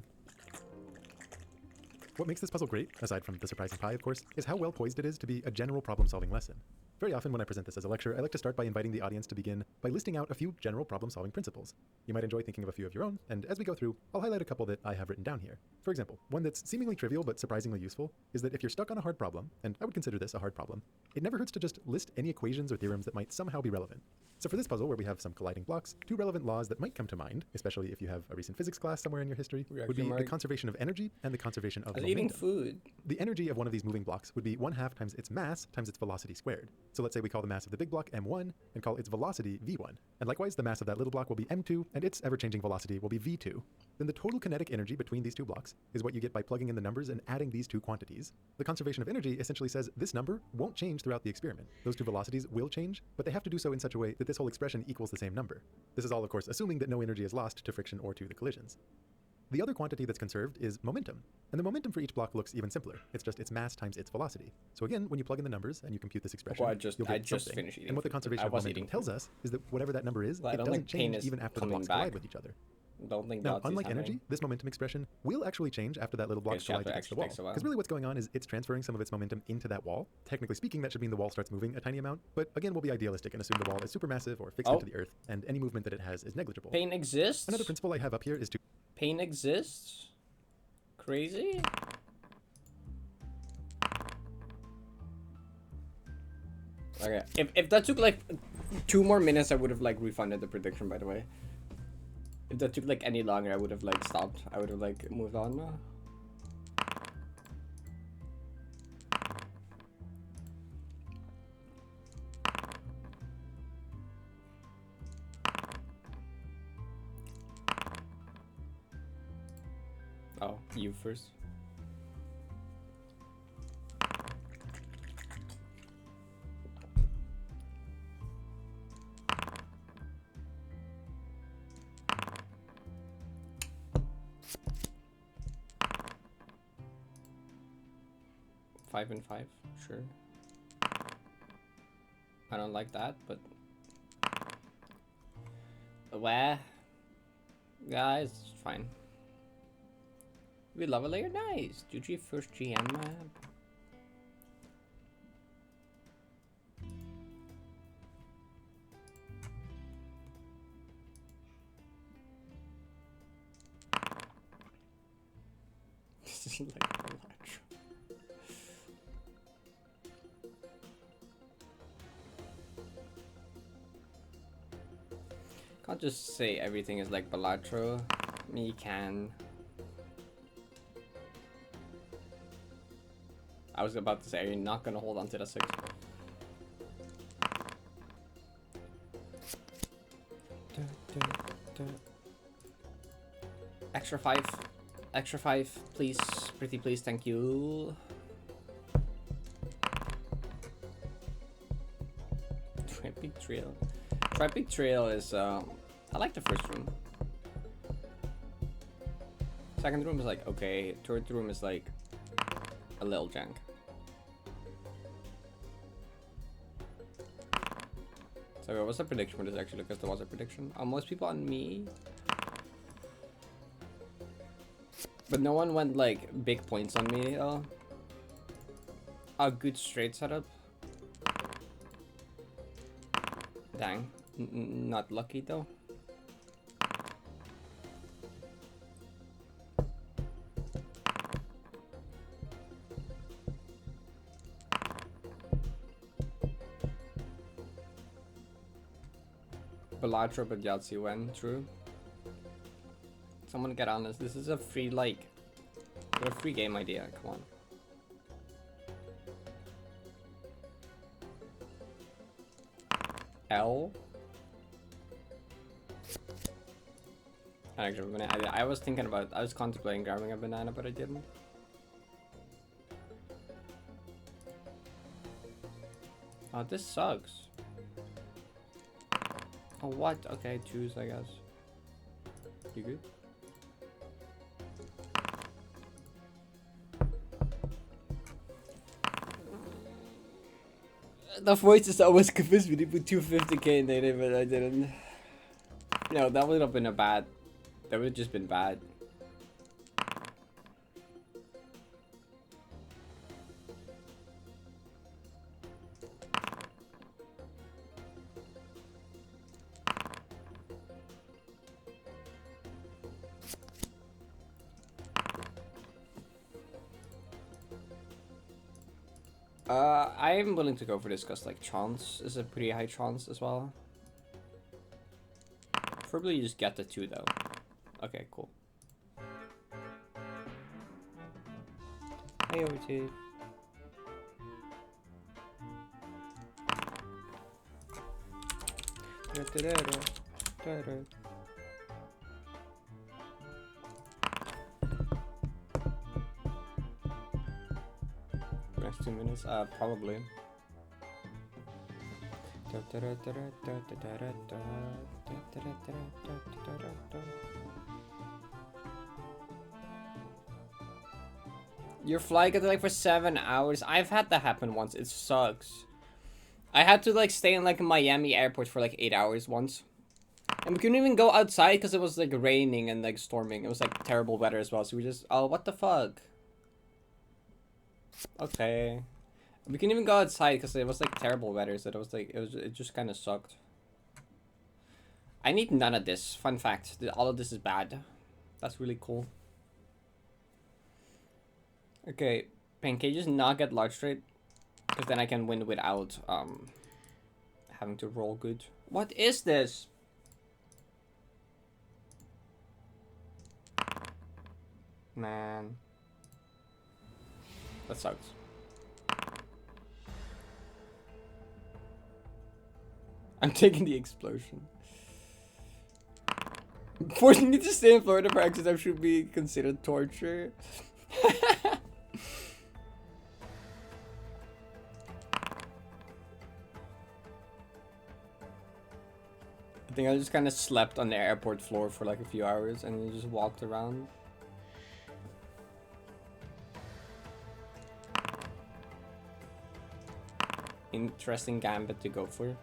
What makes this puzzle great, aside from the surprising pi of course, is how well poised it is to be a general problem-solving lesson. Very often when I present this as a lecture, I like to start by inviting the audience to begin by listing out a few general problem-solving principles. You might enjoy thinking of a few of your own, and as we go through, I'll highlight a couple that I have written down here. For example, one that's seemingly trivial but surprisingly useful is that if you're stuck on a hard problem, and I would consider this a hard problem, it never hurts to just list any equations or theorems that might somehow be relevant. So for this puzzle, where we have some colliding blocks, 2 relevant laws that might come to mind, especially if you have a recent physics class somewhere in your history, would be the conservation of energy and the conservation of momentum. Eating food. The energy of one of these moving blocks would be 1/2 times its mass times its velocity squared. So let's say we call the mass of the big block m1 and call its velocity v1. And likewise, the mass of that little block will be m2 and its ever-changing velocity will be v2. Then the total kinetic energy between these 2 blocks is what you get by plugging in the numbers and adding these 2 quantities. The conservation of energy essentially says this number won't change throughout the experiment. Those 2 velocities will change, but they have to do so in such a way that this whole expression equals the same number. This is all, of course, assuming that no energy is lost to friction or to the collisions. The other quantity that's conserved is momentum, and the momentum for each block looks even simpler. It's just its mass times its velocity. So again, when you plug in the numbers and you compute this expression, I you'll get just something. finished eating and what the food. conservation of momentum tells us is that whatever that number is, Well, it doesn't think pain change is even after the coming blocks back. collide with each other. Don't think Now, Vods is unlike happening. energy, this momentum expression will actually change after that little block Okay, collides chapter against the actually wall. takes a while. Because really what's going on is it's transferring some of its momentum into that wall. Technically speaking, that should mean the wall starts moving a tiny amount, but again, we'll be idealistic and assume the wall is supermassive or fixed into the earth, and any movement that it has is negligible. Pain exists? Another principle I have up here is to... Pain exists? Crazy? Okay, if that took like 2 more minutes, I would have like refunded the prediction, by the way. If that took like any longer, I would have like stopped. I would have like moved on now. Oh, you first. Five and 5, sure. I don't like that, but well, yeah, it's fine. We love a layer, nice. GG first GM map. This is like a lot. Can't just say everything is like Balatro. Me can. I was about to say, you're not gonna hold on to the 6. Extra 5. Extra 5, please. Pretty please, thank you. Traffic Trail. Traffic Trail is, I like the first room. Second room is like, okay. Third room is like a little jank. So what was the prediction for this actually? Because there was a prediction. Most people on me. But no one went like big points on me. A good straight setup. Dang. Not lucky though. Balatro but Yahtzee went, true. Someone get on this. This is a free a free game idea, come on. L. Actually, I was thinking about, I was contemplating grabbing a banana, but I didn't. Oh, this sucks. Oh, what? Okay, choose, I guess. You good? The voice is always convinced me to put 250k in it, but I didn't. No, that would have been a bad. That would have just been bad. I am willing to go for this because like chance is a pretty high chance as well. Probably just get the 2 though. Okay, cool. Hey, OT. Next 2 minutes? Probably. Your flight got delayed for 7 hours. I've had that happen once. It sucks. I had to like stay in like Miami airport for like 8 hours once. And we couldn't even go outside because it was like raining and like storming. It was like terrible weather as well. So we just, oh, what the fuck? Okay. We couldn't even go outside because it was like terrible weather. So it was like, it just kind of sucked. I need none of this. Fun fact, all of this is bad. That's really cool. Okay, can you just not get large trade? Because then I can win without having to roll good. What is this? Man. That sucks. I'm taking the explosion. Forcing me to stay in Florida for exit should be considered torture. I think I just kind of slept on the airport floor for like a few hours and then just walked around. Interesting gambit to go for.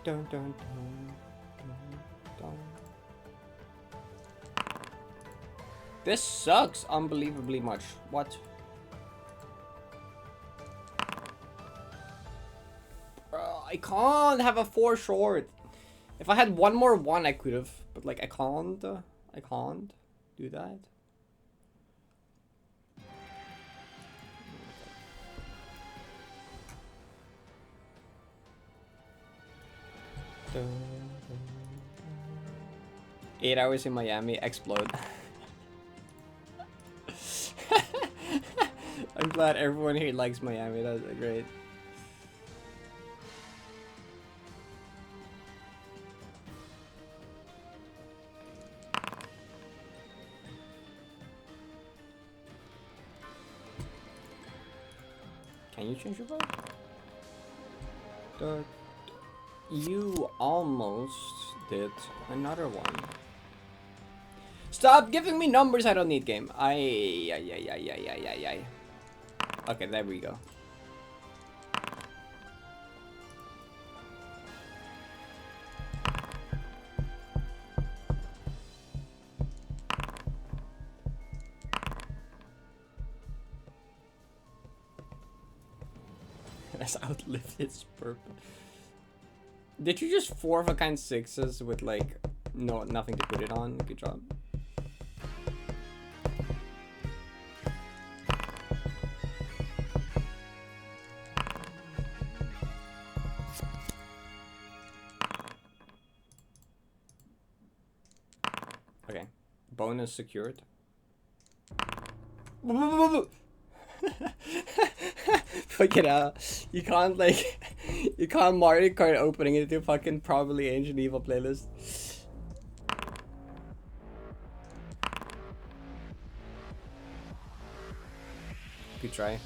Dun, dun, dun, dun, dun. This sucks unbelievably much. What? Bro, I can't have a 4 short. If I had one more 1, I could have. But like, I can't do that. Dun, dun, dun. 8 hours in Miami, explode. I'm glad everyone here likes Miami. That's great. Can you change your vote? You almost did another one. Stop giving me numbers I don't need, game. Ay. Okay, there we go. Has outlived its purpose. Did you just 4 of a kind 6s with like nothing to put it on? Good job. Okay, bonus secured. Fucking hell. You can't like you can't Mario Kart opening into fucking probably Ancient Evil playlist. Good try.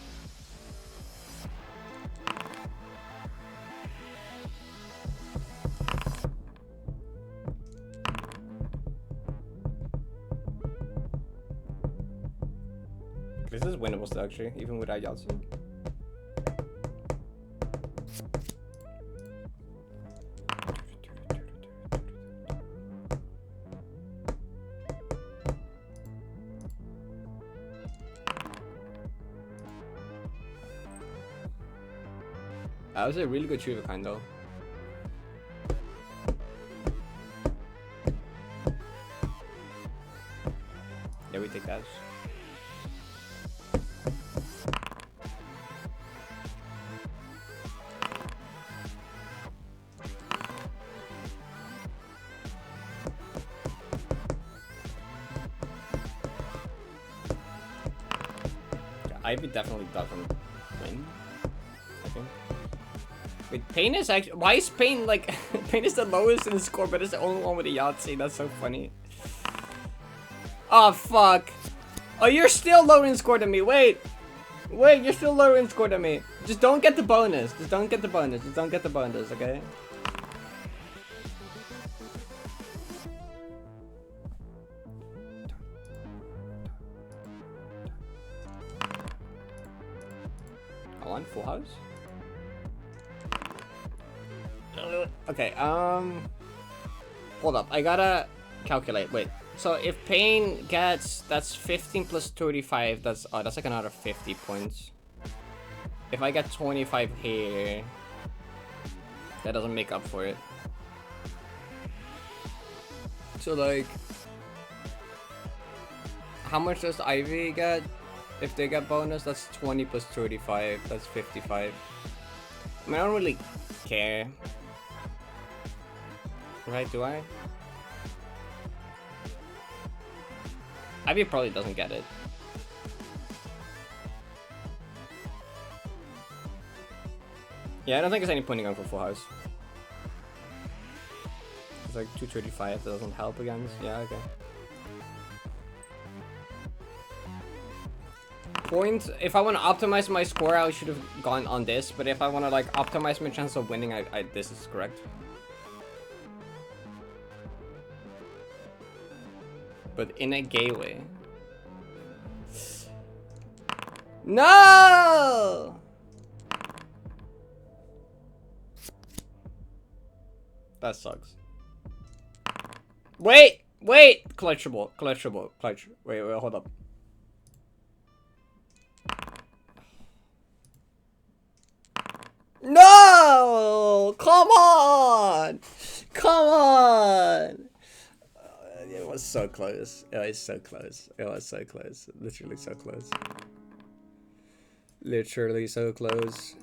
This is winnable still, actually, even without Yahtzee. That was a really good tree of a kind, though. Yeah, we take that. Ivy definitely doesn't win, I think. Wait, Pain is actually... Why is Pain, like... Pain is the lowest in the score, but it's the only one with a Yahtzee. That's so funny. Oh, fuck. Oh, you're still lower in score than me. Wait. Wait, you're still lower in score than me. Just don't get the bonus. Just don't get the bonus. Just don't get the bonus, okay? I want full house. Okay, hold up. I gotta calculate. Wait. So if Pain gets, that's 15 plus 35, that's like another 50 points. If I get 25 here, that doesn't make up for it. So like, how much does Ivy get? If they get bonus, that's 20 plus 35, that's 55. I mean, I don't really care. Right, do I? Ivy probably doesn't get it. Yeah, I don't think there's any point in going for full house. It's like 235, that doesn't help against. Yeah, okay. Point, if I want to optimize my score, I should have gone on this, but if I want to like optimize my chance of winning, this is correct. But in a gay way. No! That sucks. Wait! Collectible. Wait, hold up. No! Come on! It was so close. It was so close. Literally so close. Literally so close.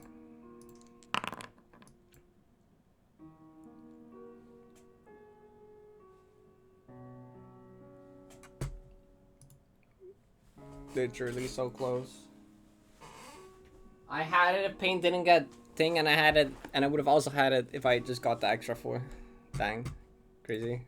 Literally so close. I had it if Pain didn't get thing, and I had it, and I would have also had it if I just got the extra 4. Dang. Crazy.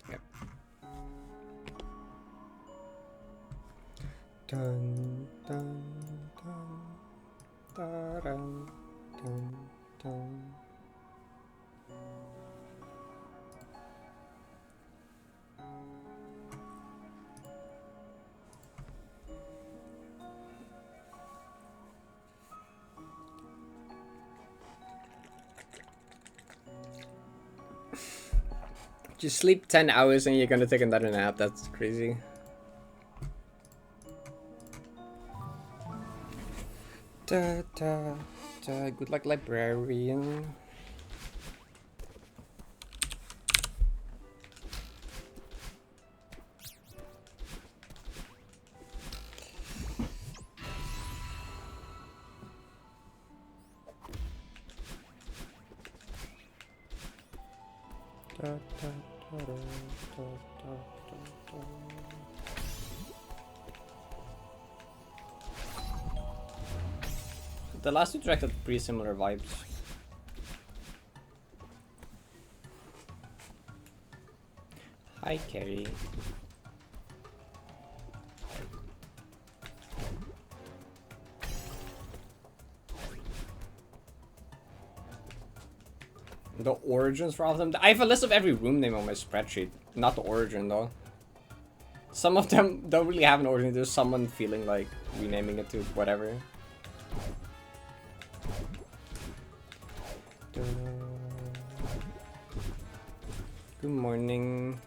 Yep. Dun dun dun dun dun dun dun. Just sleep 10 hours and you're gonna take another nap. That's crazy. Da, da, da. Good luck, librarian. The last two tracks had pretty similar vibes. Hi, Carrie. The origins for all of them. I have a list of every room name on my spreadsheet. Not the origin though. Some of them don't really have an origin. There's someone feeling like renaming it to whatever. Good morning.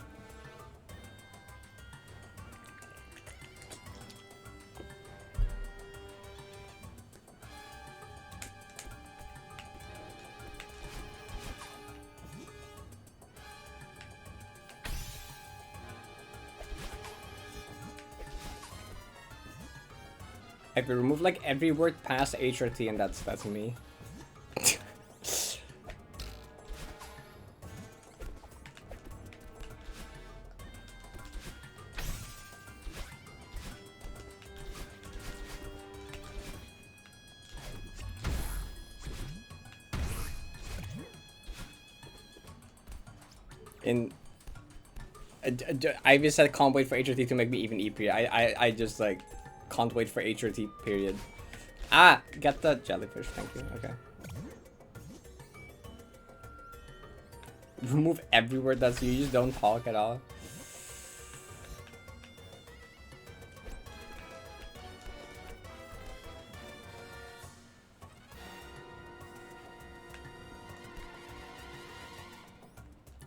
I could remove like every word past H or T, and that's me. In I just said can't wait for HRT to make me even E period. I just like can't wait for HRT period. Ah, get the jellyfish, thank you. Okay. Remove every word that's you just don't talk at all.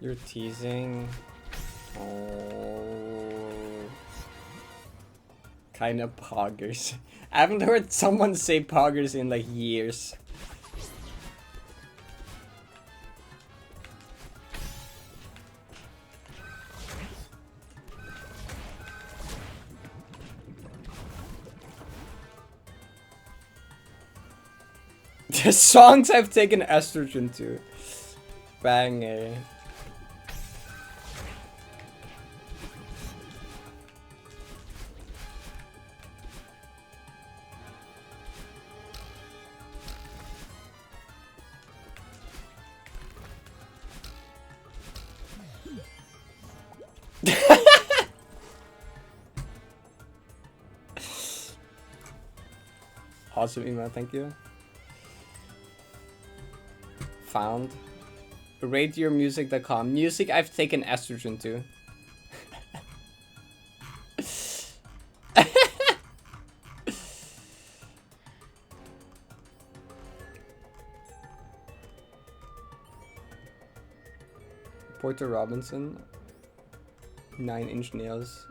You're teasing. Oh. Kinda poggers. I haven't heard someone say poggers in like years. The songs I've taken estrogen to. Banger. Awesome email, thank you. Found. RateYourMusic.com. Music I've taken estrogen to. Porter Robinson. 9-inch nails.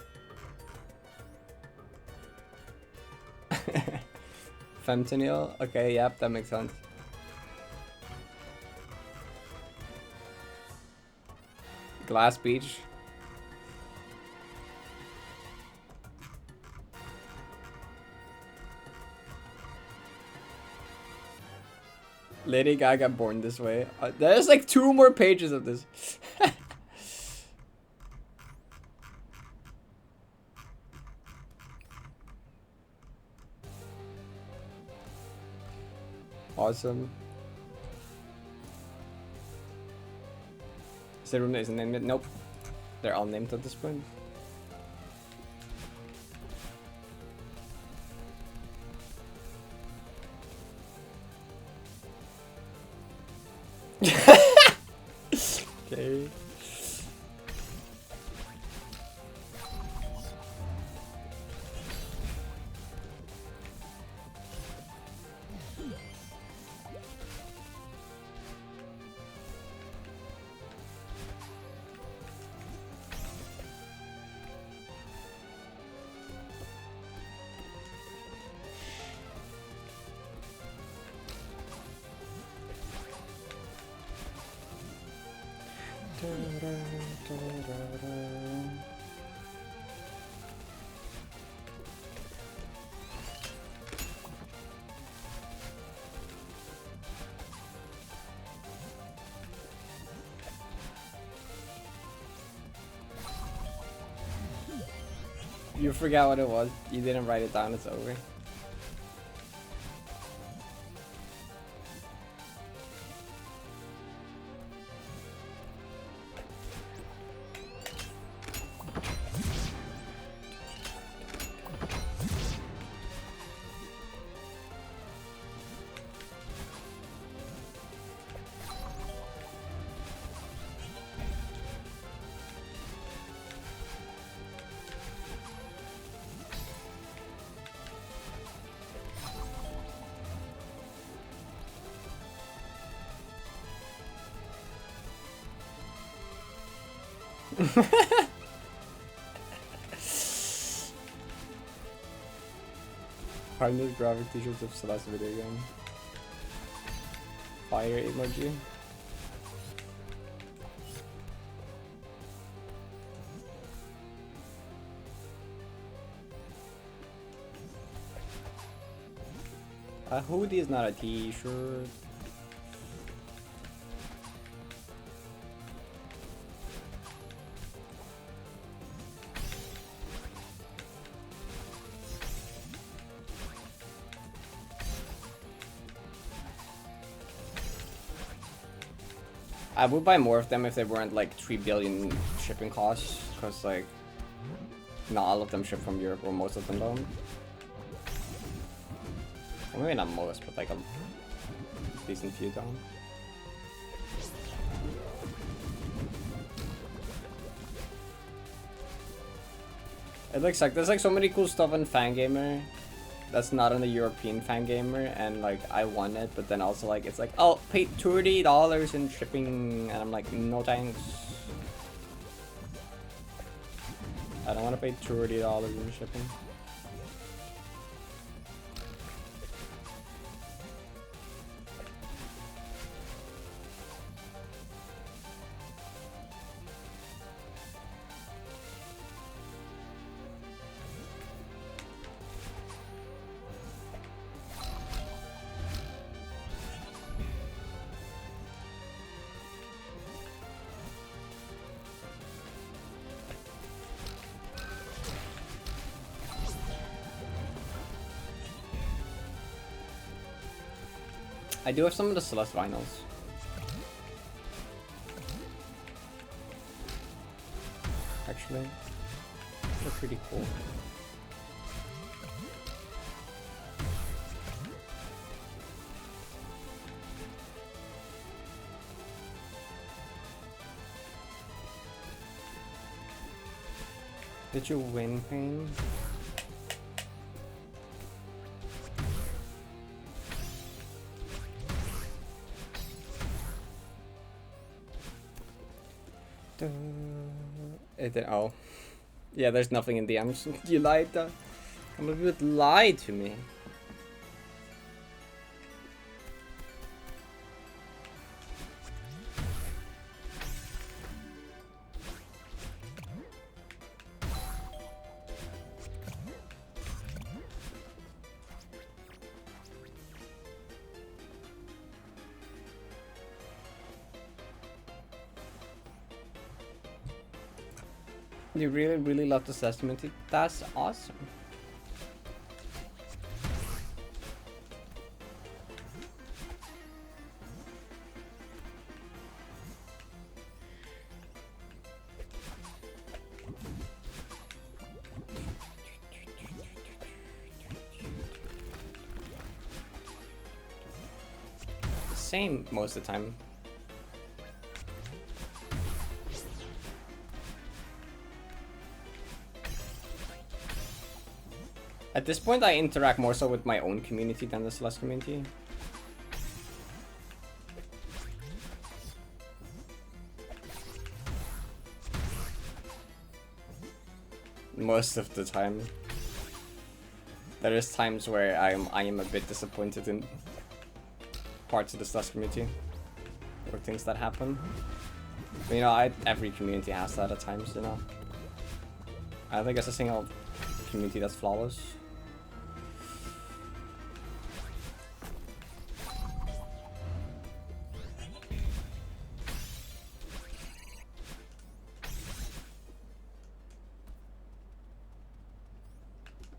Fentanyl? Okay, yep, that makes sense. Glass Beach. Lady Gaga Born This Way. There's like 2 more pages of this. Awesome. Is the room that isn't named yet? Nope. They're all named at this point. Okay. You forgot what it was. You didn't write it down. It's over. Harmless graphic t-shirts of Celeste video game. Fire emoji. A hoodie is not a t-shirt. I would buy more of them if they weren't like 3 billion shipping costs, because like not all of them ship from Europe, or most of them don't. Well, maybe not most, but like a decent few don't. It looks like there's like so many cool stuff on Fangamer that's not on the European Fangamer, and like I want it, but then also like it's like, oh, pay $30 in shipping, and I'm like, no thanks. I don't want to pay $30 in shipping. I do have some of the Celeste vinyls. Actually, they're pretty cool. Did you win, Pain? Oh. Yeah, there's nothing in the DMs. You lied. Come on, you would lie to me. You really love the Testament. That's awesome. Same most of the time. At this point, I interact more so with my own community than the Celeste community. Most of the time. There is times where I am a bit disappointed in parts of the Celeste community, or things that happen. But, you know, every community has that at times, you know. I don't think there's a single community that's flawless.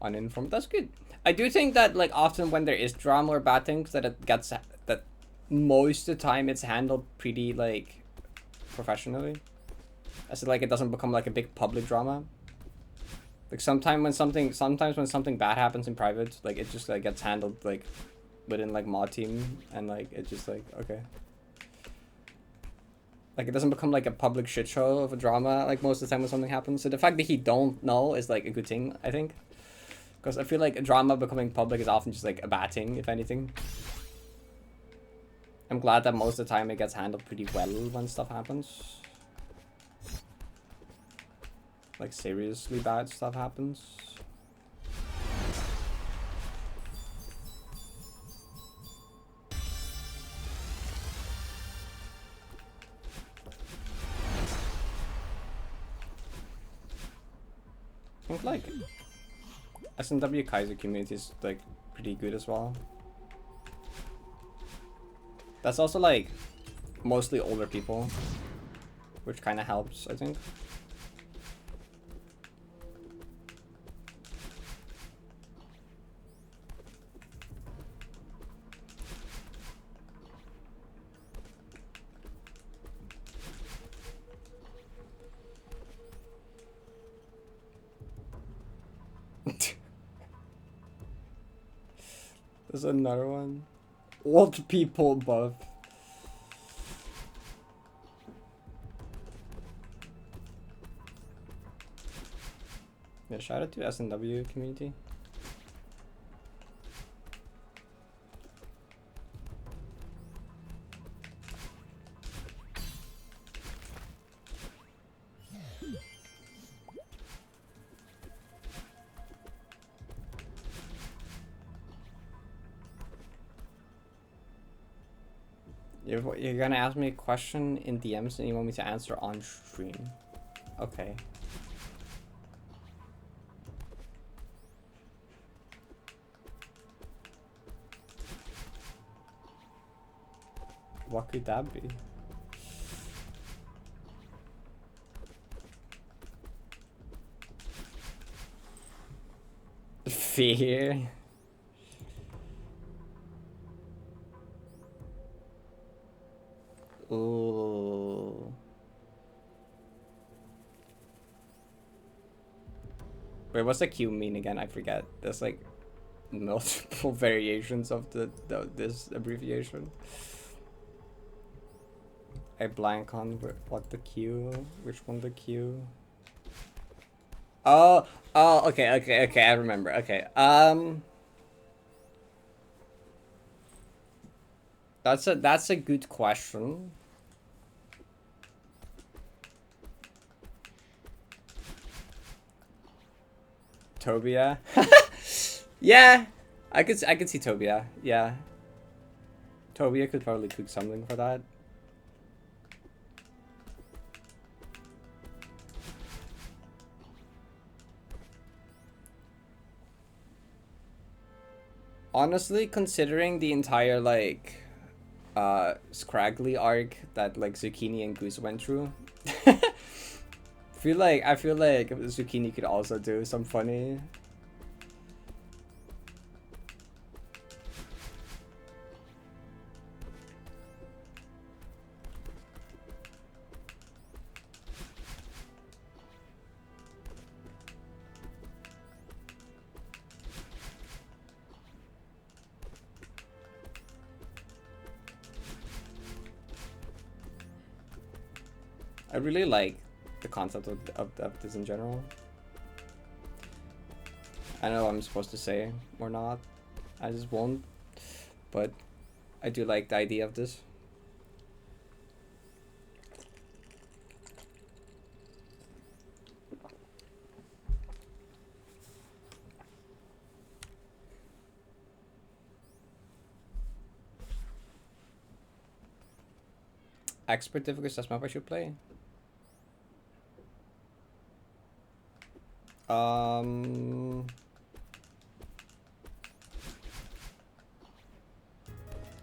uninformed. That's good. I do think that like often when there is drama or bad things that it gets that most of the time it's handled pretty like professionally. As in, like it doesn't become like a big public drama. Like sometimes when something bad happens in private, like it just like gets handled like within like mod team and like it's just like okay. Like it doesn't become like a public shit show of a drama like most of the time when something happens. So the fact that he don't know is like a good thing, I think. Because I feel like a drama becoming public is often just like a bad thing, if anything. I'm glad that most of the time it gets handled pretty well when stuff happens. Like seriously bad stuff happens. I think like SNW Kaiser community is like pretty good as well. That's also like mostly older people, which kind of helps, I think. There's another one. Old people buff. Yeah, shout out to SNW community. You're gonna ask me a question in DMs and you want me to answer on stream. Okay. What could that be? Fear. Ooh. Wait, what's the Q mean again? I forget. There's like multiple variations of this abbreviation. I blank on what the Q, which one the Q. Oh, okay, I remember. Okay, that's a good question. Tobia. Yeah, I could see Tobia. Yeah, Tobia could probably cook something for that. Honestly, considering the entire like scraggly arc that like Zucchini and Goose went through, I feel like Zucchini could also do some funny. I really like the concept of this in general. I know I'm supposed to say or not. I just won't. But I do like the idea of this. Expert difficulty, that's map I should play.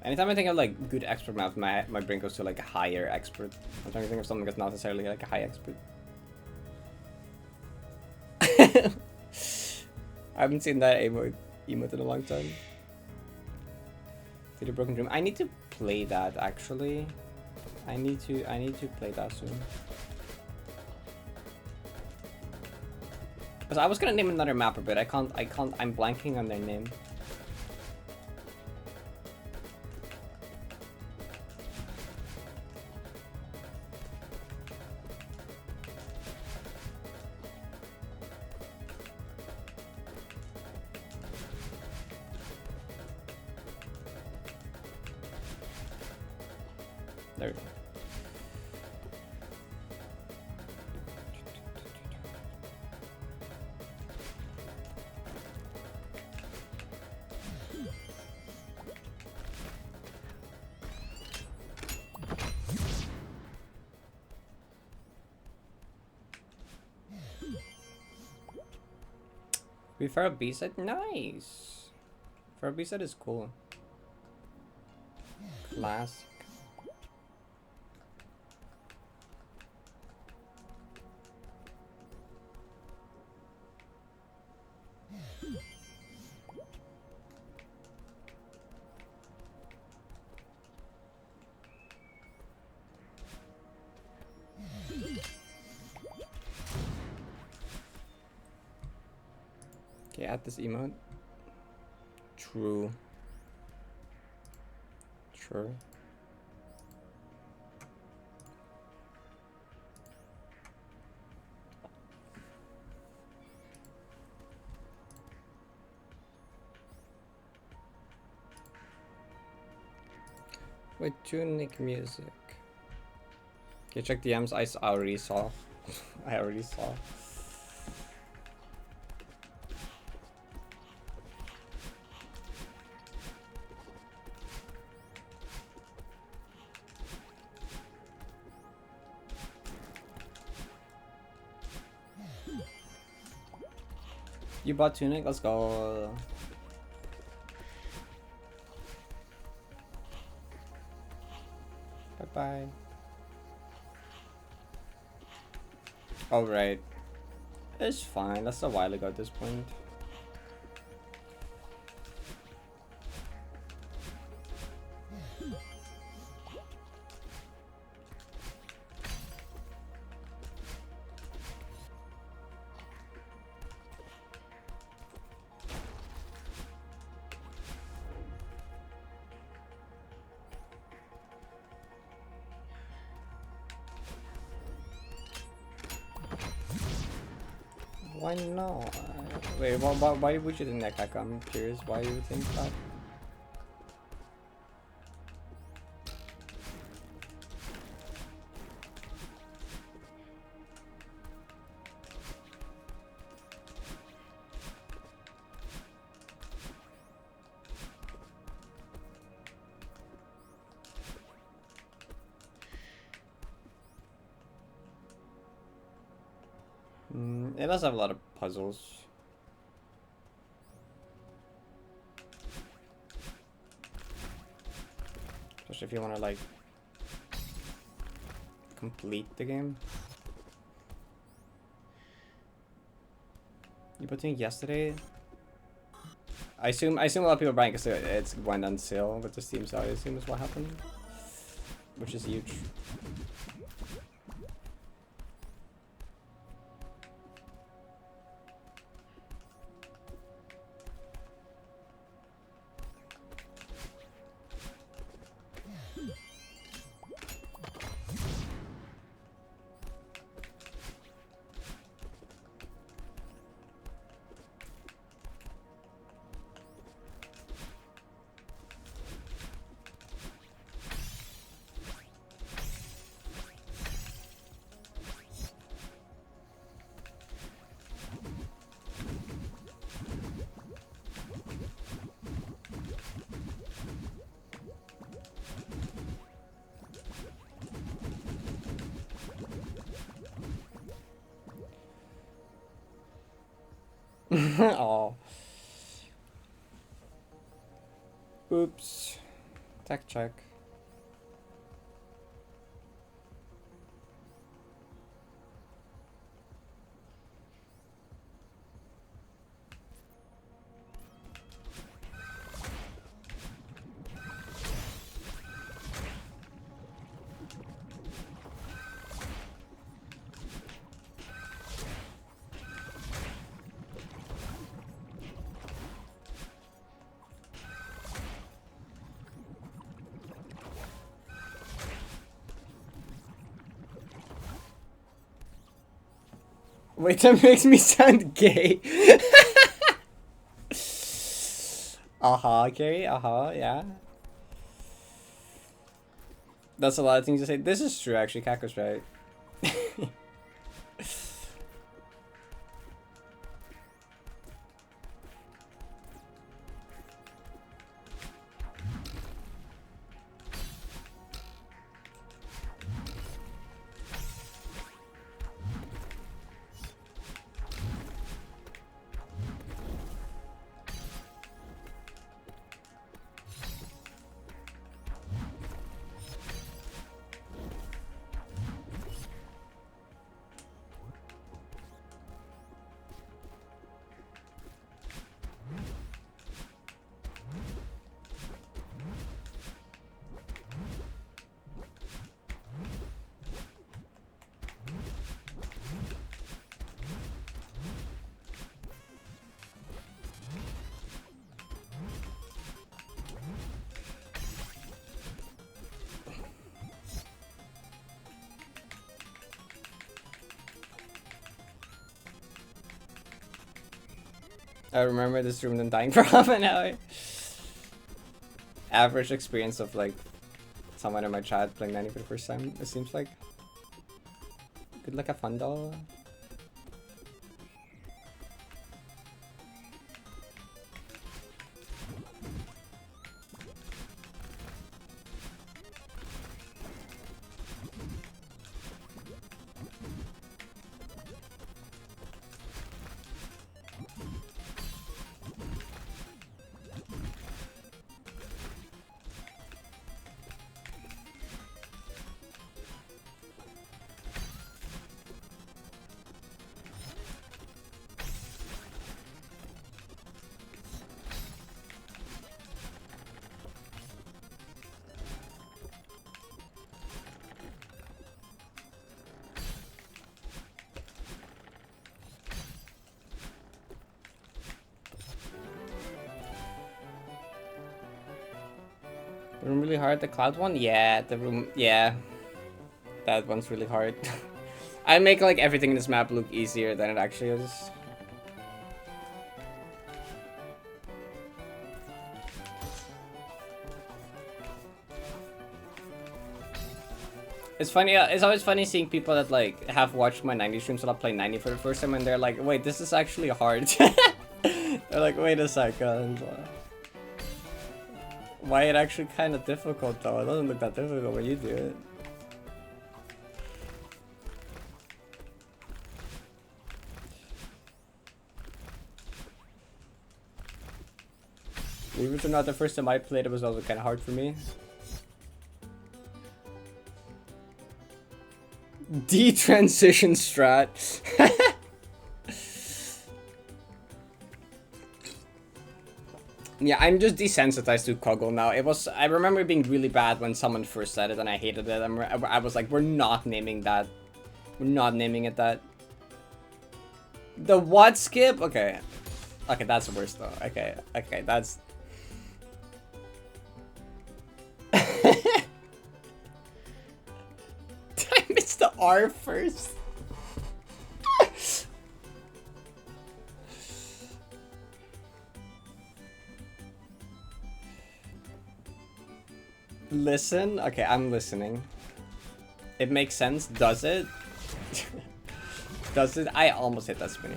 Anytime I think of like good expert maps, my brain goes to like a higher expert. I'm trying to think of something that's not necessarily like a high expert. I haven't seen that emote in a long time. To the Broken Dream. I need to play that actually. I need to play that soon. Because I was gonna name another mapper, but I can't, I'm blanking on their name. There we go. We for a B-set? Nice! For a B-set is cool. Classic. Okay, add this emote. True. Sure. Wait, tunic music. Okay, check DMs. I already saw. I already saw. You bought tunic? Let's go. Bye bye. Alright. It's fine. That's a while ago at this point. Why not? Wait, why would you think that, Kaka? I'm curious why you would think that. It does have a lot of puzzles. Especially if you want to like complete the game. You put in yesterday? I assume a lot of people are buying because it's went on sale with the Steam sale. I assume is what happened, which is huge. Oh. Oops. Tech check. Wait, that makes me sound gay. Gary, yeah. That's a lot of things to say. This is true, actually. Kako's right. I remember this room then dying for half an hour. Average experience of like someone in my chat playing 90 for the first time, it seems like. Good luck, have fun though. The room really hard, the cloud one? Yeah, the room, yeah. That one's really hard. I make like everything in this map look easier than it actually is. It's funny, it's always funny seeing people that like have watched my 90 streams while I play 90 for the first time and they're like, wait, this is actually hard. They're like, wait a second. Why it actually kind of difficult though? It doesn't look that difficult when you do it. Believe it or not, the first time I played it was also kind of hard for me. D-transition strat. Yeah, I'm just desensitized to Koggle now. I remember it being really bad when someone first said it and I hated it. I was like, we're not naming that. We're not naming it that. The what skip? Okay. Okay, that's worse though. Okay, that's... I missed the R first. Listen? Okay, I'm listening. It makes sense. Does it? Does it? I almost hit that spinny.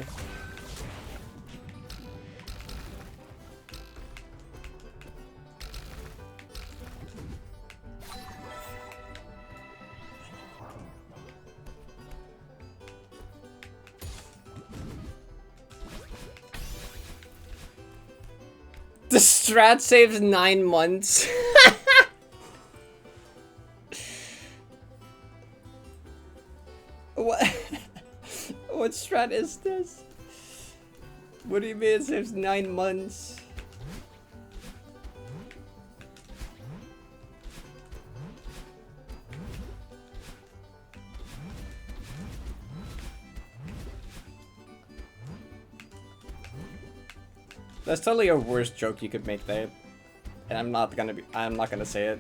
The strat saves 9 months. What? What strat is this? What do you mean it saves 9 months? That's totally a worst joke you could make there. And I'm not gonna say it.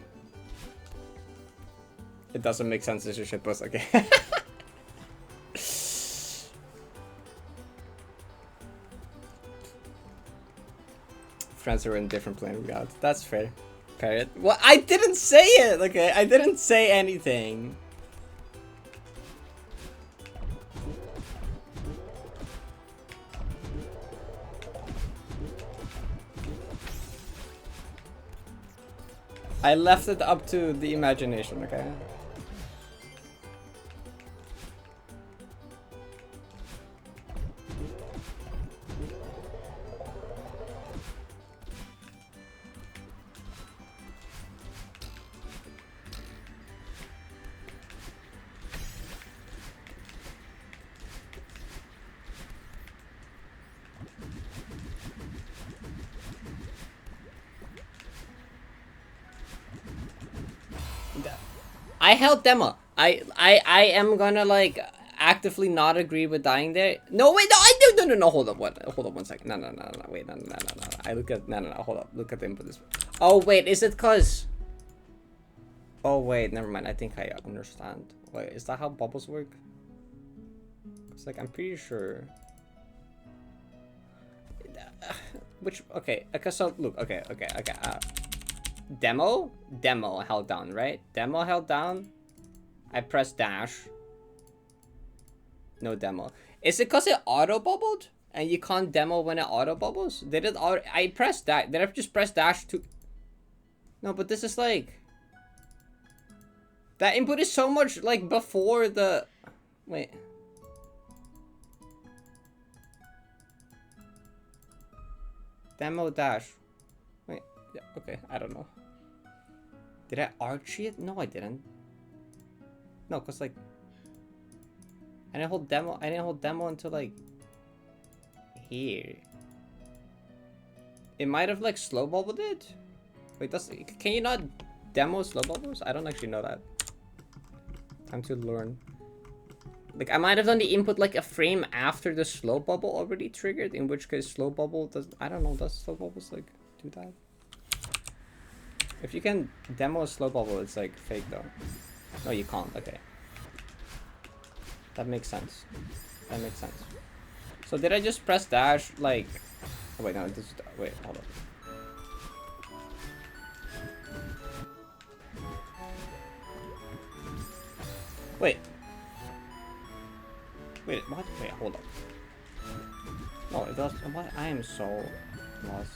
It doesn't make sense as your shitpost, okay. friends are in different plane realities. That's fair. Parrot. Well, I didn't say it. Okay, I didn't say anything. I left it up to the imagination, okay? I held demo. I am gonna like actively not agree with dying there. No wait, no, I do no hold up one second. No wait, no. I look at no hold up. Look at the input this. Oh wait, is it cause oh wait, never mind. I think I understand. Wait, is that how bubbles work? It's like I'm pretty sure. Which okay, so look, okay. Demo held down, right? Demo held down. I pressed dash. No demo. Is it cause it auto bubbled and you can't demo when it auto bubbles? Did it auto? I pressed that. Did I just press dash to? No, but this is like that input is so much like before the. Wait. Demo dash. Wait. Yeah. Okay. I don't know. Did I archie it? No, I didn't. No, cause like I didn't hold demo until like here. It might have like slow bubbled it. Wait, can you not demo slow bubbles? I don't actually know that. Time to learn. Like I might have done the input like a frame after the slow bubble already triggered, in which case slow bubble does I don't know, does slow bubbles like do that? If you can demo a slow bubble, it's like fake though. No, you can't. Okay. That makes sense. That makes sense. So did I just press dash like? Oh, wait, no. Wait, hold on. Wait. Wait, what? Wait, hold on. No, it does. What? I am so lost.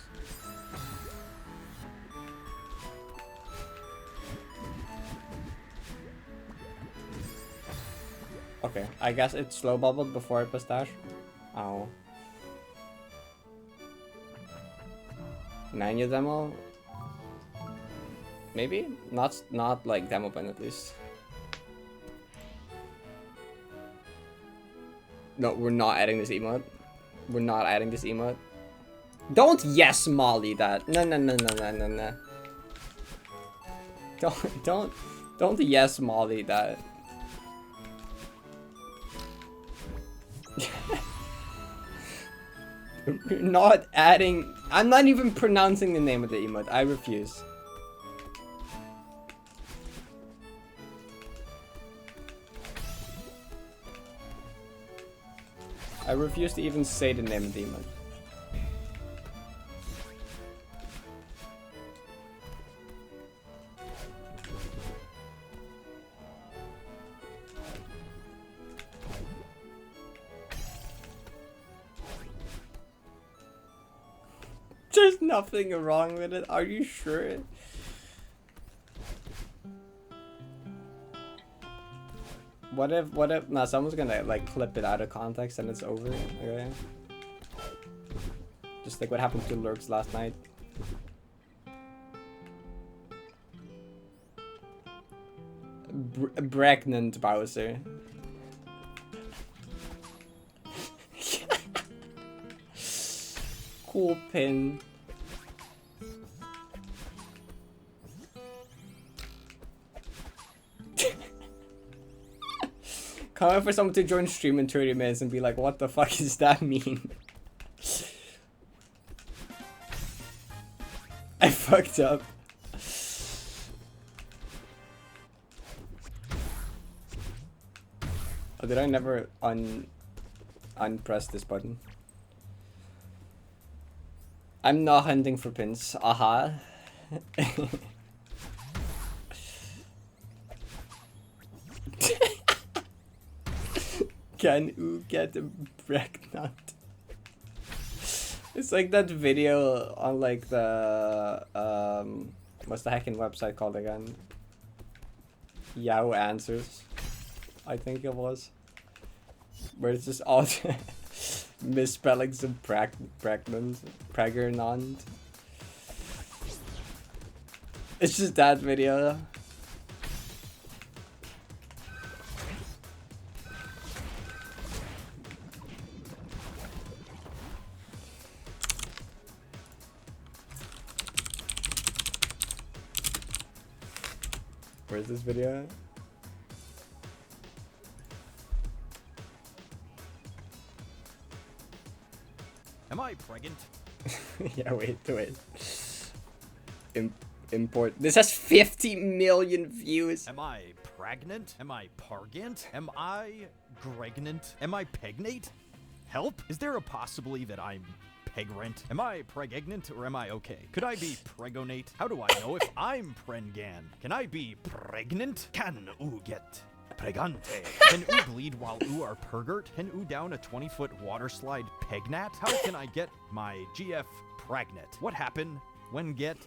Okay, I guess it slow bubbled before I pressed dash. Ow. Manual demo? Maybe? Not like demo pen at least. No, we're not adding this emote. We're not adding this emote. Don't yes Molly that. No. Don't yes Molly that. You're not adding. I'm not even pronouncing the name of the emote. I refuse. I refuse to even say the name of the emote. There's nothing wrong with it. Are you sure? What if, nah, someone's gonna like clip it out of context and it's over, okay? Just like what happened to Lurks last night. Pregnant Bowser. Cool pin. Can't wait for someone to join stream in 30 minutes and be like, what the fuck does that mean? I fucked up. Oh, did I never unpress this button? I'm not hunting for pins. Aha. Can you get pregnant? It's like that video on like the what's the hacking website called again? Yahoo Answers, I think it was. Where it's just all misspellings of pregnant. It's just that video. Where's this video at? Am I pregnant? Yeah, wait. Import. This has 50 million views. Am I pregnant? Am I pargant? Am I gregnant? Am I pegnate? Help? Is there a possibility that I'm pegrant? Am I pregnant or am I okay? Could I be pregonate? How do I know if I'm prengan? Can I be pregnant? Can oo get pregante? Can oo bleed while oo are pergert? Can oo down a 20-foot water slide pegnat? How can I get my GF pregnant? What happened when get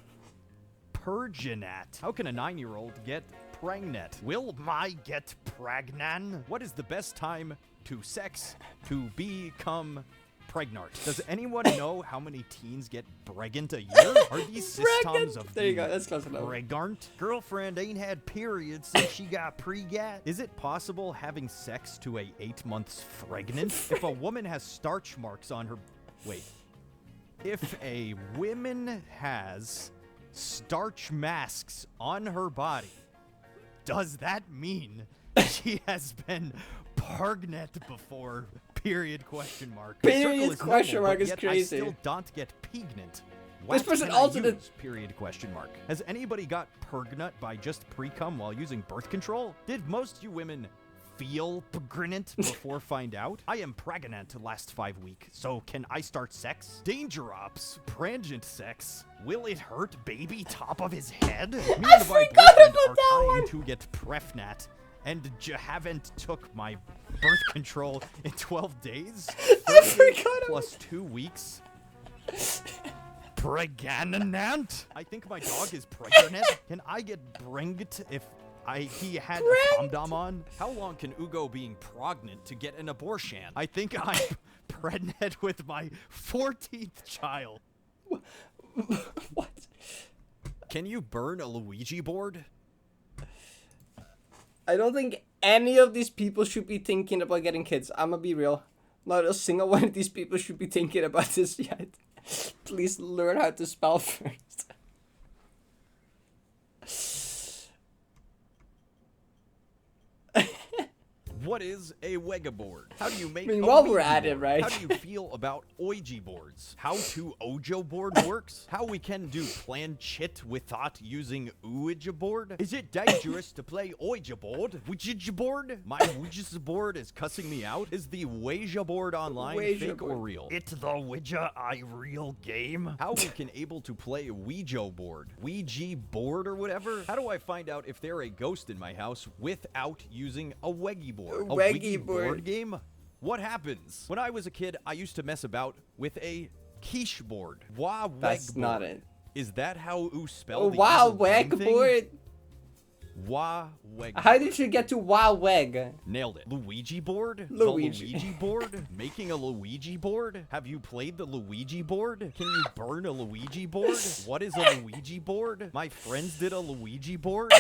Perginat? How can a 9-year-old get pregnant? Will my get pragnan? What is the best time to sex to become pregnant? Does anyone know how many teens get pregnant a year? Are these systems of There you go, that's close enough. pregnant? Girlfriend ain't had periods since she got pregat. Is it possible having sex to a 8 months pregnant? If a woman has starch marks on her... Wait. If a woman has starch masks on her body, does that mean she has been pregnant before? Period question mark. Period question mark is yet crazy. I still don't get pregnant. This person also did. Period question mark. Has anybody got pregnant by just pre-cum while using birth control? Did most you women feel pregnant before find out? I am pregnant last 5 weeks, so can I start sex? Danger ops, prangent sex. Will it hurt baby top of his head? Me and my boyfriend are trying to get prefnat and haven't took my birth control in 12 days. I forgot plus 2 weeks. Pregnant? I think my dog is pregnant. Can I get bringed if he had a condom on? How long can Ugo being pregnant to get an abortion? I think I'm pregnant with my 14th child. What? Can you burn a Luigi board? I don't think any of these people should be thinking about getting kids. I'ma be real. Not a single one of these people should be thinking about this yet. Please learn how to spell first. What is a Wega board? How do you make I mean, a while we're Ouija at it, board? right? How do you feel about Ouija boards? How to Ojo board works? How we can do planchette without using Ouija board? Is it dangerous to play Ouija board? Ouija board? My Ouija board is cussing me out. Is the Ouija board online Ouija fake board. or real? It's the Ouija I real game. How we can able to play Ouija board? Ouija board or whatever? How do I find out if they're a ghost in my house without using a Weggy board? A Weggy Wiggy board. board game? What happens? When I was a kid, I used to mess about with a quiche board. That's not it. Is that how you spell Oh, the wow, evil brain Weg thing? board. Weg. How did you get to Wow Weg? Nailed it. Luigi board? Luigi. The Luigi board? Making a Luigi board? Have you played the Luigi board? Can you burn a Luigi board? What is a Luigi board? My friends did a Luigi board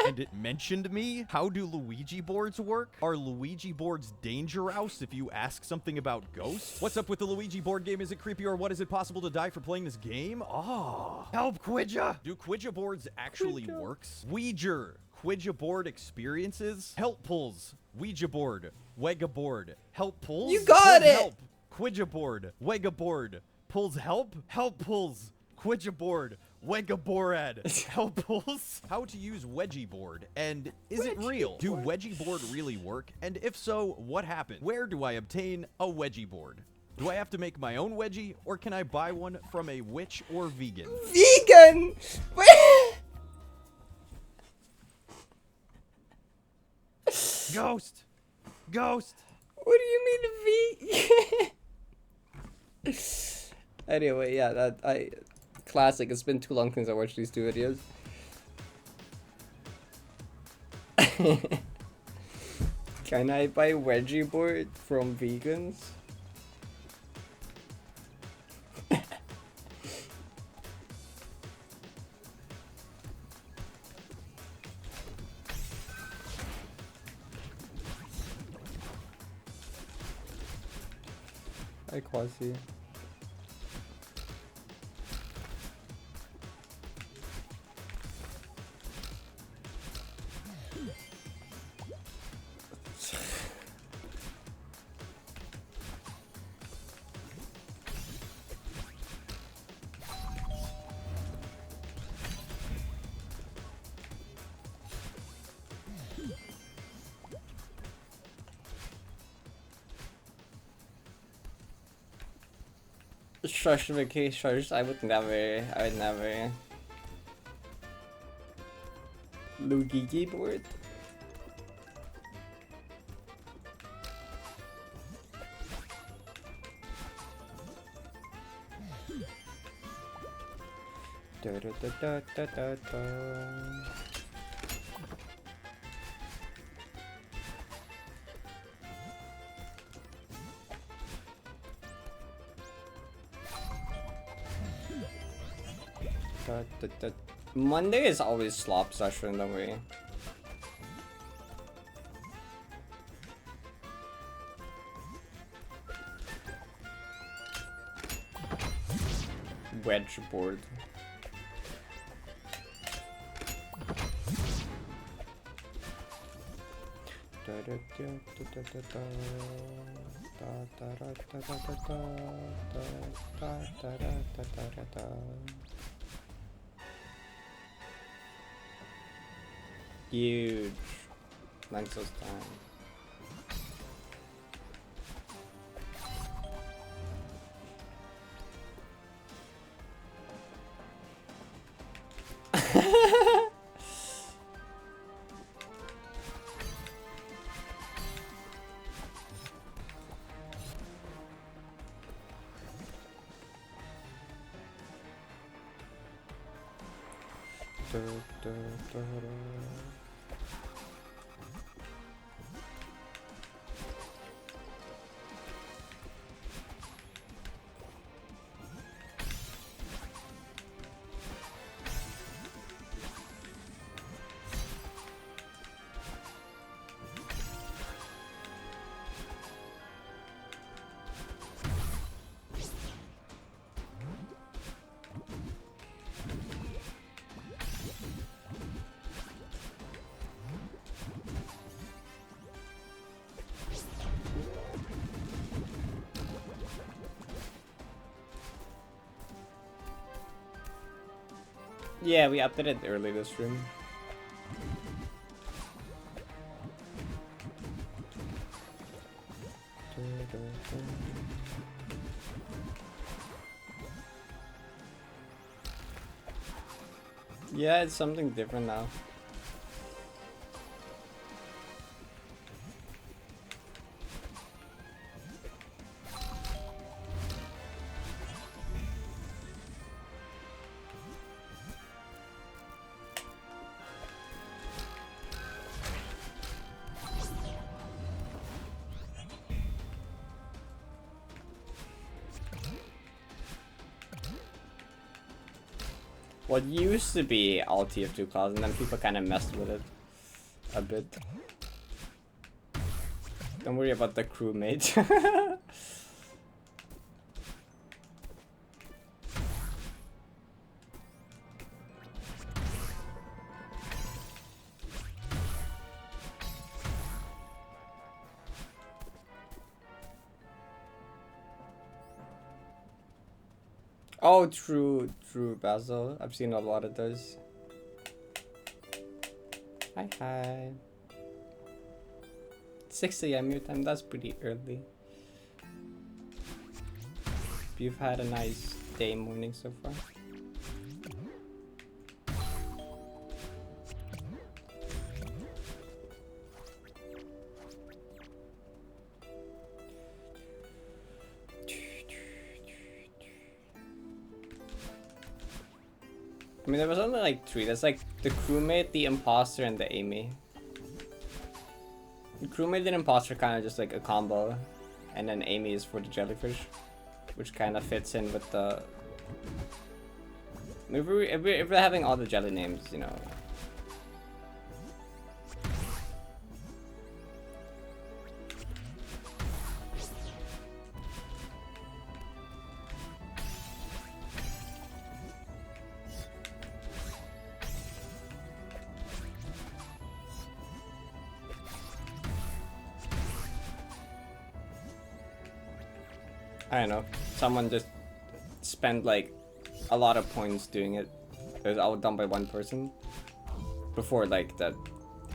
and it mentioned me. How do Luigi boards work? Are Luigi boards dangerous if you ask something about ghosts? What's up with the Luigi board game? Is it creepy or what? Is it possible to die for playing this game? Oh. Help, Quidja! Do Quidja boards actually works? Ouija. Ouija board experiences, help pulls, Ouija board, Wega board, help pulls. You got pulls it! Help, Ouija board, Wega board, pulls help, help pulls, Ouija board, Wega board, help pulls. How to use Wedgie board, and is it real? Do Wedgie board really work? And if so, what happened? Where do I obtain a Wedgie board? Do I have to make my own wedgie, or can I buy one from a witch or vegan? Vegan! Ghost! Ghost! What do you mean vegan? Anyway, yeah, classic. It's been too long since I watched these two videos. Can I buy wedgie board from vegans? Hi, Quasi. Shush, Vicky, shush. I would never. Luigi board? Da da da da da da da. Monday is always slop session, don't we? Wedge board. Huge. Lenso's time. Yeah, we updated early this room. Yeah, it's something different now. What used to be alt TF2 class, and then people kind of messed with it a bit. Don't worry about the crewmate. Oh, true, Basil. I've seen a lot of those. Hi. 6 AM your time, that's pretty early. you've had a nice day, morning so far. I mean, there was only like 3. There's like the crewmate, the imposter, and the Amy. The crewmate and imposter kind of just like a combo, and then Amy is for the jellyfish, which kind of fits in with the. If we're having all the jelly names, you know. I don't know. Someone just spent like a lot of points doing it. It was all done by one person before like the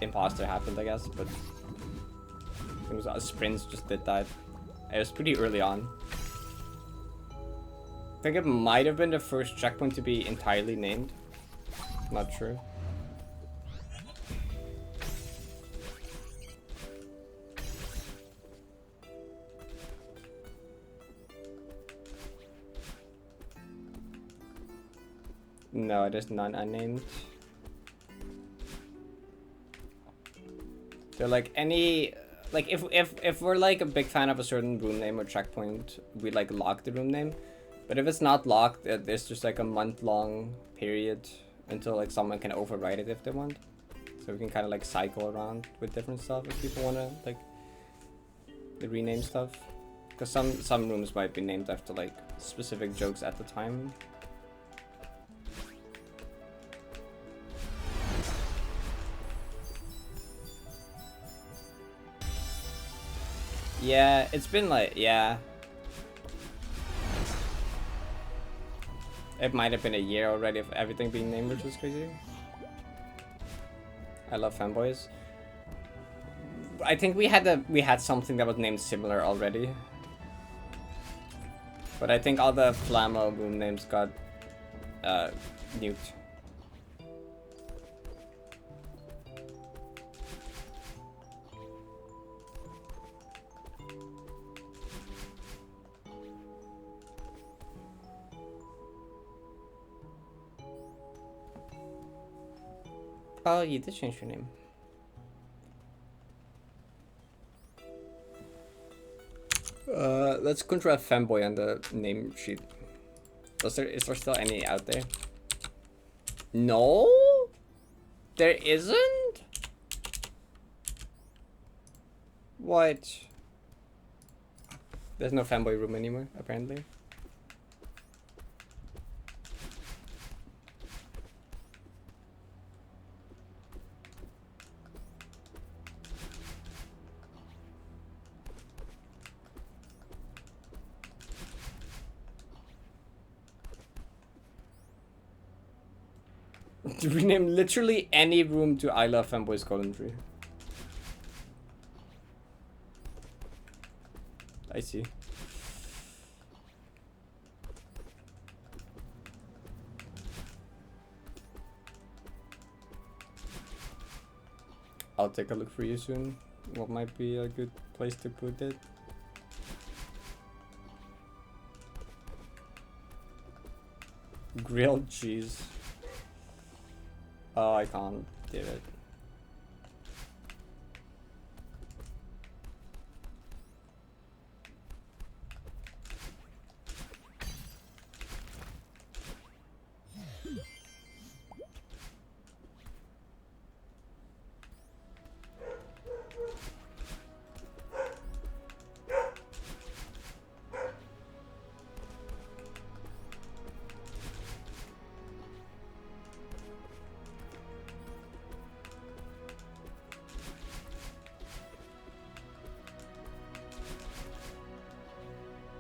imposter happened, I guess. But it was sprints just did that. It was pretty early on. I think it might have been the first checkpoint to be entirely named. Not sure. No, there's none unnamed. So like any, like if we're like a big fan of a certain room name or checkpoint, we like lock the room name. But if it's not locked, there's just like a month-long period until like someone can overwrite it if they want. So we can kind of like cycle around with different stuff if people want to like rename stuff. Because some rooms might be named after like specific jokes at the time. Yeah, it's been like, yeah. It might have been a year already of everything being named, which was crazy. I love fanboys. I think we had something that was named similar already. But I think all the Flammo room names got nuked. Oh, you did change your name. Let's control fanboy on the name sheet. Is there still any out there? No? There isn't? What? There's no fanboy room anymore, apparently. To rename literally any room to I Love Fanboys Tree. I see. I'll take a look for you soon. What might be a good place to put it? Grilled cheese. Oh, I can't do it.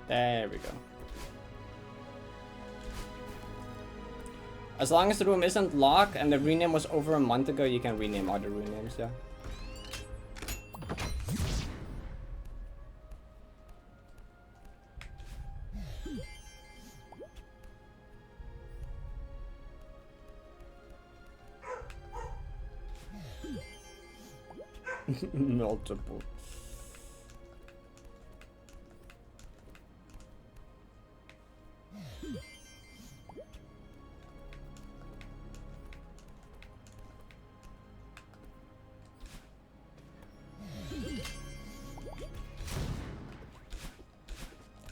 There we go. As long as the room isn't locked and the rename was over a month ago, you can rename other room names, yeah. Multiple.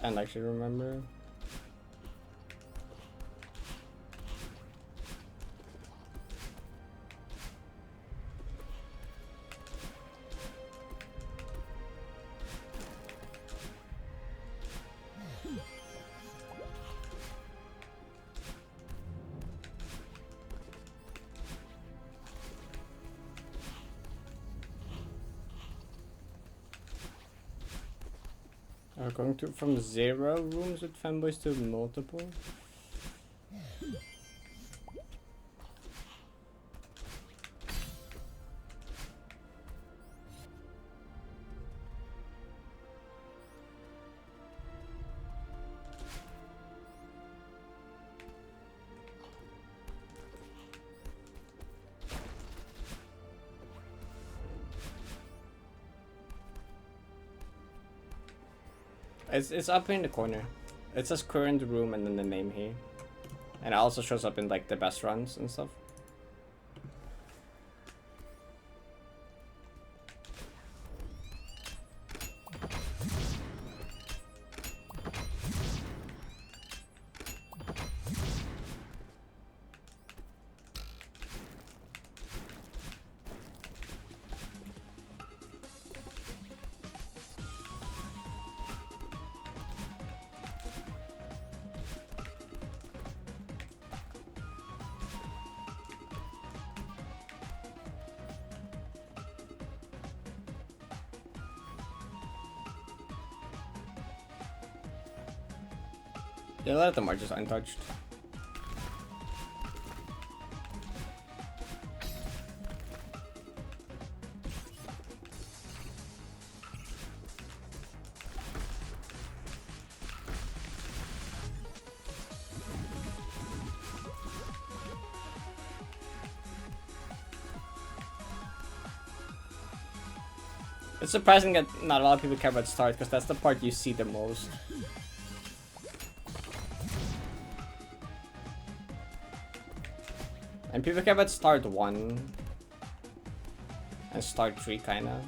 I don't actually remember. Are going to from 0 rooms with fanboys to multiple? It's up in the corner. It says current room and then the name here. And it also shows up in like the best runs and stuff. Yeah, a lot of them are just untouched. It's surprising that not a lot of people care about start, because that's the part you see the most. And people care about start 1 and start 3 kinda.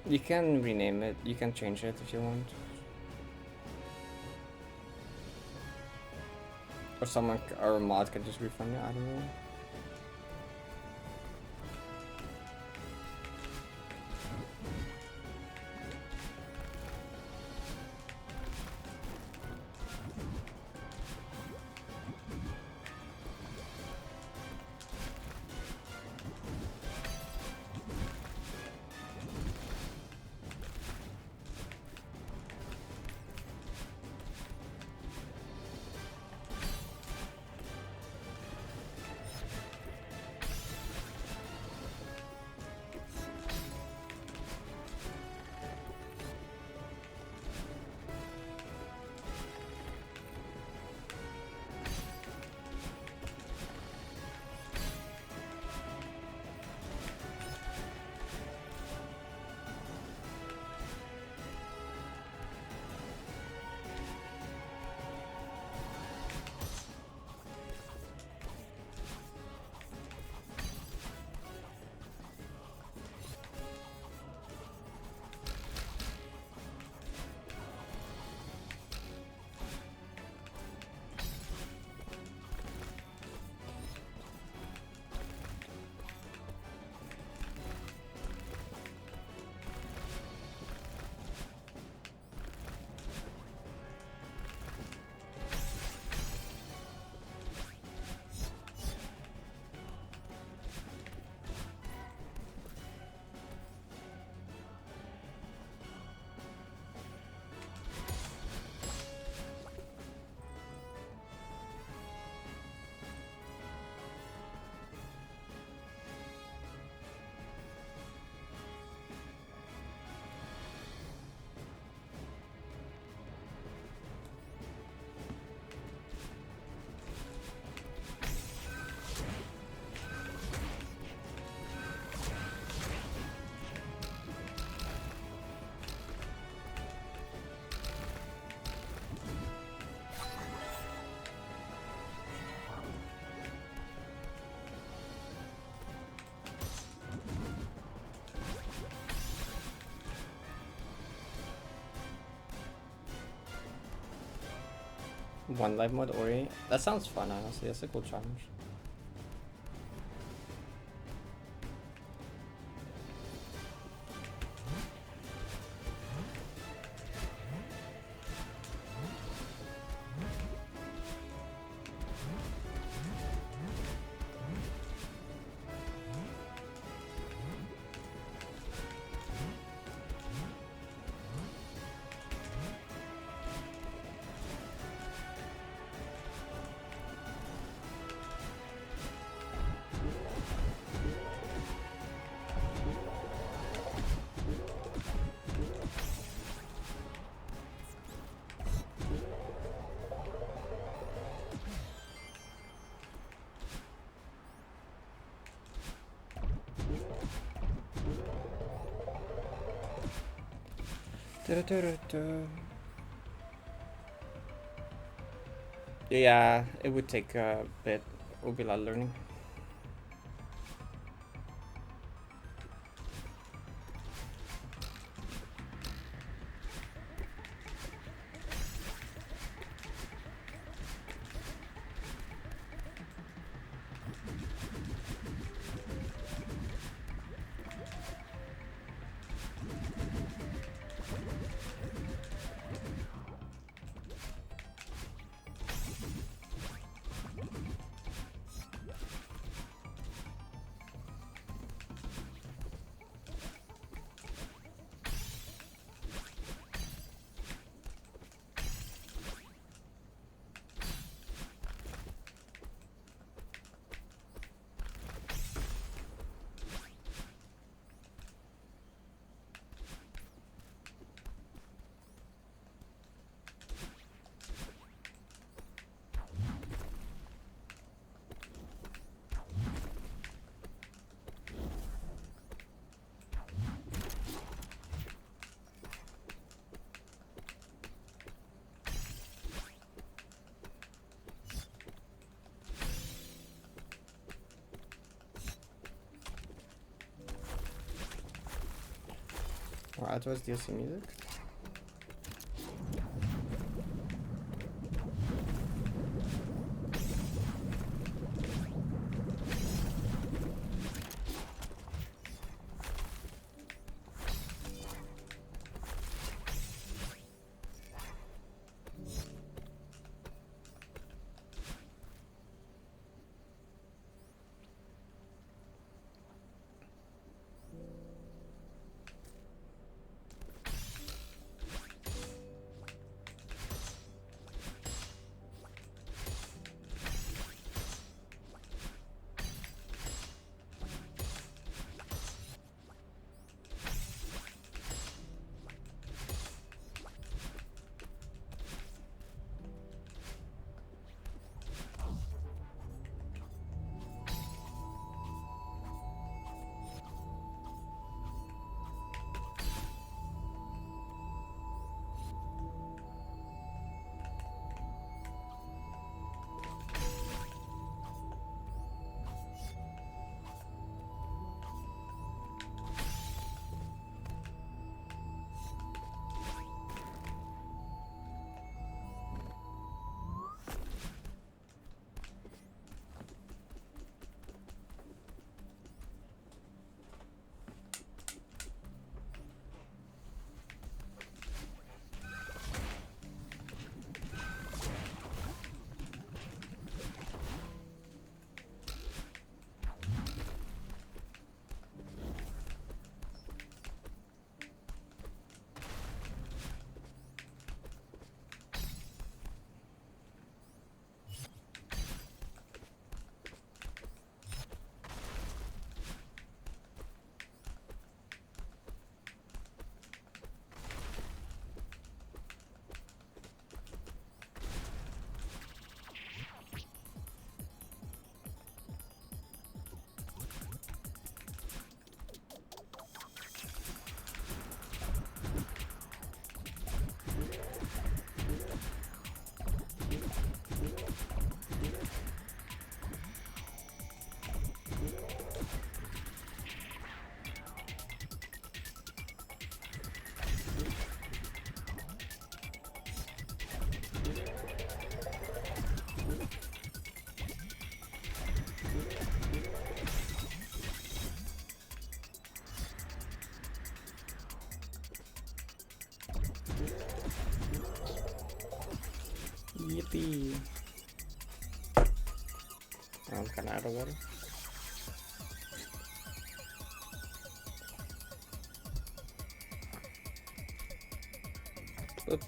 You can rename it, you can change it if you want. Or someone, or a mod can just refund it, I don't know. One life mode Ori. That sounds fun, honestly. That's a cool challenge. Yeah, it would take a bit. It would be a lot of learning. Or otherwise DLC music. pee. I'm kinda out of water. Oop.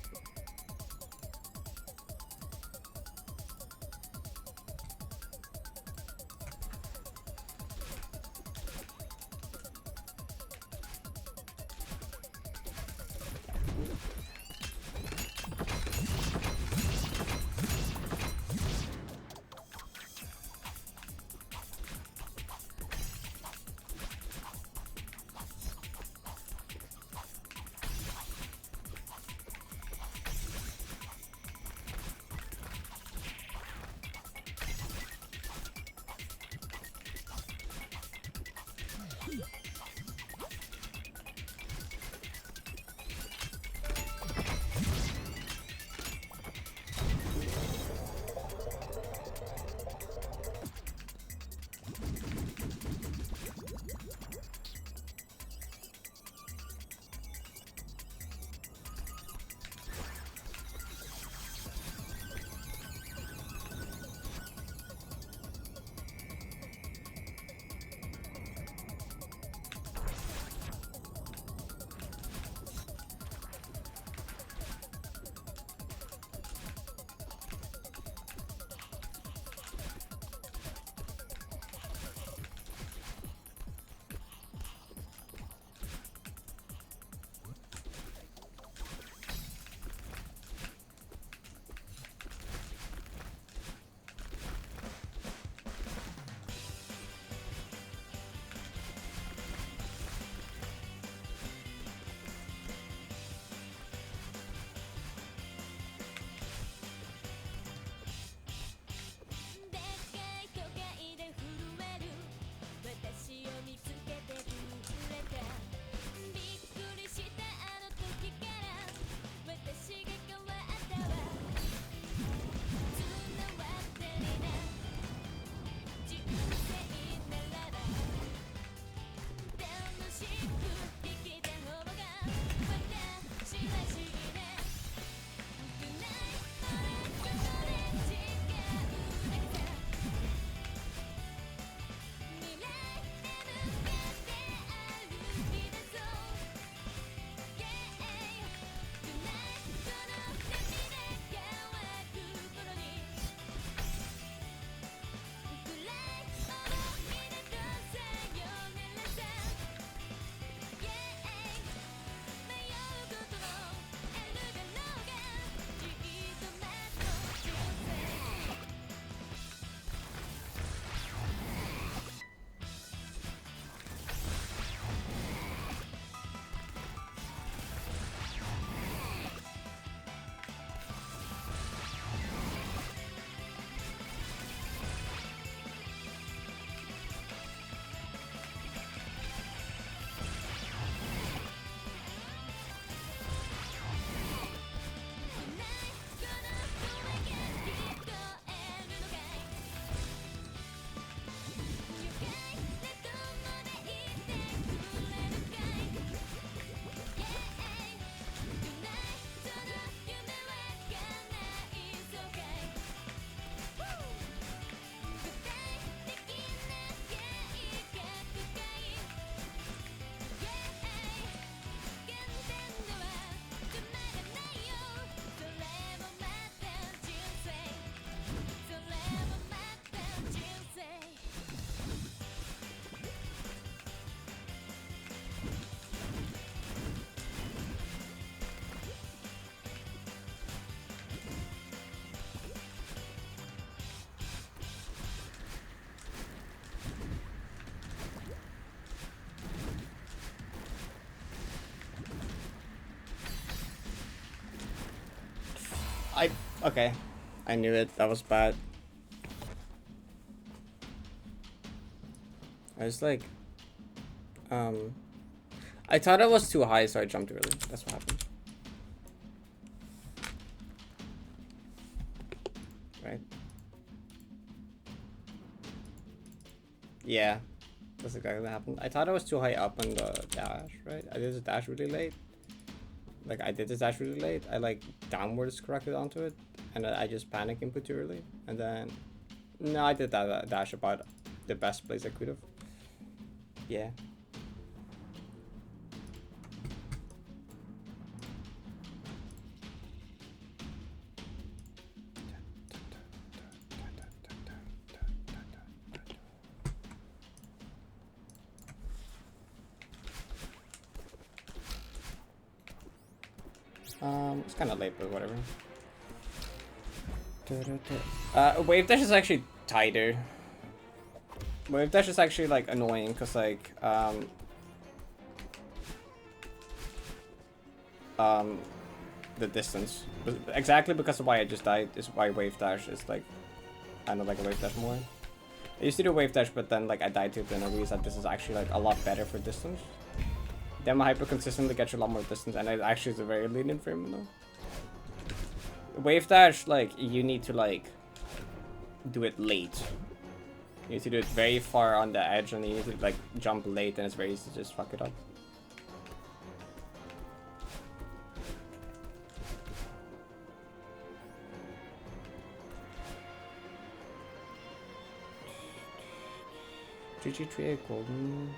Okay. I knew it. That was bad. I was like... I thought it was too high, so I jumped early. That's what happened. Right? Yeah. That's exactly what happened. I thought I was too high up on the dash, right? I did the dash really late. Like, I did the dash really late. I, like, downwards corrected onto it. and I just panicked and put too early, and then no, I did that dash about the best place I could have. Yeah. It's kind of late, but whatever. Wave dash is actually tighter. Wave dash is actually like annoying because like the distance, but exactly because of why I just died is why wave dash is like I don't like a wave dash more. I used to do wave dash, but then like I died to it and I realized that this is actually like a lot better for distance. Demo hyper consistently gets you a lot more distance, and it actually is a very lenient frame though. Wave dash, like you need to like do it late. You need to do it very far on the edge, and you need to like jump late, and it's very easy to just fuck it up. GG3 golden.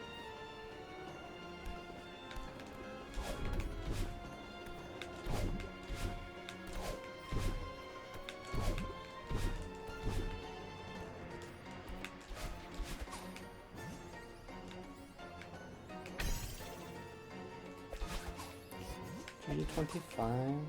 GG25.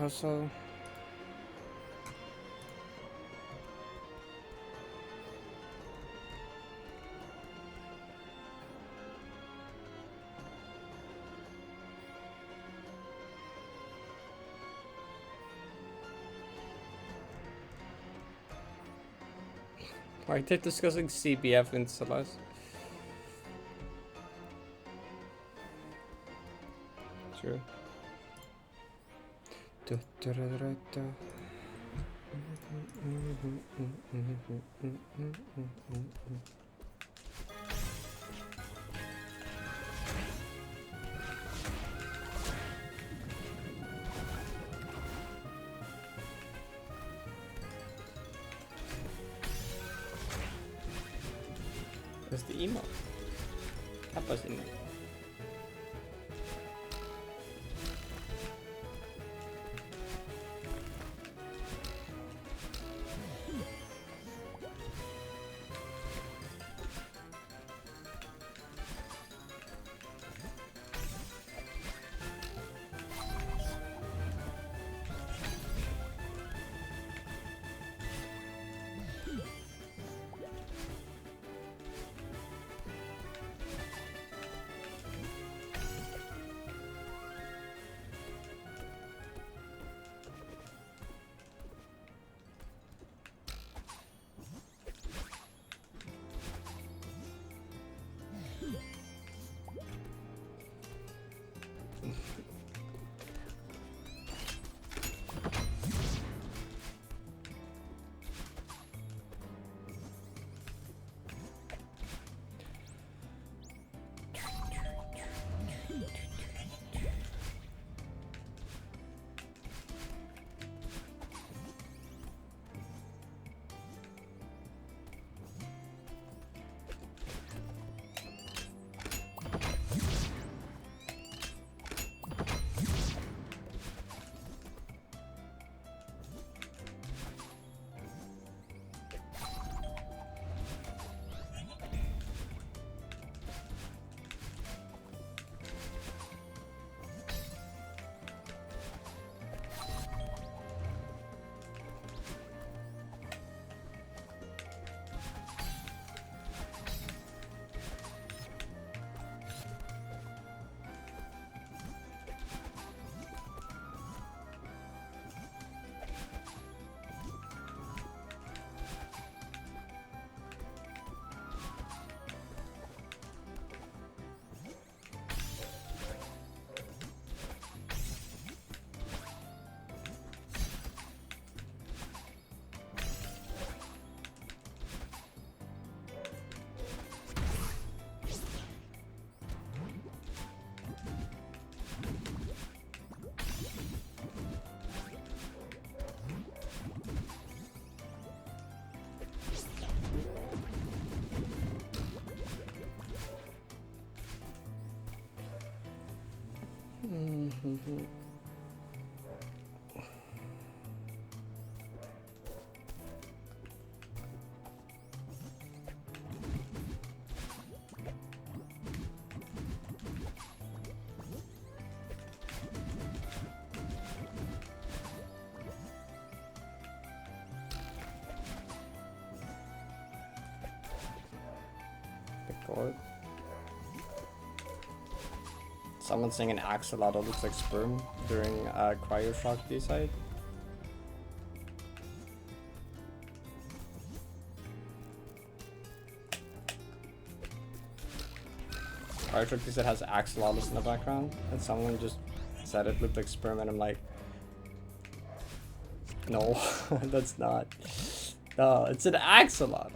Also, why they discussing CBF in Celeste? Sure. Where's the emo? Kappa's in there. God. Someone saying an axolotl looks like sperm during Cryoshock B-side. Cryoshock B-side has axolotls in the background, and someone just said it looked like sperm, and I'm like, no, that's not. No, it's an axolotl.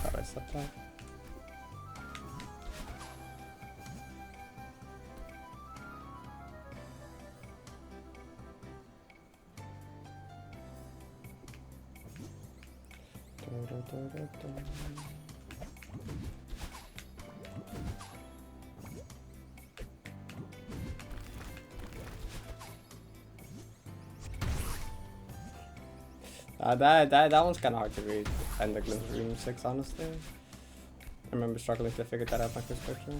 Thought I slept that. That one's kind of hard to read. And the Glimpse Room 6, honestly. I remember struggling to figure that out my first picture.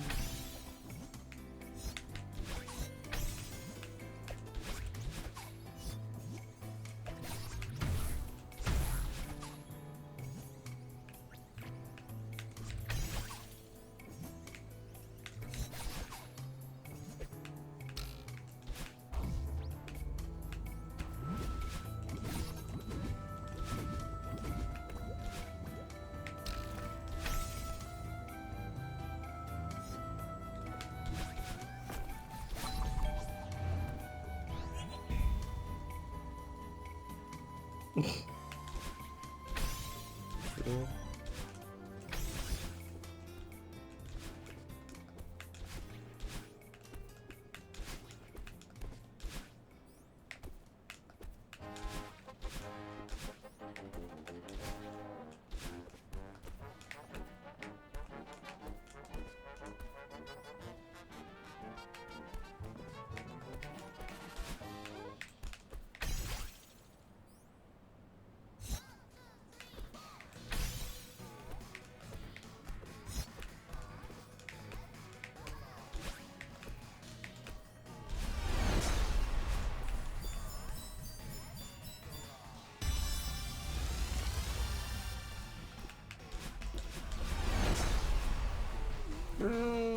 True.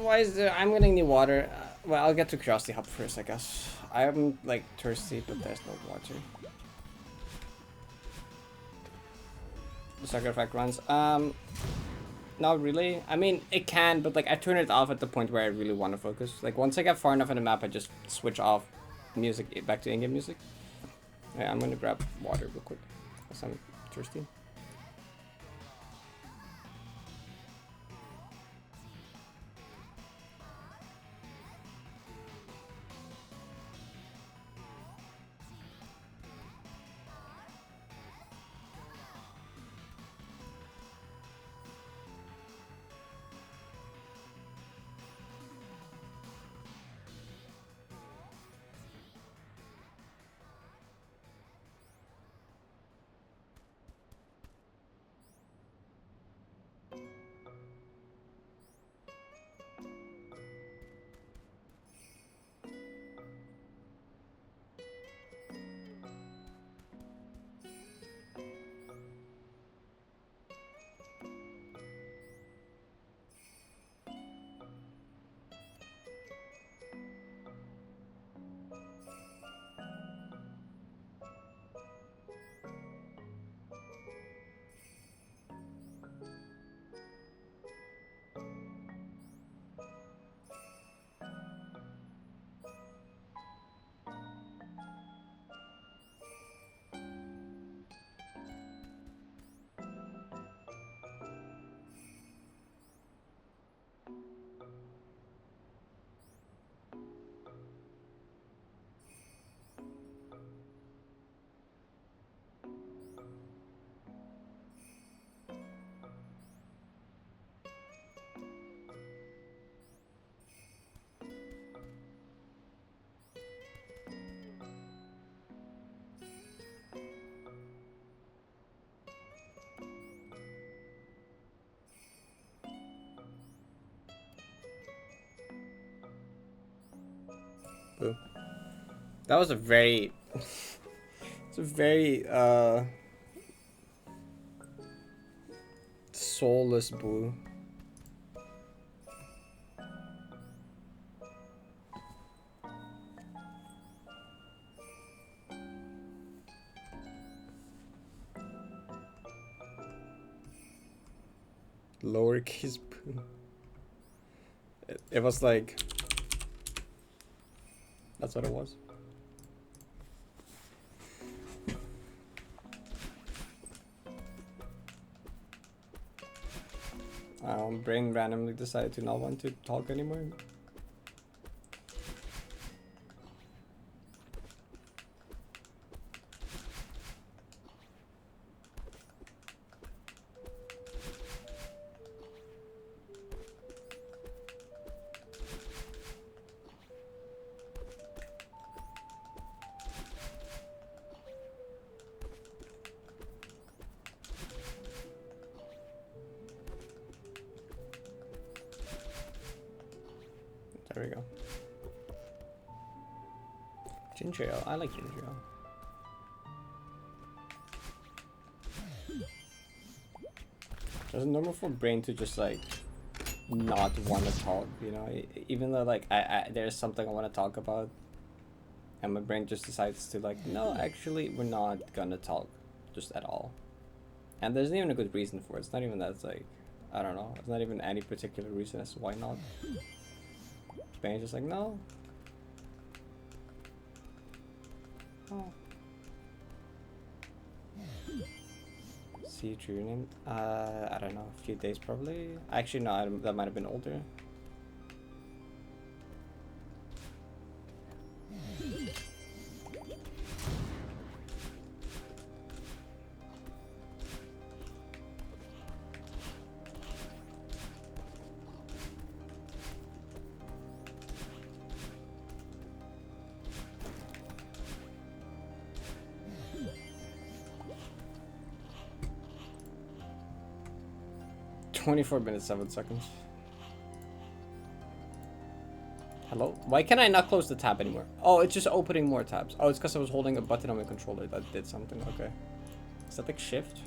Why is there? I'm gonna need water. Well, I'll get to Curiosity Hub first, I guess. I'm like thirsty, but there's no water. The sucker effect runs. Not really. I mean, it can, but like I turn it off at the point where I really want to focus. Like once I get far enough in the map, I just switch off music back to in-game music. Yeah, I'm gonna grab water real quick because I'm thirsty. Boo. That was a very... it's a very, soulless boo. Lowercase boo. It was like... That's what it was. Brain randomly decided to not want to talk anymore. There we go. Ginger ale. I like ginger ale. It's normal for brain to just like not want to talk, you know, even though like there's something I want to talk about, and my brain just decides to like, no, actually we're not gonna talk just at all. And there's not even a good reason for it. It's not even that it's like, I don't know, it's not even any particular reason as to why not. Brain's just like, no. Oh. See your name? I don't know, a few days probably. Actually, no, that might have been older. $24 7 seconds. Hello? Why can I not close the tab anymore? Oh, it's just opening more tabs. Oh, it's because I was holding a button on my controller that did something. Okay. Is that like shift?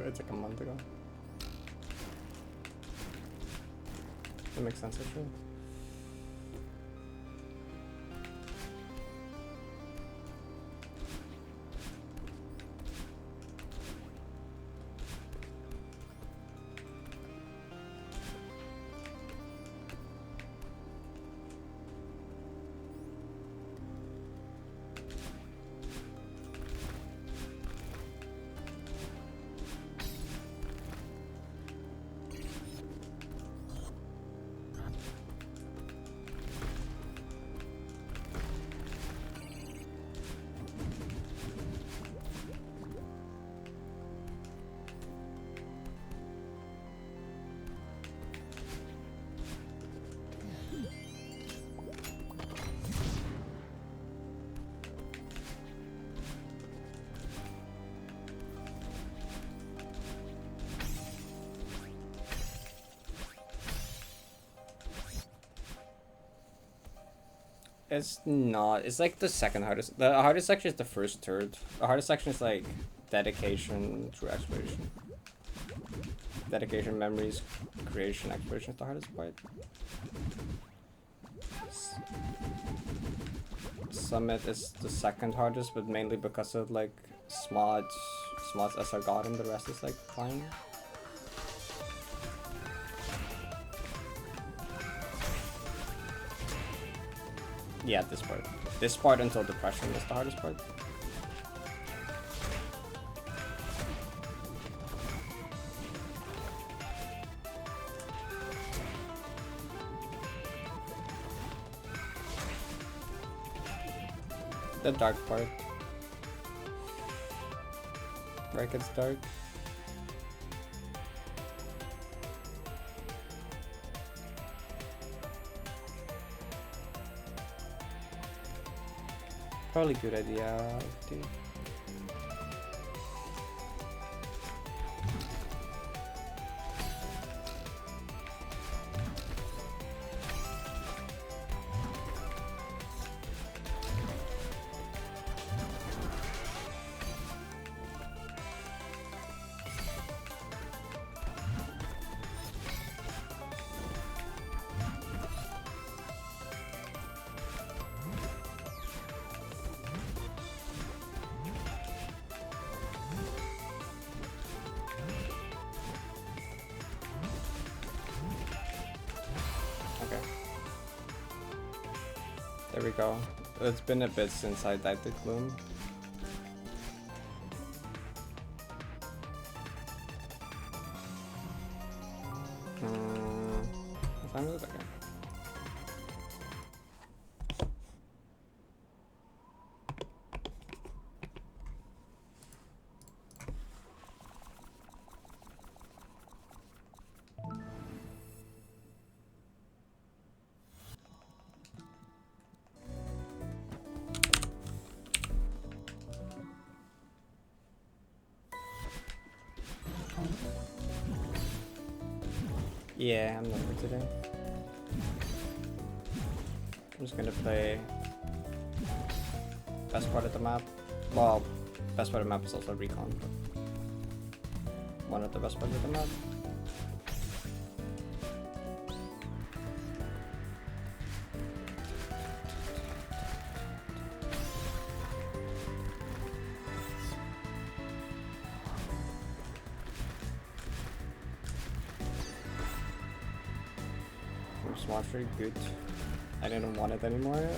It's like a month ago. That makes sense actually. It's not. It's like the second hardest. The hardest section is the first third. The hardest section is like dedication through exploration. Dedication, memories, creation, exploration is the hardest part. Summit is the second hardest, but mainly because of like Smods as I got him, the rest is like fine. Yeah, this part. This part until Depression is the hardest part. The dark part. Where it gets dark. Probably good idea, dude. There we go. It's been a bit since I dived the Gloom. What time is it? Okay. Yeah, I'm not for today. I'm just gonna play best part of the map. Well, best part of the map is also recon, but one of the best parts of the map. Smart, very good. I didn't want it anymore.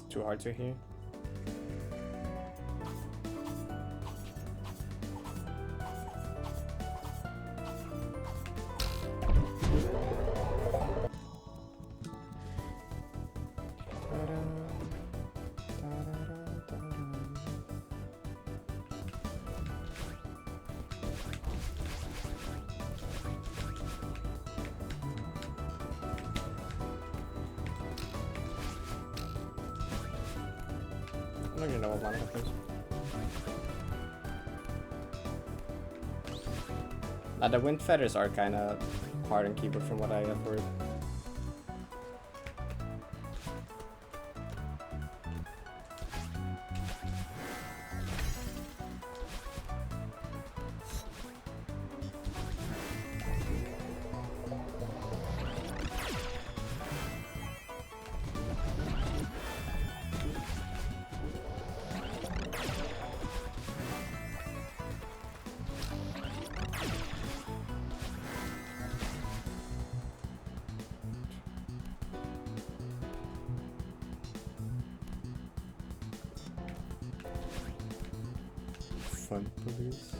Too hard to hear. I don't even know what line it is. Now the wind feathers are kind of hard on keyboard from what I have heard. Front police.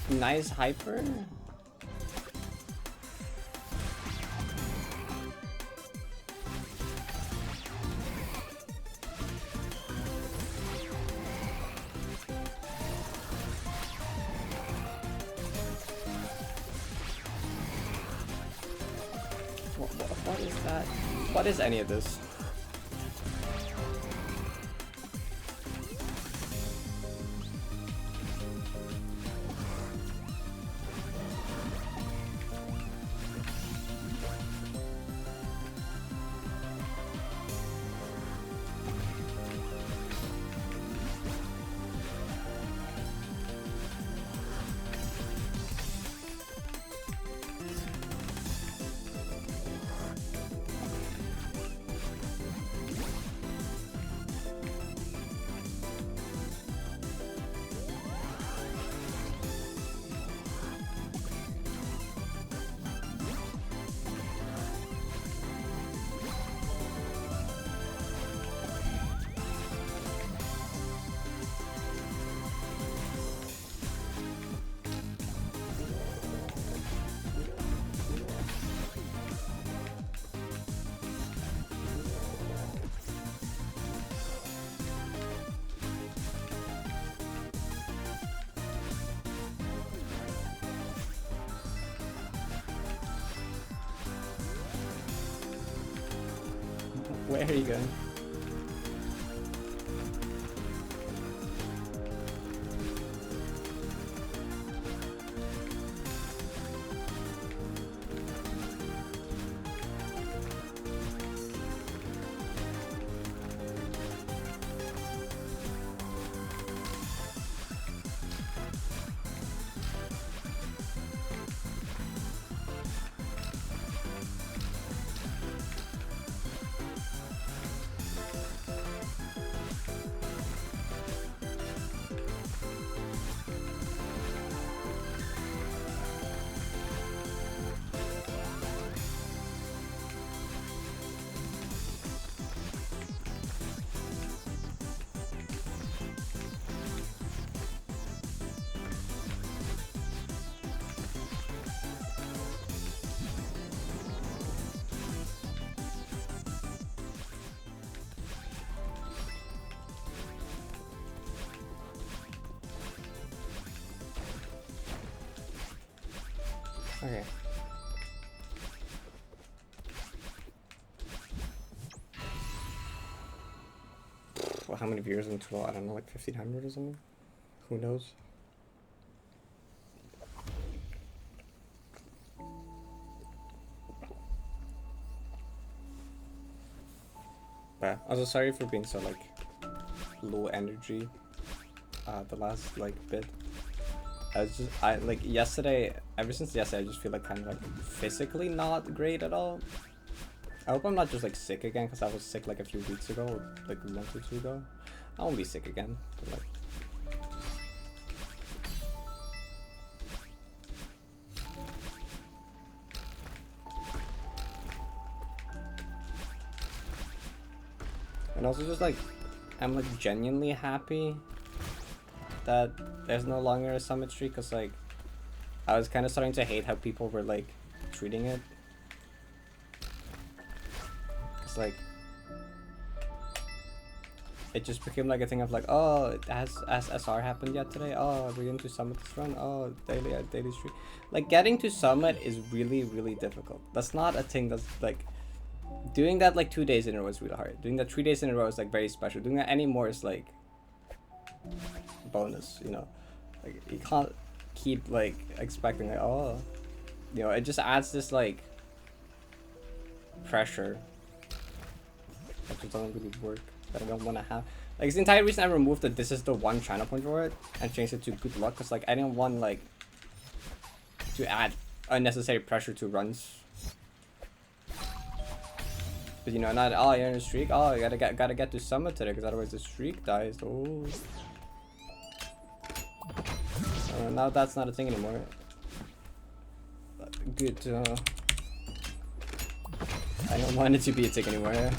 Nice hyper. What is that? What is any of this? Where are you going? Okay. Well, how many viewers in total? I don't know, like 1,500 or something? Who knows? But also sorry for being so like low energy the last like bit. I like yesterday, ever since yesterday, I just feel like kind of like physically not great at all. I hope I'm not just like sick again, because I was sick like a few weeks ago, or like a month or two ago. I won't be sick again, but like. And also just like, I'm like genuinely happy that there's no longer a summit streak, because like I was kind of starting to hate how people were like treating it. It's like it just became like a thing of like, oh, has SR happened yet today? Oh, we're going to summit this run? Oh, daily streak. Like getting to summit is really difficult. That's not a thing that's like, doing that like 2 days in a row is really hard. Doing that 3 days in a row is like very special. Doing that anymore is like bonus, you know. Like you can't keep like expecting like, oh, you know, it just adds this like pressure that just doesn't really work, that I don't want to have. Like it's the entire reason I removed the "this is the one" China point for it and changed it to "good luck," because like I didn't want like to add unnecessary pressure to runs. But you know, not, oh, you're in a streak, oh, you gotta get to summit today, because otherwise the streak dies. Oh. Now that's not a thing anymore. Good. I don't want it to be a thing anymore.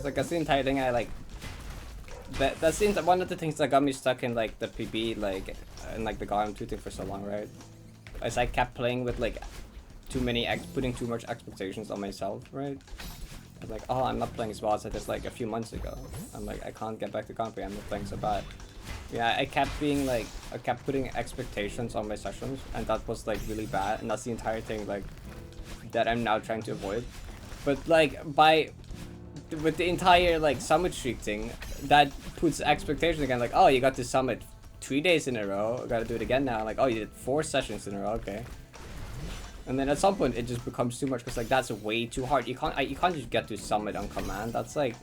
Like that's the entire thing. I like that's one of the things that got me stuck in like the PB like and like the Gotham 2 thing for so long, right? As I kept playing with like putting too much expectations on myself, right? I was like, oh, I'm not playing as well as I did like a few months ago. I'm like, I can't get back to Compre, I'm not playing so bad. Yeah, I kept putting expectations on my sessions, and that was like really bad, and that's the entire thing like that I'm now trying to avoid. But like with the entire like summit streak thing, that puts expectations again, like, oh, you got to summit 3 days in a row, gotta do it again now. Like, oh, you did 4 sessions in a row, okay. And then at some point it just becomes too much, because like that's way too hard. You can't just get to summit on command. That's like,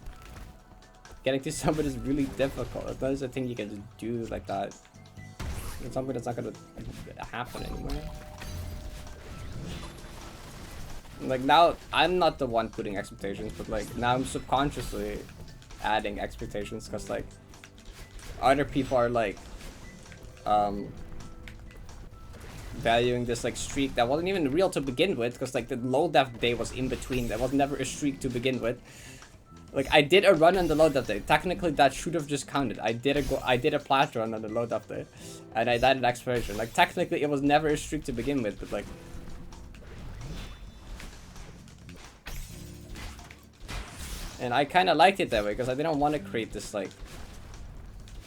getting to summit is really difficult. That is a thing you can just do like that. At some point it's not gonna happen anymore. Like now, I'm not the one putting expectations, but like now I'm subconsciously adding expectations because like other people are like valuing this like streak that wasn't even real to begin with, because like the low def day was in between. That was never a streak to begin with. Like I did a run on the low def day. Technically, that should have just counted. I did a plat run on the low def day, and I died an exploration. Like technically, it was never a streak to begin with, but like. And I kind of liked it that way because I didn't want to create this like.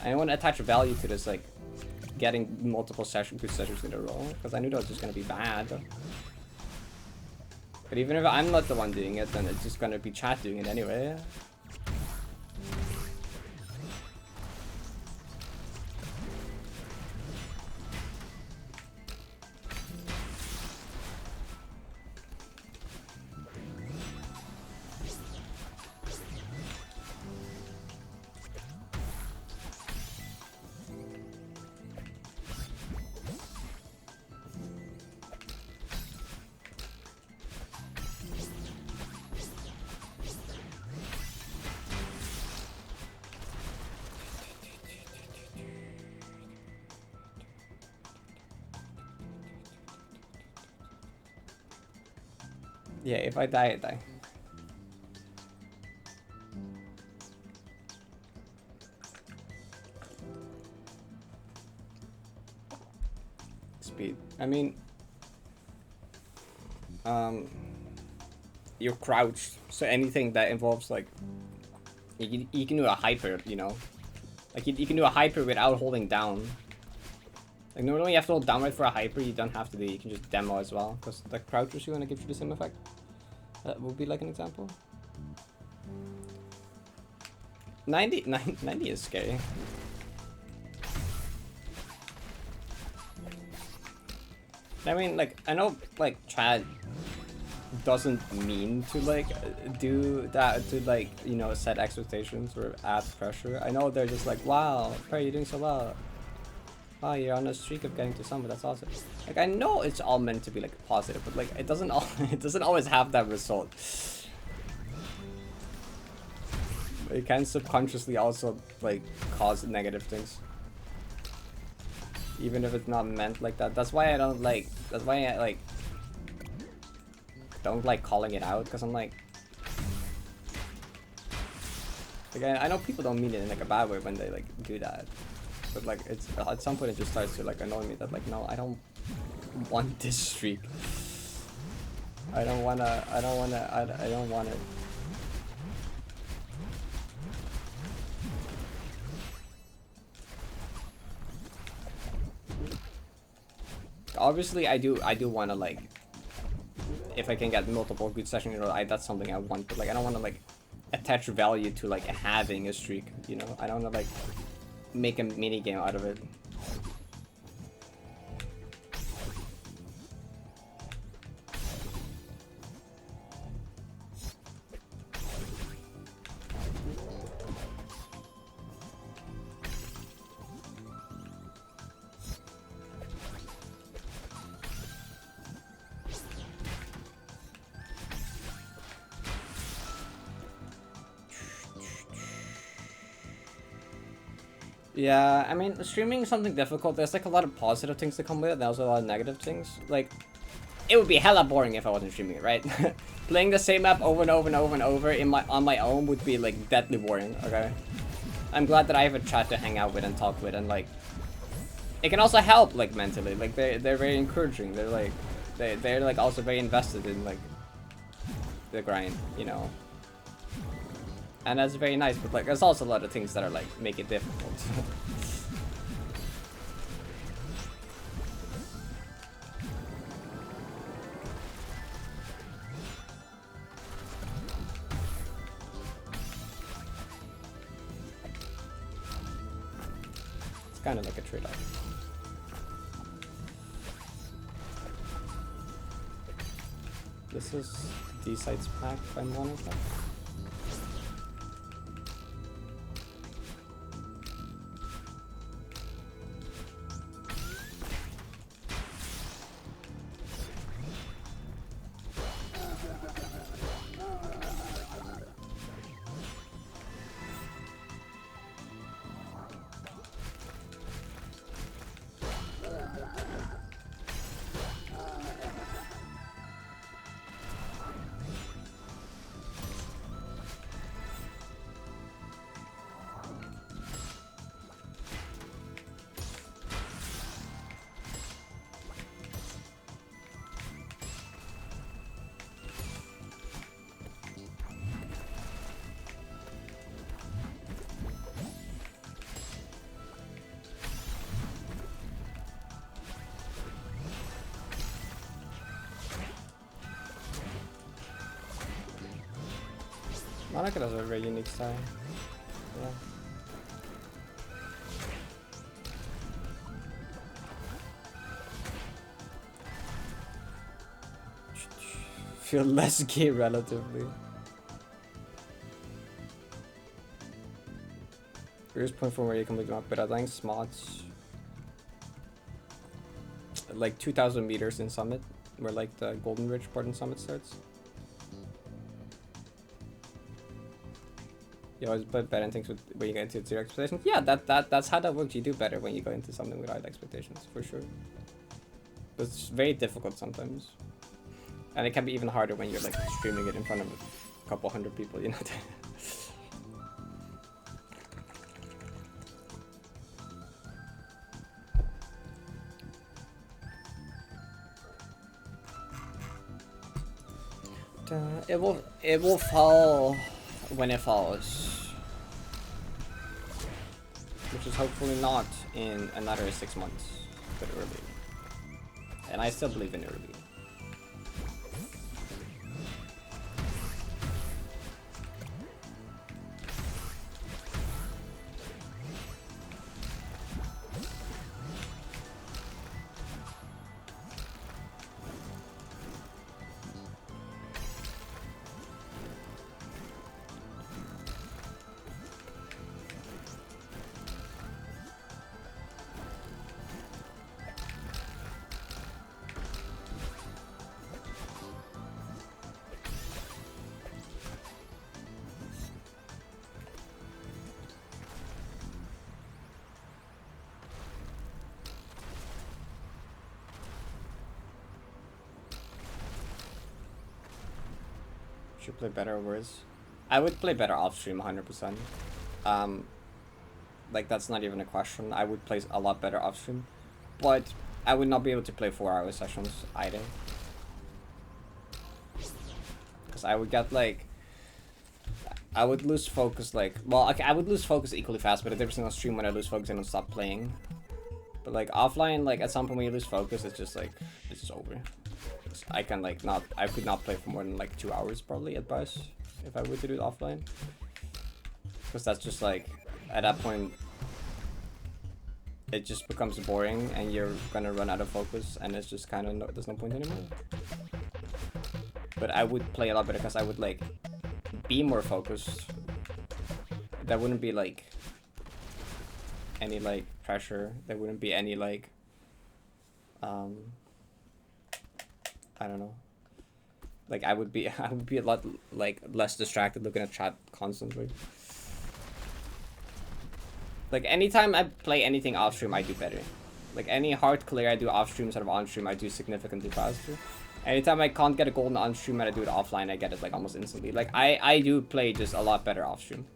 I didn't want to attach value to this like, getting multiple good sessions in a row because I knew that was just gonna be bad. But even if I'm not the one doing it, then it's just gonna be chat doing it anyway. Yeah, if I die, I die. Speed. I mean, you're crouched, so anything that involves like, you can do a hyper, you know, like you can do a hyper without holding down. Like normally you have to hold down right for a hyper, you don't have to do, you can just demo as well, because the crouch is going to give you the same effect. That would be like an example. 90 is scary. I mean, like, I know, like, Chad doesn't mean to, like, do that, to, like, you know, set expectations or add pressure. I know they're just like, wow, Parrot, you're doing so well. Wow, you're on a streak of getting to summit, that's awesome. Like, I know it's all meant to be, like, positive, but, like, it doesn't always have that result. It can subconsciously also, like, cause negative things. Even if it's not meant like that. That's why I don't like, don't like calling it out, because I'm like, I know people don't mean it in like a bad way when they like do that, but like it's at some point it just starts to like annoy me that like, no, I don't want this streak. I don't want it. Obviously, I do want to like, if I can get multiple good sessions, you know, that's something I want. But like, I don't want to like attach value to like having a streak. You know, I don't want to like make a mini game out of it. Yeah, I mean, streaming is something difficult. There's like a lot of positive things that come with it, and also a lot of negative things. Like, it would be hella boring if I wasn't streaming it, right? Playing the same map over and over and over and over on my own would be like deadly boring. Okay, I'm glad that I have a chat to hang out with and talk with, and like, it can also help like mentally. Like they're very encouraging. They're like also very invested in like the grind, you know. And that's very nice, but like there's also a lot of things that are like make it difficult. It's kind of like a trade-off. This is D-Sites pack if I'm honest. Monica has a very unique style. Yeah. Feel less gay relatively. Here's point from where you can make up, but I think spots like 2,000 meters in Summit, where like the Golden Ridge part in Summit starts. You always put better things with when you get into zero expectations. Yeah, that's how that works. You do better when you go into something with high expectations, for sure. But it's very difficult sometimes. And it can be even harder when you're like streaming it in front of a couple hundred people, you know. It will fall when it falls, which is hopefully not in another 6 months, but early. And I still believe in early. Should play better or worse? I would play better off stream 100%. Like that's not even a question. I would play a lot better off stream, but I would not be able to play 4-hour sessions either. Because I would get like, I would lose focus like, well, okay, I would lose focus equally fast, but at every single stream when I lose focus I don't stop playing. But like offline, like at some point when you lose focus, it's just like, it's just over. I can like not, I could not play for more than like 2 hours probably at best if I were to do it offline. Because that's just like, at that point, it just becomes boring and you're gonna run out of focus and it's just kind of, no, there's no point anymore. But I would play a lot better because I would like be more focused. There wouldn't be like any like pressure. There wouldn't be any like, I don't know. Like I would be a lot like less distracted looking at chat constantly. Like anytime I play anything off stream, I do better. Like any hard clear I do off stream instead of on stream, I do significantly faster. Anytime I can't get a golden on stream and I do it offline, I get it like almost instantly. Like I do play just a lot better off stream.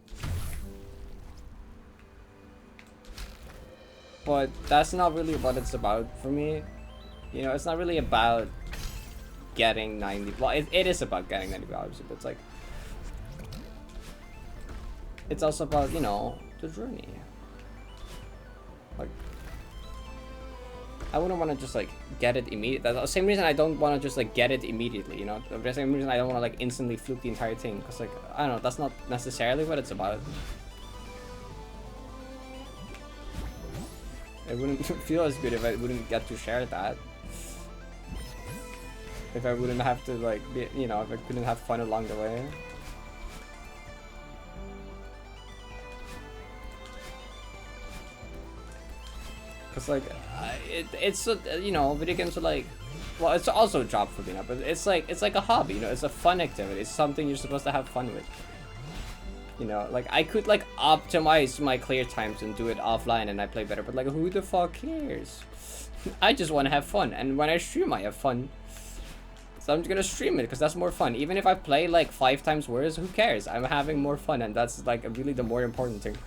But that's not really what it's about for me. You know, it's not really about getting 90. Well, it is about getting 90 obviously, but it's like, it's also about, you know, the journey. Like, I wouldn't want to just like get it immediately. That's the same reason I don't want to just like get it immediately, you know? The same reason I don't want to like instantly fluke the entire thing, because like, I don't know, that's not necessarily what it's about. It wouldn't feel as good if I wouldn't get to share that. If I wouldn't have to like be, you know, if I couldn't have fun along the way. Cause like, it's you know, video games are like, well, it's also a job for me now, but it's like a hobby, you know, it's a fun activity, it's something you're supposed to have fun with. You know, like I could like optimize my clear times and do it offline and I play better, but like who the fuck cares? I just want to have fun, and when I stream I have fun. So I'm just gonna stream it because that's more fun. Even if I play like 5 times worse, who cares? I'm having more fun, and that's like really the more important thing.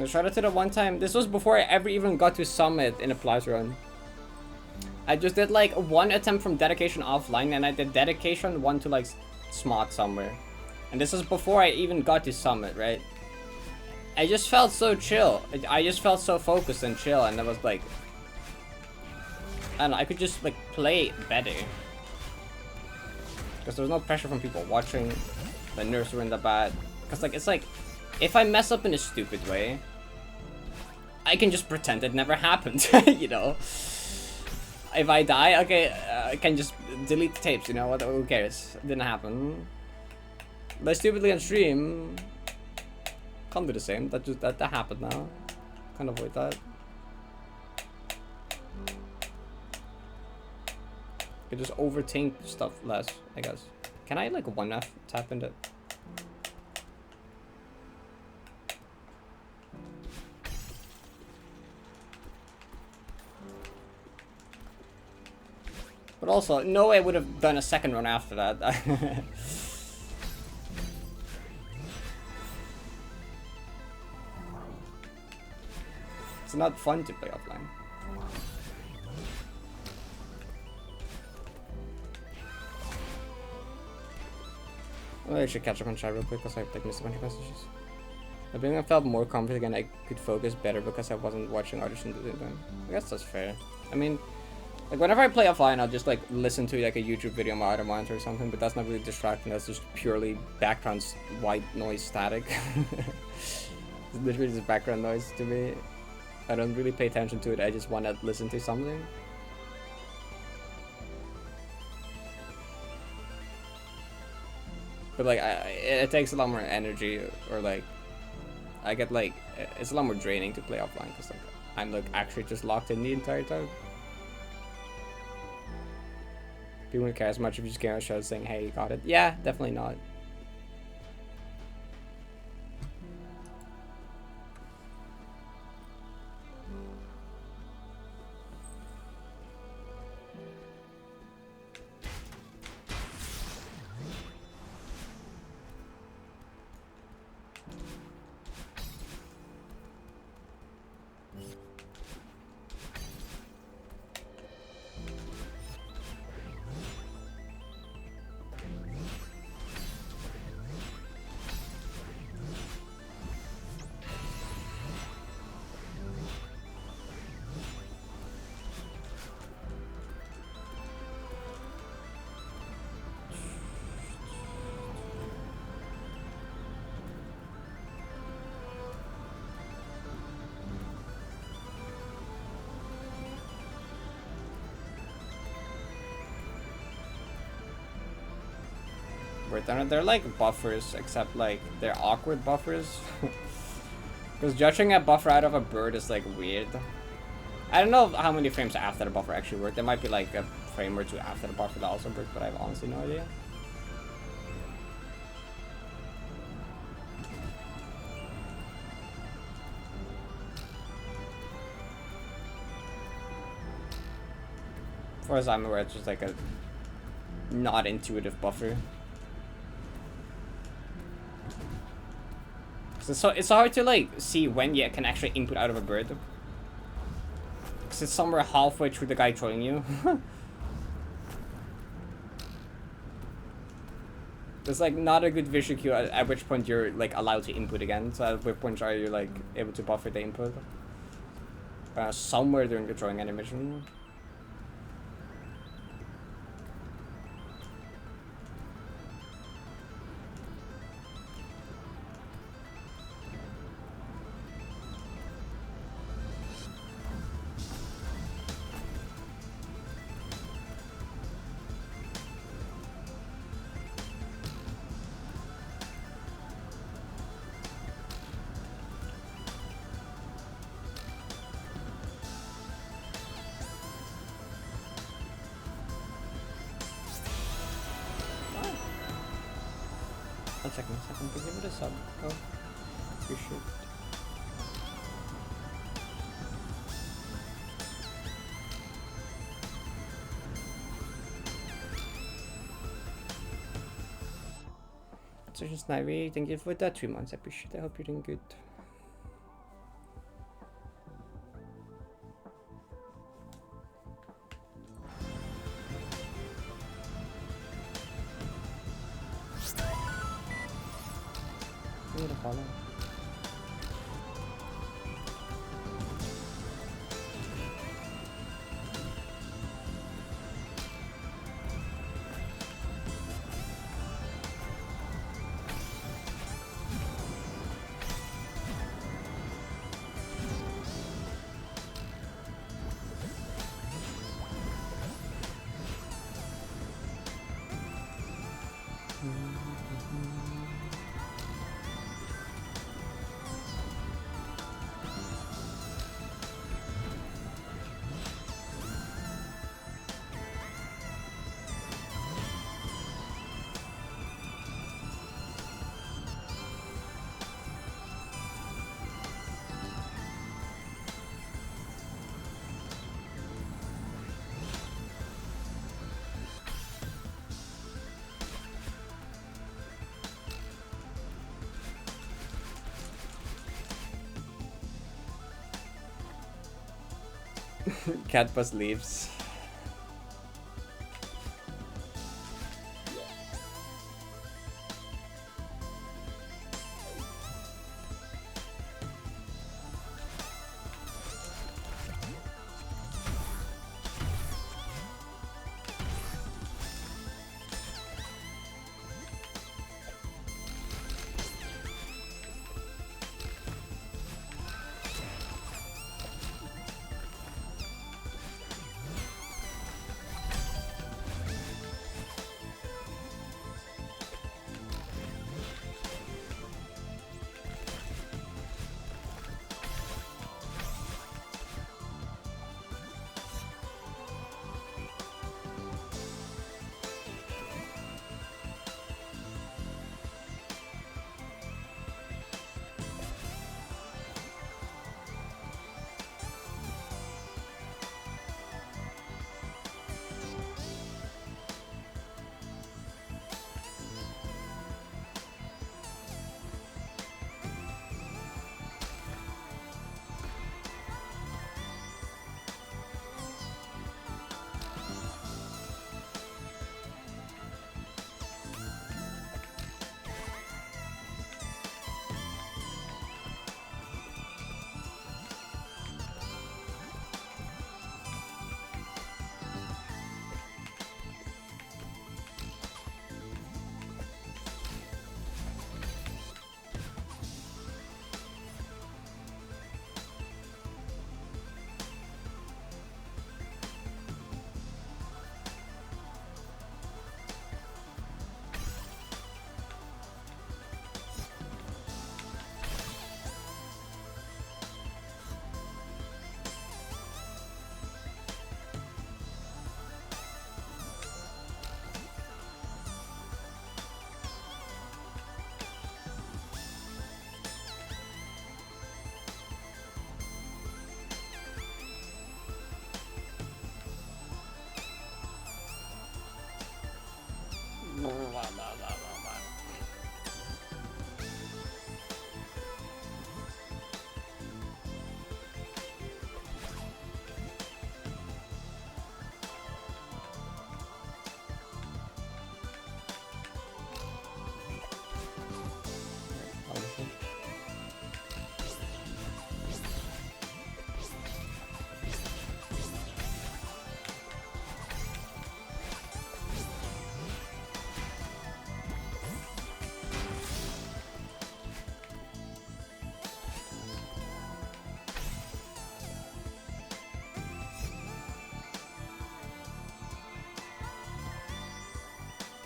Shout out to the one time. This was before I ever even got to Summit in a Plaza run. I just did like one attempt from dedication offline, and I did dedication one to like Smot somewhere. And this was before I even got to Summit, right? I just felt so chill. I just felt so focused and chill, and I was like, I don't know, I could just like play better. Because there was no pressure from people watching. The nerves were in the bad. Because like, it's like, if I mess up in a stupid way, I can just pretend it never happened, you know? If I die, okay, I can just delete the tapes, you know? What? Who cares? It didn't happen. But stupidly on stream, can't do the same. That happened now. Can't avoid that. Could just overthink stuff less, I guess. Can I like 1F tap into? But also, no way I would have done a second run after that. It's not fun to play offline. Well, I should catch up on chat real quick because I like missed a bunch of messages. I think I felt more confident and I could focus better because I wasn't watching others in the time. I guess that's fair. I mean, like whenever I play offline, I'll just like listen to like a YouTube video on my other monitor or something, but that's not really distracting. That's just purely background white noise static. It's literally just background noise to me. I don't really pay attention to it. I just want to listen to something. But like, it takes a lot more energy, or like, I get like, it's a lot more draining to play offline because like, I'm like actually just locked in the entire time. People wouldn't care as much if you just came out show saying, hey, you got it. Yeah, definitely not. They're like buffers, except like they're awkward buffers. Because judging a buffer out of a bird is like weird. I don't know how many frames after the buffer actually worked. There might be like a frame or two after the buffer that also worked, but I have honestly no idea. As far as I'm aware, it's just like a not intuitive buffer. So it's hard to like see when you can actually input out of a bird. Because it's somewhere halfway through the guy trolling you. There's like not a good visual cue at which point you're like allowed to input again. So at which point are you like able to buffer the input? Somewhere during the drawing animation. One second, but give it a sub. Oh, appreciate it. So just Naive, thank you for that 3 months. I appreciate it. I hope you're doing good. Wait a follow. Cat bus leaves.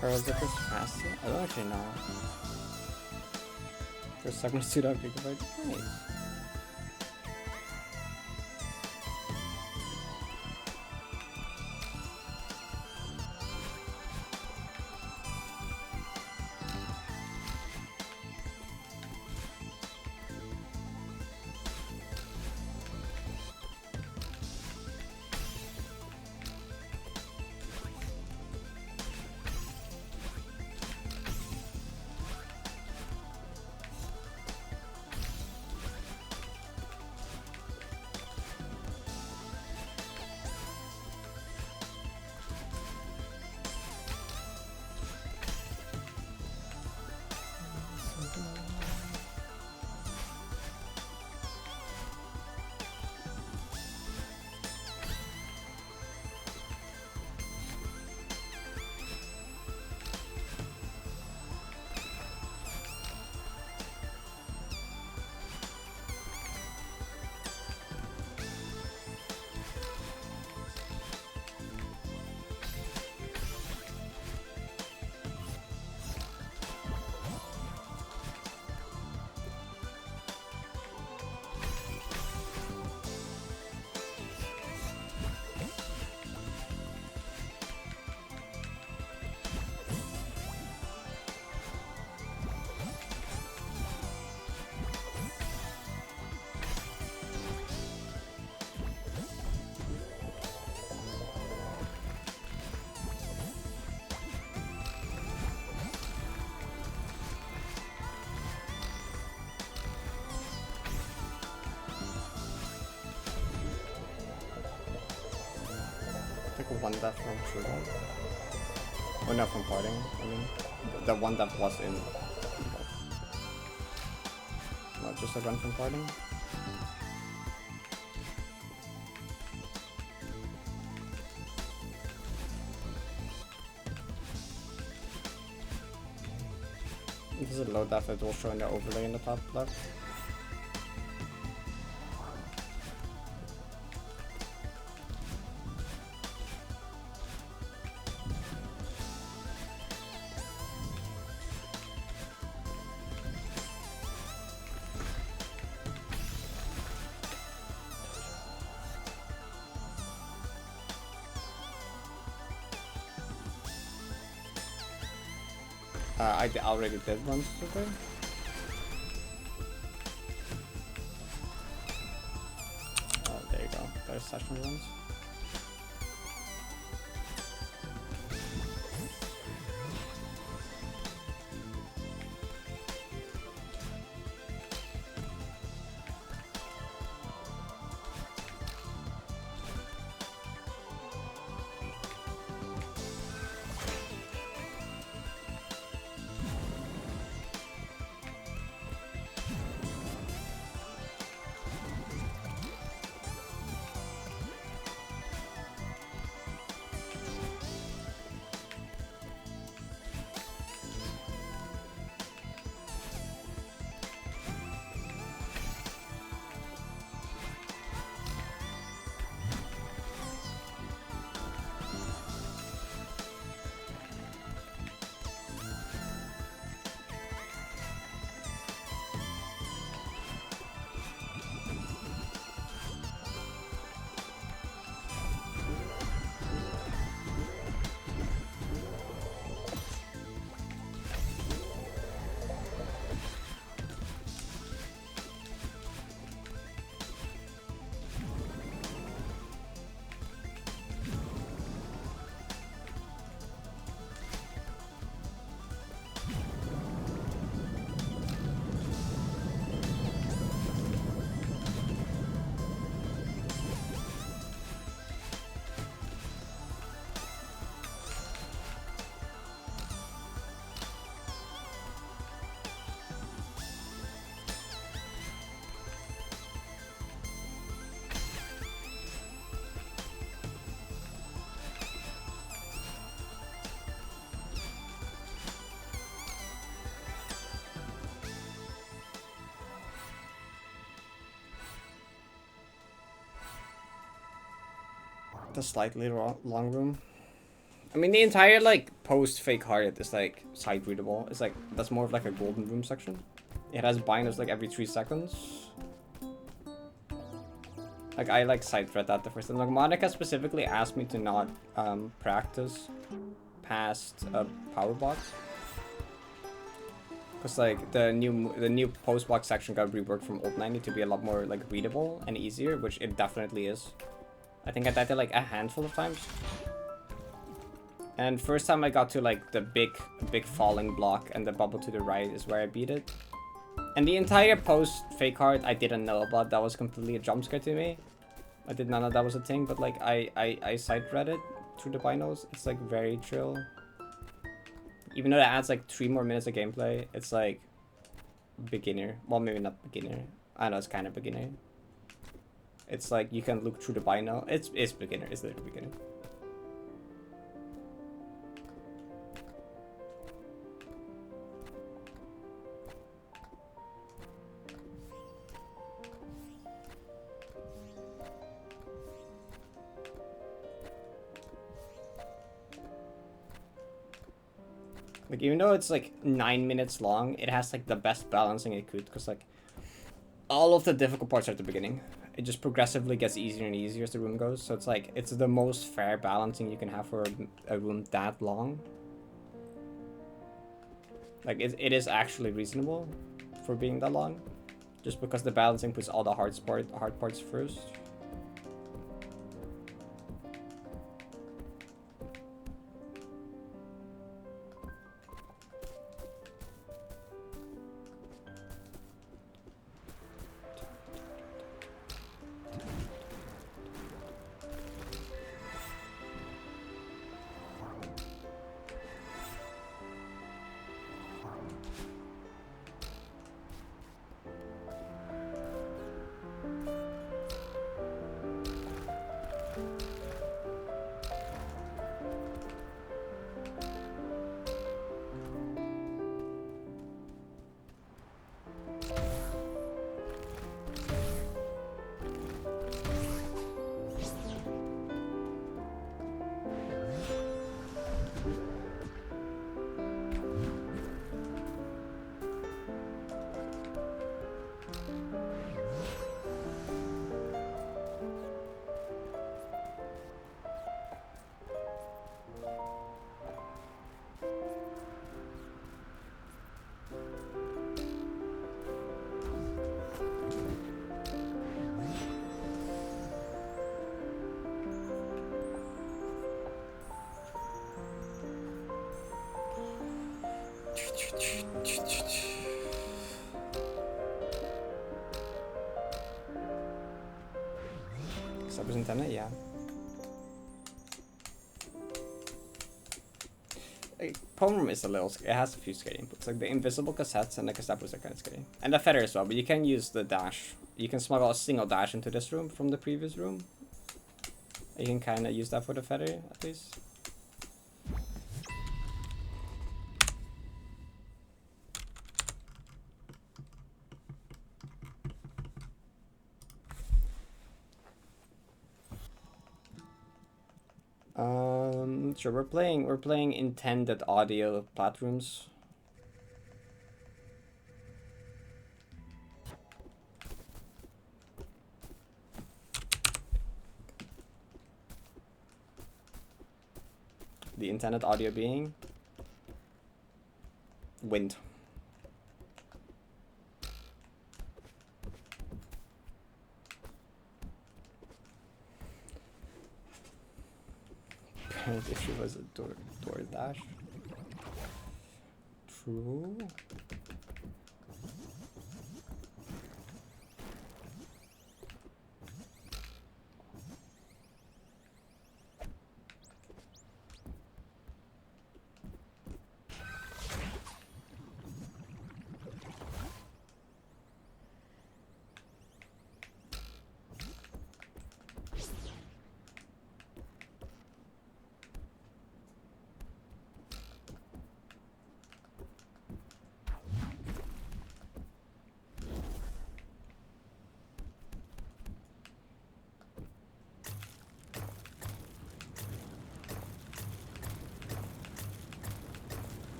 Parrot zippers faster? I don't actually know. For 72 gigabytes. Nice. take one death from Trudon. Oh no, from parting. I mean, the one that was in. Not just a run from parting. This is a low def, it will show in the overlay in the top left. I already did once today. Oh, there you go. There's session runs. The slightly long room. I mean, the entire like post fake heart is like side readable. It's like that's more of like a golden room section. It has binos like every 3 seconds. Like I like side thread that the first time. Like Monica specifically asked me to not practice past power box. Cause like the new post box section got reworked from old 90 to be a lot more like readable and easier, which it definitely is. I think I died there like a handful of times. And first time I got to like the big falling block and the bubble to the right is where I beat it. And the entire post fake heart I didn't know about. That was completely a jump scare to me. I did not know that was a thing, but like I side read it through the binos. It's like very chill. Even though it adds like 3 more minutes of gameplay, it's like beginner. Well, maybe not beginner. I know it's kind of beginner. It's like you can look through the bino. It's beginner. It's literally beginner. Like even though it's like 9 minutes long, it has like the best balancing it could, because like all of the difficult parts are at the beginning. It just progressively gets easier and easier as the room goes. So it's like, it's the most fair balancing you can have for a room that long. Like it is actually reasonable for being that long. Just because the balancing puts all the hard parts first. Sabres internet, yeah. Poem Room is a little. It has a few scary inputs, like the invisible cassettes and the cassettes are kind of scary, and the feather as well. But you can use the dash. You can smuggle a single dash into this room from the previous room. You can kind of use that for the feather at least. Sure. We're playing intended audio platforms. The intended audio being wind. If she was a door dash. True.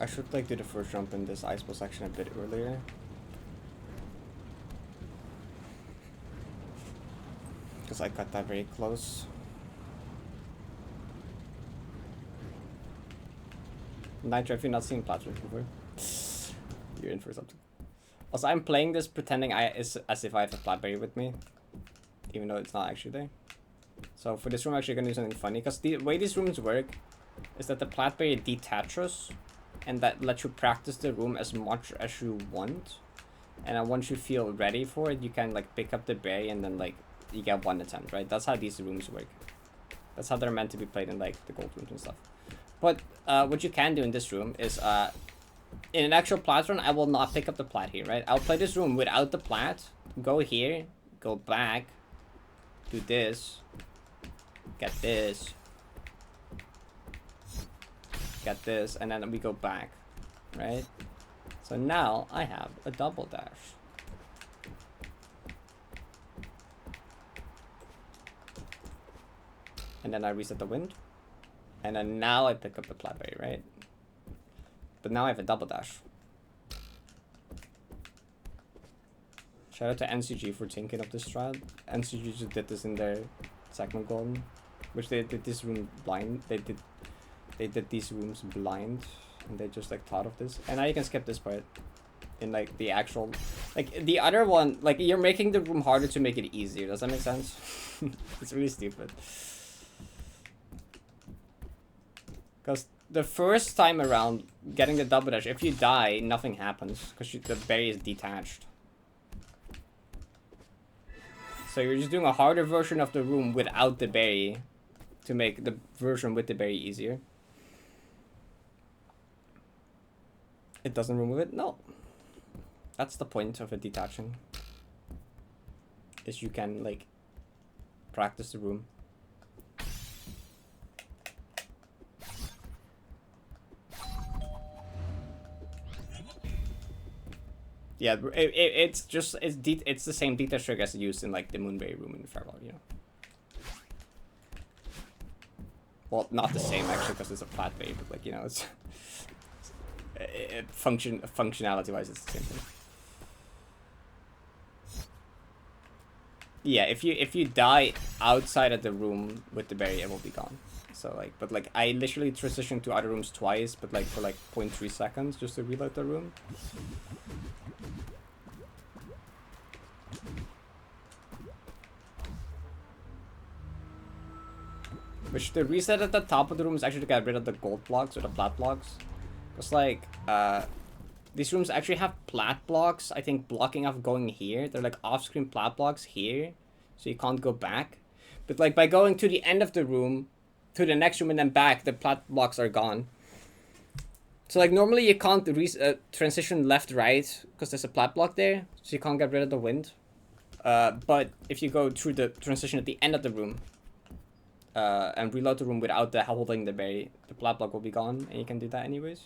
I should like do the first jump in this ice ball section a bit earlier. Because I got that very close. Nitro, if you've not seen platforms before, you're in for something. Also, I'm playing this pretending as if I have a Platberry with me, even though it's not actually there. So for this room, I'm actually gonna do something funny, because the way these rooms work is that the Platberry detaches, and that lets you practice the room as much as you want. And then once you feel ready for it, you can like pick up the berry and then like you get one attempt, right? That's how these rooms work. That's how they're meant to be played in like the gold rooms and stuff. But what you can do in this room is in an actual plat run, I will not pick up the plat here, right? I'll play this room without the plat, go here, go back, do this, get this, get this, and then we go back, right? So now I have a double dash. And then I reset the wind. And then now I pick up the Platberry, right? But now I have a double dash. Shout out to NCG for thinking of this strat. NCG just did this in their segment golden, which they did this room blind. They did these rooms blind, and they just like thought of this. And now you can skip this part in like the actual, like the other one, like you're making the room harder to make it easier. Does that make sense? It's really stupid. Because the first time around, getting the double dash, if you die, nothing happens because the berry is detached. So you're just doing a harder version of the room without the berry to make the version with the berry easier. It doesn't remove it? No. That's the point of it detaching. Is you can like practice the room. Yeah, it's the same detach trick as used in like the Moonberry room in Farewell, you know. Well, not the same actually, because it's a flat berry, but like, you know, it's functionality wise, it's the same thing. Yeah, if you die outside of the room with the berry, it will be gone. So like, but like I literally transitioned to other rooms twice, but like for like 0.3 seconds just to reload the room. Which the reset at the top of the room is actually to get rid of the gold blocks or the plat blocks. Because like, these rooms actually have plat blocks, I think, blocking off going here. They're like off-screen plat blocks here, so you can't go back. But like by going to the end of the room, to the next room and then back, the plat blocks are gone. So like normally you can't transition left-right because there's a plat block there, so you can't get rid of the wind. But if you go through the transition at the end of the room, and reload the room without holding the berry, the plat block will be gone, and you can do that anyways.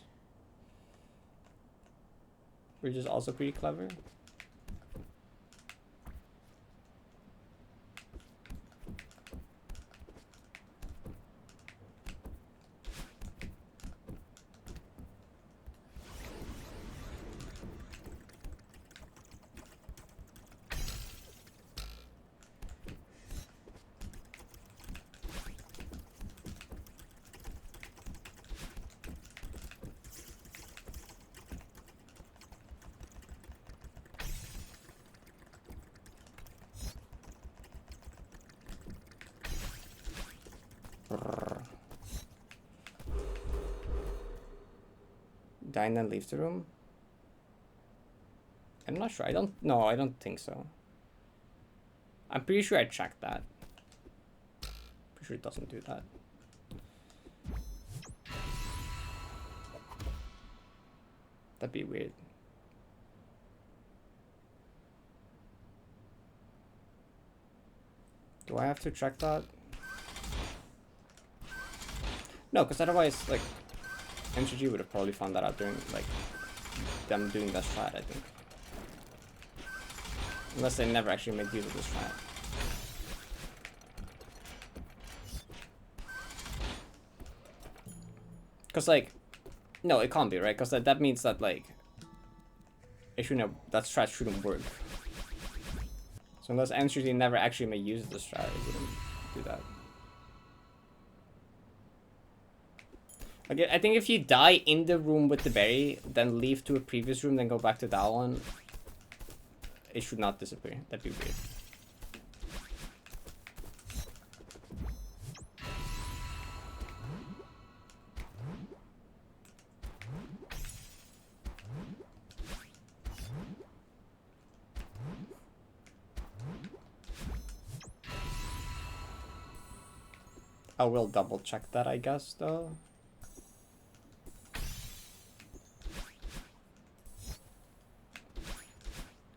Which is also pretty clever. Die and then leave the room? I'm not sure. I don't think so. I'm pretty sure I checked that. Pretty sure it doesn't do that. That'd be weird. Do I have to check that? No, because otherwise, like, MCG would have probably found that out during, like, them doing that strat, I think. Unless they never actually made use of this strat. Because, like, no, it can't be, right? Because that means that, like, it shouldn't have, that strat shouldn't work. So unless MCG never actually made use of the strat, it wouldn't do that. Okay, I think if you die in the room with the berry, then leave to a previous room, then go back to that one, it should not disappear. That'd be weird. I will double check that, I guess, though.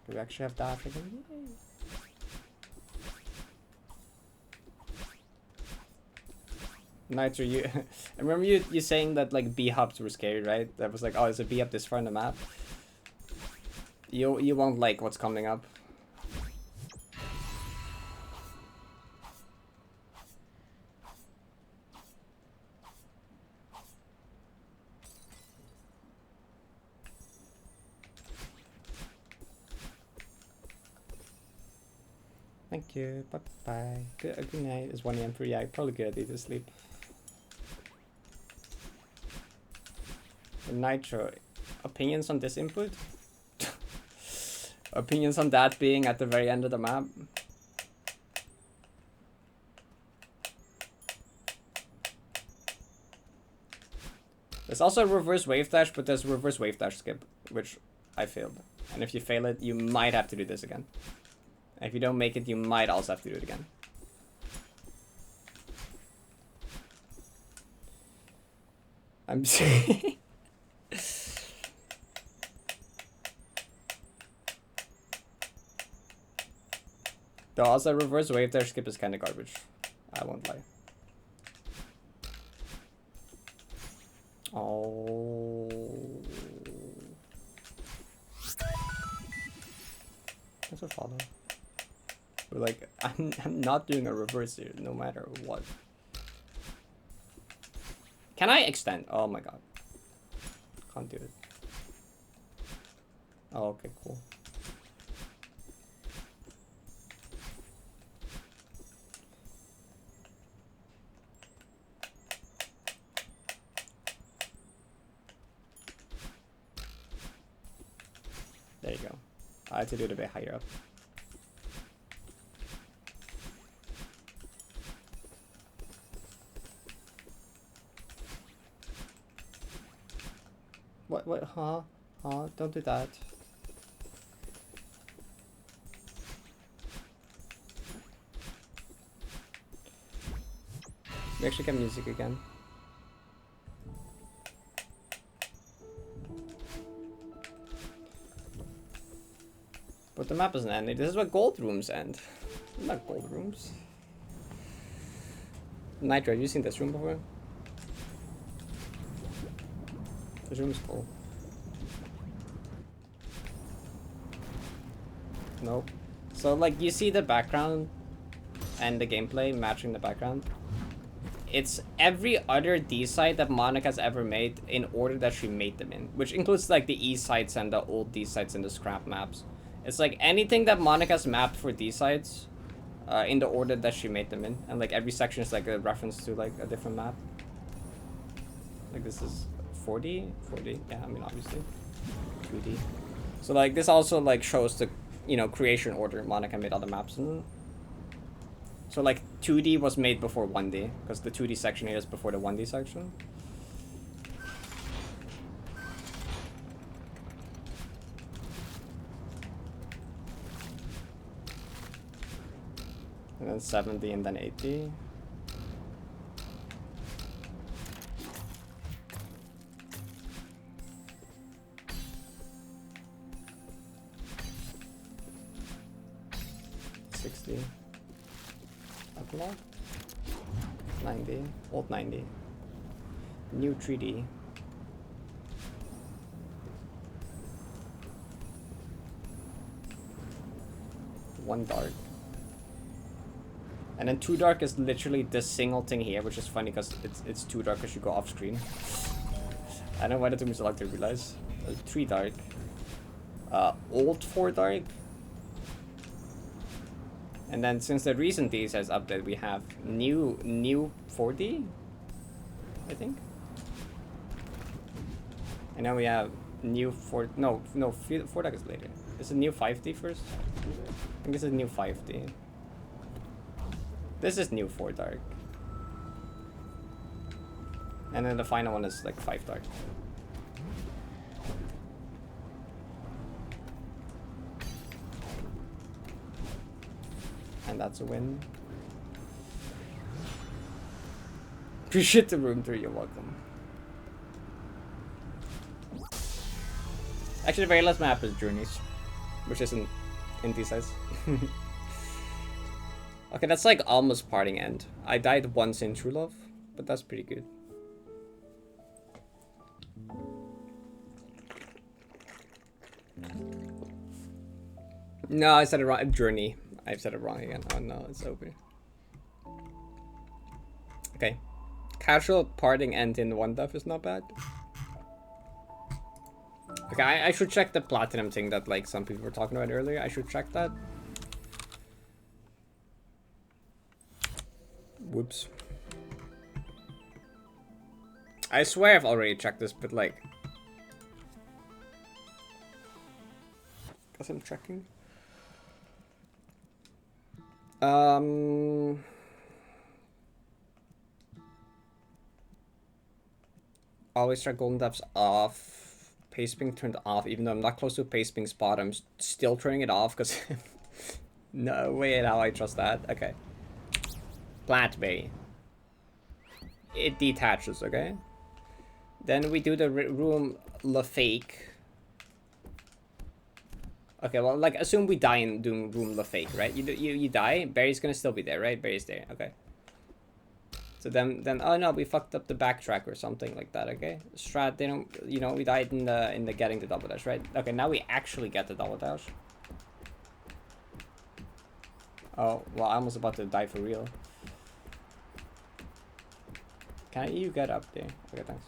Do we actually have that again? Nitro, you I remember you saying that like B hubs were scary, right? That was like, oh, is a B hub this far in the map? You won't like what's coming up. Thank you. Bye bye. Good night. It's 1 AM for yeah, probably good. I need to sleep. Nitro, opinions on this input? Opinions on that being at the very end of the map? There's also a reverse wave dash, but there's a reverse wave dash skip, which I failed. And if you fail it, you might have to do this again. And if you don't make it, you might also have to do it again. I'm sorry. Though also reverse wave dash skip is kind of garbage. I won't lie. Oh. That's a follow. But like, I'm not doing a reverse here, no matter what. Can I extend? Oh my god. Can't do it. Oh, okay, cool. There you go. I had to do it a bit higher up. What, huh? Huh? Don't do that. We actually get music again. But the map isn't ending. This is where gold rooms end. Not gold rooms. Nitro, have you seen this room before? This room is cool. Nope. So like you see the background and the gameplay matching the background. It's every other D site that Monica's ever made in order that she made them in, which includes like the E sites and the old D sites and the scrap maps. It's like anything that Monica's mapped for D sites, in the order that she made them in, and like every section is like a reference to like a different map. Like this is 40, yeah, I mean obviously 2D. So like this also like shows the, you know, creation order Monica made all the maps in. So like 2D was made before 1D, because the 2D section here is before the 1D section. And then 70 and then 80. Epilogue? 90. Old 90. New 3D. One dark. And then 2 dark is literally this single thing here, which is funny because it's 2 dark as you go off screen. I don't know why that took me so long to realize. 3 dark. Old 4 dark. And then since the recent D says update, we have new 4D, I think. And now we have new 4. No, 4 dark is later. Is it new 5D first? I think this is new 5D. This is new 4 dark. And then the final one is like 5 dark. And that's a win. Appreciate the room 3, you're welcome. Actually, the very last map is Journeys, which isn't in these size. Okay, that's like almost parting end. I died once in True Love, but that's pretty good. No, I said it wrong. Journey. I've said it wrong again. Oh no, it's over. Okay. Casual parting end in 1 death is not bad. Okay, I should check the platinum thing that like some people were talking about earlier. I should check that. Whoops. I swear I've already checked this, but like... Because I'm checking. Always try golden depths off. Pace ping turned off, even though I'm not close to pace ping spot. I'm still turning it off because no way in hell I trust that. Okay. Plant Bay. It detaches, okay? Then we do the room Le Fake. Okay, well, like, assume we die in doing room Le Fake, right? You die, Barry's gonna still be there, right? Barry's there, okay. So then, oh no, we fucked up the backtrack or something like that, okay? Strat, they don't, you know, we died in the getting the double dash, right? Okay, now we actually get the double dash. Oh, well, I was about to die for real. Can you get up there? Okay, thanks.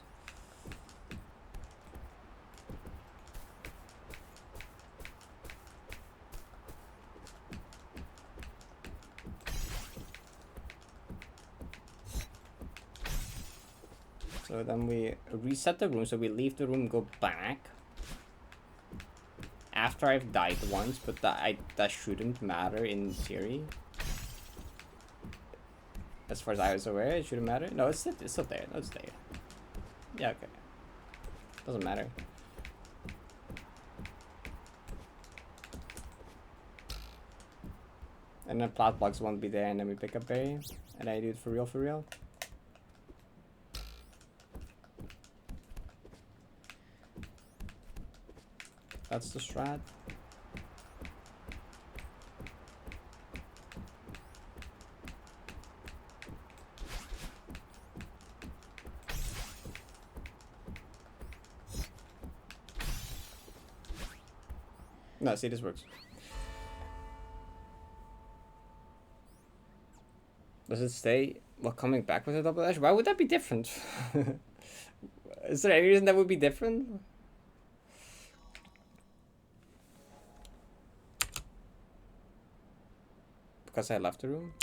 So then we reset the room, so we leave the room, go back. After I've died once, but that shouldn't matter in theory. As far as I was aware, it shouldn't matter. No, it's still there. No, it's there. Yeah, okay. Doesn't matter. And then plat blocks won't be there, and then we pick up berry, and I do it for real, for real. That's the strat. No, see, this works. Does it stay while coming back with a double dash? Why would that be different? Is there any reason that would be different? Because I left the room?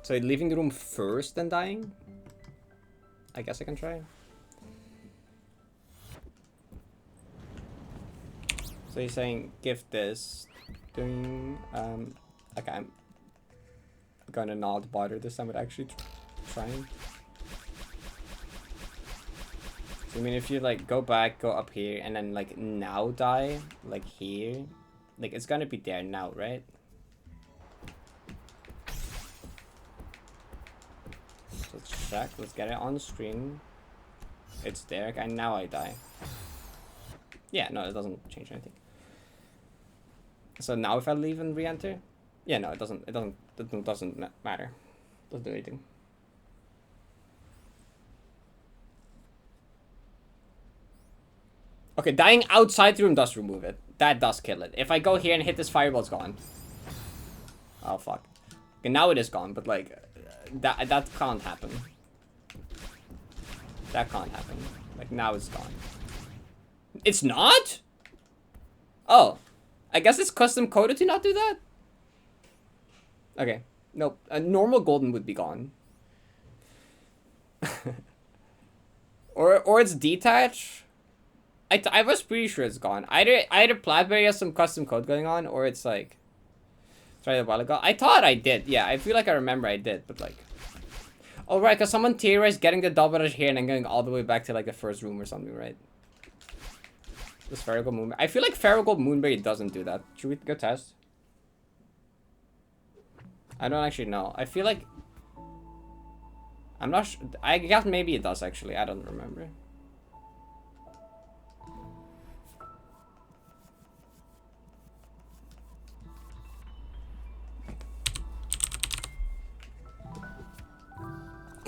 So leaving the room first then dying? I guess I can try. So you're saying give this, doing, okay, I'm gonna not bother this time with actually trying. So I mean, if you like go back, go up here, and then like now die, like here, like it's gonna be there now, right? So let's check, let's get it on the screen. It's there, okay, now I die. Yeah, no, it doesn't change anything. So now if I leave and re-enter, yeah, no, it doesn't matter. Doesn't do anything. Okay, dying outside the room does remove it. That does kill it. If I go here and hit this fireball, it's gone. Oh fuck. Okay, now it is gone, but like that can't happen. That can't happen. Like now it's gone. It's not? Oh. I guess it's custom coded to not do that? Okay. Nope. A normal golden would be gone. or it's detached. I was pretty sure it's gone. Either Platberry has some custom code going on, or it's like tried a while ago. I thought I did. Yeah, I feel like I remember I did, but like, oh right, because someone theorized getting the double dash here and then going all the way back to like the first room or something, right? The Spherical Moonberry. I feel like Spherical Moonberry doesn't do that. Should we go test? I don't actually know. I feel like I'm not sure. I guess maybe it does actually. I don't remember.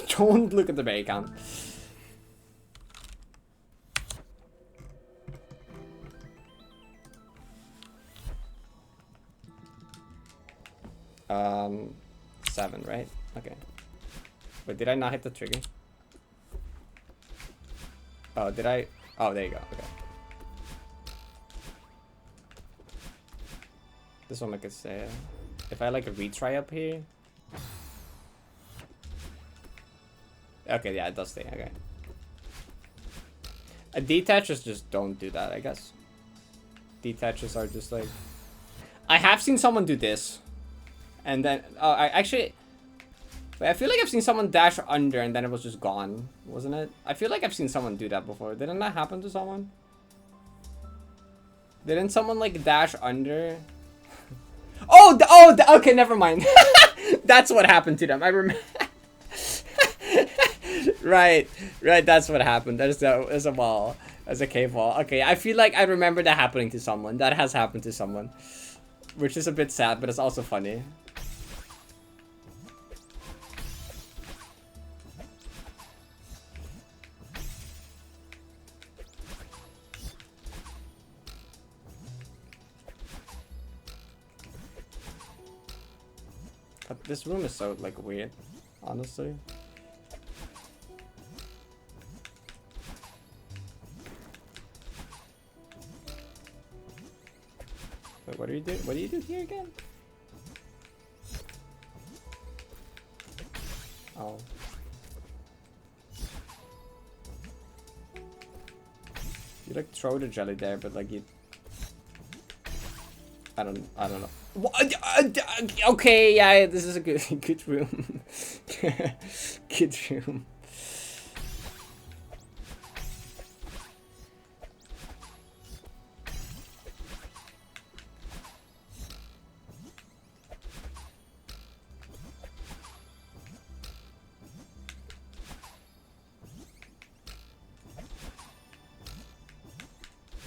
Don't look at the berry count. Um, 7, right? Okay. Wait, did I not hit the trigger? Oh, did I? Oh, there you go. Okay. This one I could say. If I like a retry up here. Okay, yeah, it does stay. Okay. Detaches just don't do that, I guess. Detaches are just like. I have seen someone do this. And then, oh, I actually, wait, I feel like I've seen someone dash under and then it was just gone, wasn't it? I feel like I've seen someone do that before. Didn't that happen to someone? Didn't someone like dash under? Okay, never mind. That's what happened to them. I remember. right, that's what happened. There's a wall. There's a cave wall. Okay, I feel like I remember that happening to someone. That has happened to someone. Which is a bit sad, but it's also funny. But this room is so, like, weird, honestly. Wait, what do you do? What do you do here again? Oh. You like throw the jelly there, but like you. I don't know. Okay, yeah, this is a good room. Good room.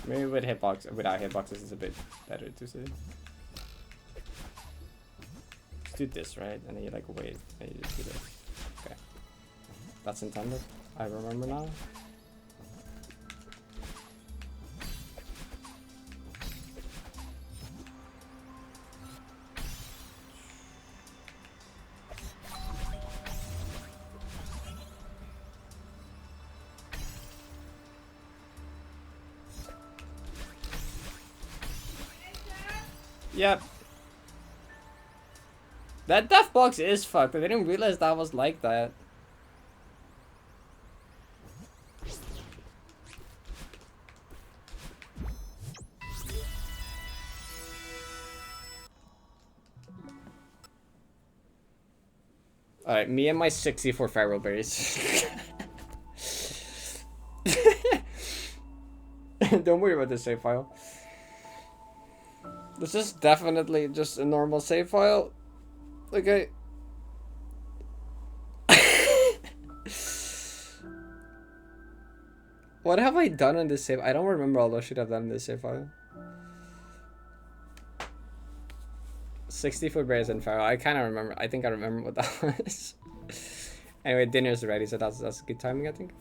Maybe with hitbox, without hitboxes, it's a bit better to see. Just do this, right? And then you like wait, and you just do this. Okay. That's intended. I remember now. Yep. That death box is fucked. I didn't realize that was like that. Alright, me and my 64 feral berries. Don't worry about the save file. This is definitely just a normal save file. Okay. What have I done in this save? I don't remember all the shit I've done in this save file. 60-foot bears and feral. I kind of remember. I think I remember what that was. Anyway, dinner's ready, so that's good timing, I think.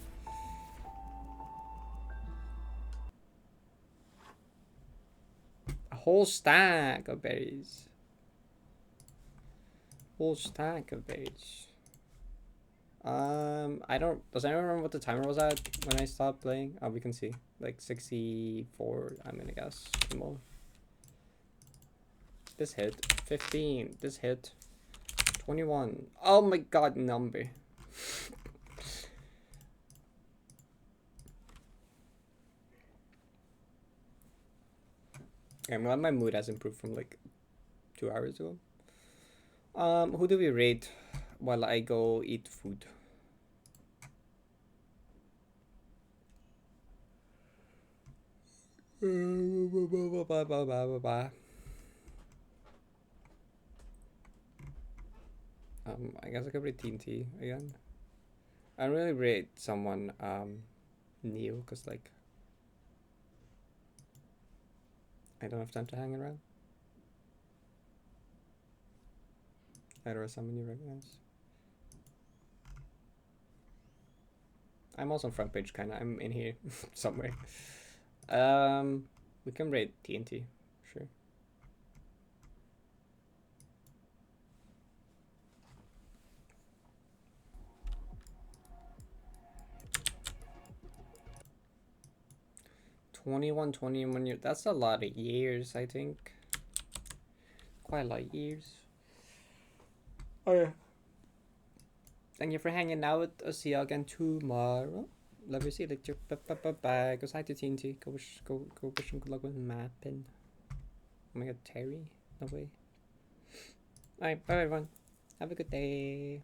A whole stack of berries. Whole stack of berries. I don't. Does anyone remember what the timer was at when I stopped playing? Oh, we can see. Like 64. I'm gonna guess. More. This hit. 15. This hit. 21. Oh my god, number. Okay, I'm glad my mood has improved from like 2 hours ago. Who do we rate while I go eat food? I guess I could rate TNT again. I really rate someone Neo, because like I don't have time to hang around. Either someone you recognize. I'm also on front page kinda. I'm in here somewhere. We can rate TNT, sure. $21 years. That's a lot of years, I think. Quite a lot of years. Oh yeah. Thank you for hanging out. I'll see you again tomorrow. Love you, see you later. Bye. Go side to TNT. Go wish him good luck with mapping. Oh my god, Terry? No way. Alright, bye everyone. Have a good day.